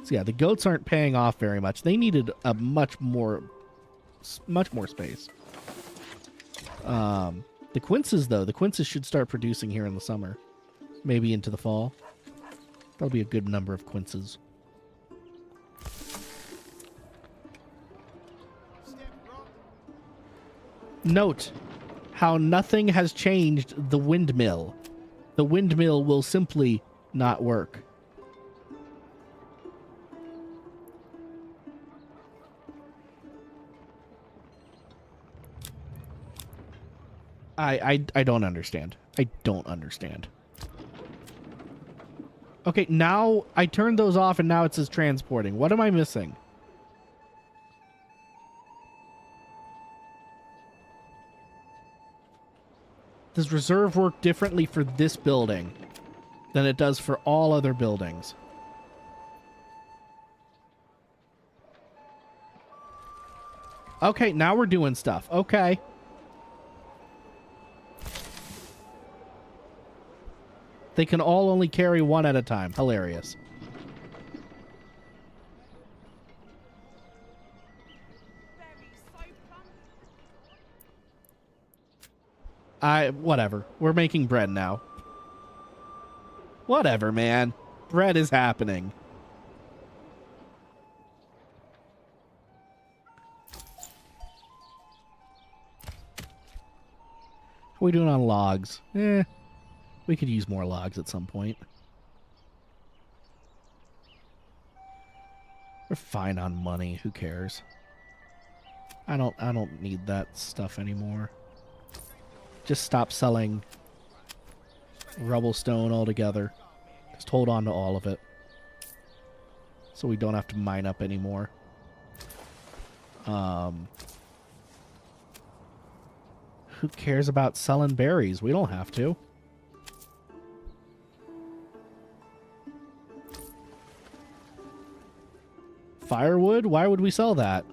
So yeah, the goats aren't paying off very much. They needed a much more space. The quinces, though, the quinces should start producing here in the summer, maybe into the fall. That'll be a good number of quinces. Note how nothing has changed the windmill. The windmill will simply not work. I don't understand. I don't understand. Okay, now I turned those off and now it says transporting. What am I missing? Does reserve work differently for this building than it does for all other buildings? Okay, now we're doing stuff. Okay. They can all only carry one at a time. Hilarious. Whatever. We're making bread now. Whatever, man. Bread is happening. How are we doing on logs? We could use more logs at some point. We're fine on money. Who cares? I don't need that stuff anymore. Just stop selling rubble stone altogether. Just hold on to all of it. So we don't have to mine up anymore. Who cares about selling berries? We don't have to. Firewood? Why would we sell that?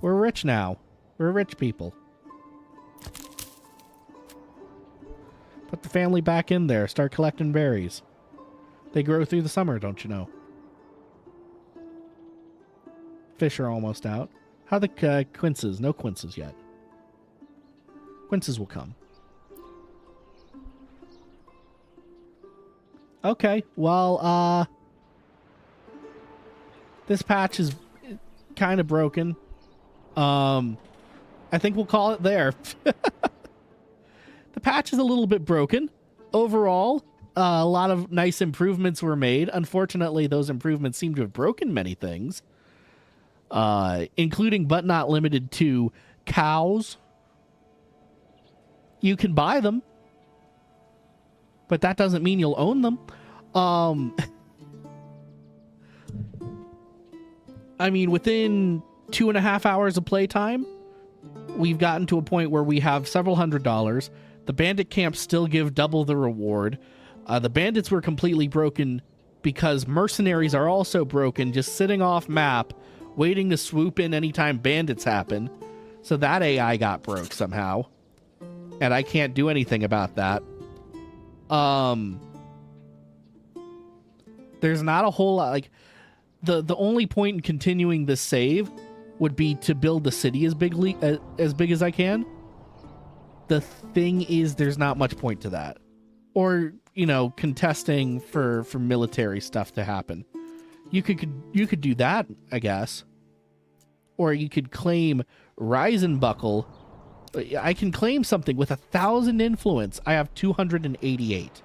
We're rich now. We're rich people. Put the family back in there. Start collecting berries. They grow through the summer, don't you know? Fish are almost out. How the quinces? No quinces yet. Quinces will come. Okay, well, this patch is kind of broken. I think we'll call it there. The patch is a little bit broken. Overall, a lot of nice improvements were made. Unfortunately, those improvements seem to have broken many things. Including but not limited to cows. You can buy them, but that doesn't mean you'll own them. I mean, within 2.5 hours of playtime, we've gotten to a point where we have several $100s. The bandit camps still give double the reward. The bandits were completely broken because mercenaries are also broken, just sitting off map, waiting to swoop in anytime bandits happen. So that AI got broke somehow. And I can't do anything about that. There's not a whole lot, like, the only point in continuing this save would be to build the city as big as I can. The thing is, there's not much point to that. Or, you know, contesting for military stuff to happen. You could do that, I guess. Or you could claim Reisenbuckle. I can claim something with 1,000 influence. I have 288.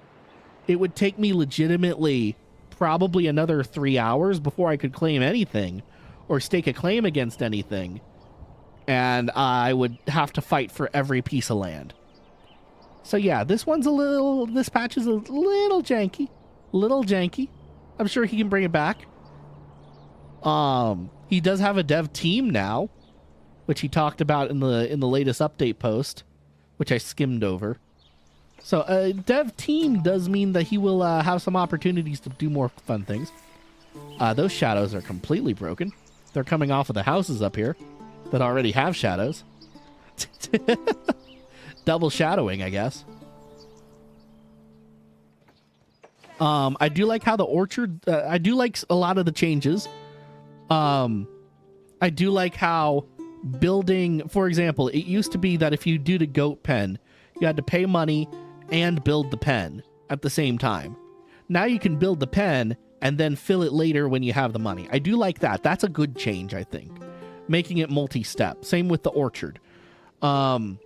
It would take me legitimately probably another 3 hours before I could claim anything or stake a claim against anything. And I would have to fight for every piece of land. So yeah, this patch is a little janky. Little janky. I'm sure he can bring it back. He does have a dev team now, which he talked about in the latest update post, which I skimmed over. So a dev team does mean that he will have some opportunities to do more fun things. Those shadows are completely broken. They're coming off of the houses up here that already have shadows. Double shadowing, I guess. I do like how the orchard... I do like a lot of the changes. I do like how building... For example, it used to be that if you do the goat pen, you had to pay money and build the pen at the same time. Now you can build the pen and then fill it later when you have the money. I do like that. That's a good change, I think. Making it multi-step. Same with the orchard. And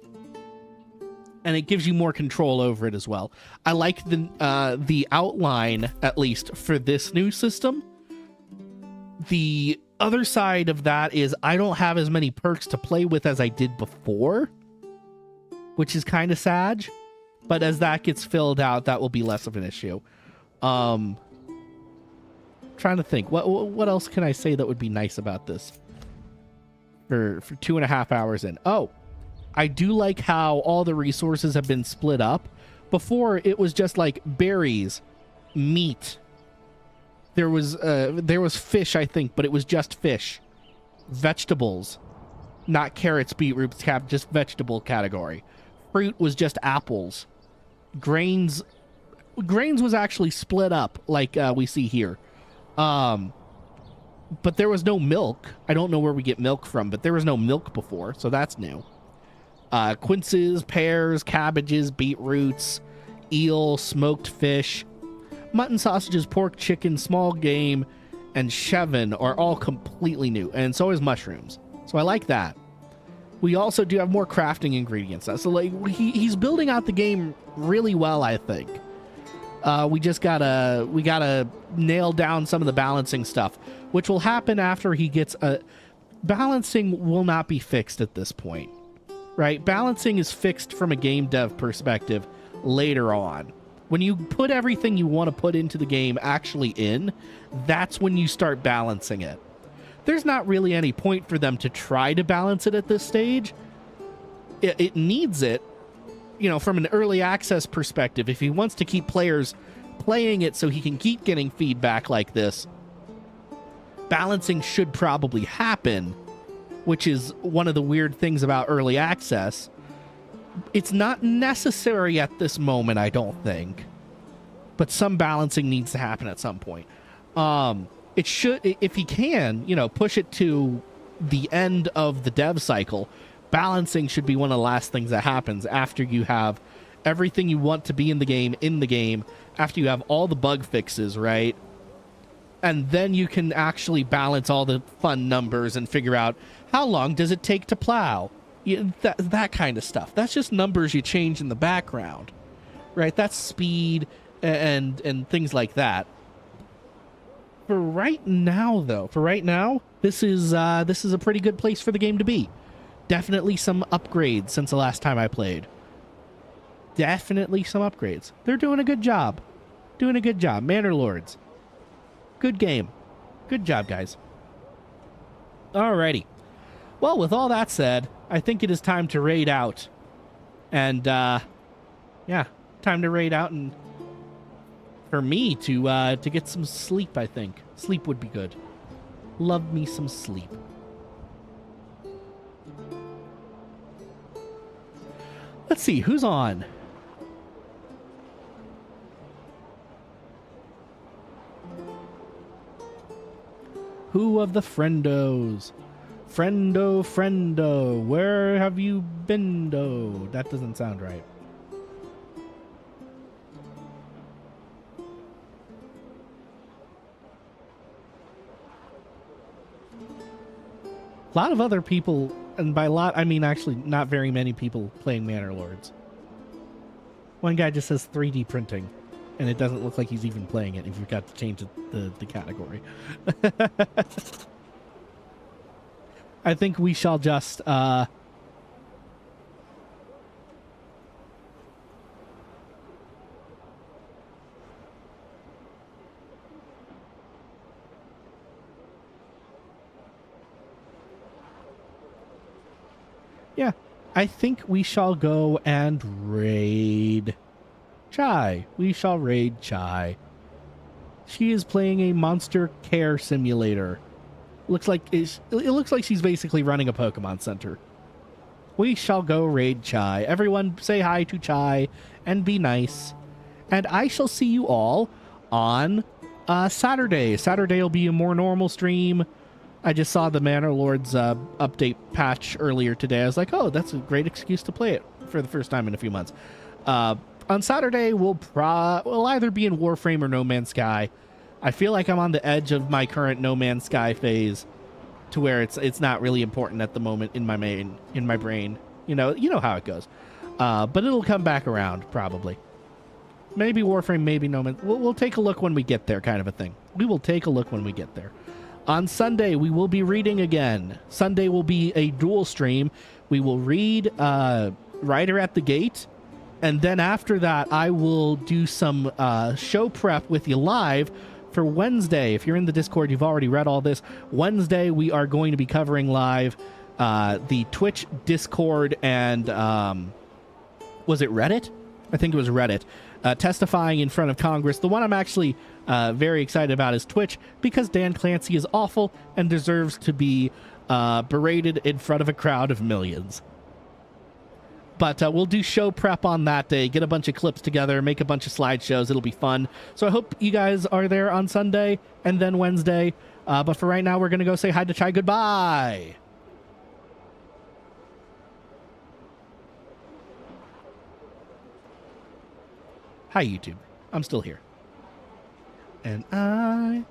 it gives you more control over it as well. I like the outline, at least, for this new system. The other side of that is I don't have as many perks to play with as I did before, which is kind of sad. But as that gets filled out, that will be less of an issue. Trying to think. What else can I say that would be nice about this? For 2.5 hours in. Oh, I do like how all the resources have been split up. Before, it was just like berries, meat. There was fish, I think, but it was just fish. vegetables, not carrots, beetroots, just vegetable category. Fruit was just apples. Grains was actually split up like we see here. But there was no milk. I don't know where we get milk from, but there was no milk before, so that's new. Quinces, pears, cabbages, beetroots, eel, smoked fish, mutton sausages, pork, chicken, small game, and chevin are all completely new, and so is mushrooms. So I like that. We also do have more crafting ingredients. So like he's building out the game really well, I think. We gotta nail down some of the balancing stuff, which will happen after he gets balancing will not be fixed at this point, right? Balancing is fixed from a game dev perspective later on. When you put everything you want to put into the game actually in, that's when you start balancing it. There's not really any point for them to try to balance it at this stage. It needs it, you know, from an early access perspective. If he wants to keep players playing it so he can keep getting feedback like this, balancing should probably happen, which is one of the weird things about early access. It's not necessary at this moment, I don't think, but some balancing needs to happen at some point. It should, if he can, you know, push it to the end of the dev cycle. Balancing should be one of the last things that happens after you have everything you want to be in the game, after you have all the bug fixes, right? And then you can actually balance all the fun numbers and figure out how long does it take to plow. That kind of stuff. That's just numbers you change in the background, right? That's speed and things like that. For right now, though, this is a pretty good place for the game to be. Definitely some upgrades since the last time I played. Definitely some upgrades. They're doing a good job. Manor Lords. Good game. Good job, guys. Alrighty. Well, with all that said, I think it is time to raid out. And, yeah, time to raid out and for me to get some sleep, I think. Sleep would be good. Love me some sleep. Let's see, who's on? Who of the friendos? Friendo, where have you been-do? That doesn't sound right. A lot of other people, and by a lot, I mean actually not very many people playing Manor Lords. One guy just says 3D printing, and it doesn't look like he's even playing it if you've got to change the category. I think we shall just, yeah, I think we shall go and raid Chai. We shall raid Chai. She is playing a monster care simulator. It looks like she's basically running a Pokemon Center. We shall go raid Chai. Everyone say hi to Chai and be nice. And I shall see you all on Saturday. Saturday will be a more normal stream. I just saw the Manor Lord's update patch earlier today. I was like, oh, that's a great excuse to play it for the first time in a few months. On Saturday, we'll either be in Warframe or No Man's Sky. I feel like I'm on the edge of my current No Man's Sky phase, to where it's not really important at the moment in my brain. You know how it goes. But it'll come back around probably. Maybe Warframe, maybe No Man's. We'll take a look when we get there, kind of a thing. We will take a look when we get there. On Sunday, we will be reading again. Sunday will be a dual stream. We will read Rider at the Gate. And then after that, I will do some show prep with you live for Wednesday. If you're in the Discord, you've already read all this. Wednesday, we are going to be covering live the Twitch, Discord, and was it Reddit? I think it was Reddit. Testifying in front of Congress. The one I'm actually very excited about is Twitch, because Dan Clancy is awful and deserves to be berated in front of a crowd of millions. But we'll do show prep on that day, get a bunch of clips together, make a bunch of slideshows. It'll be fun. So I hope you guys are there on Sunday and then Wednesday. But for right now, we're going to go say hi to Chai. Goodbye. Hi, YouTube. I'm still here. And I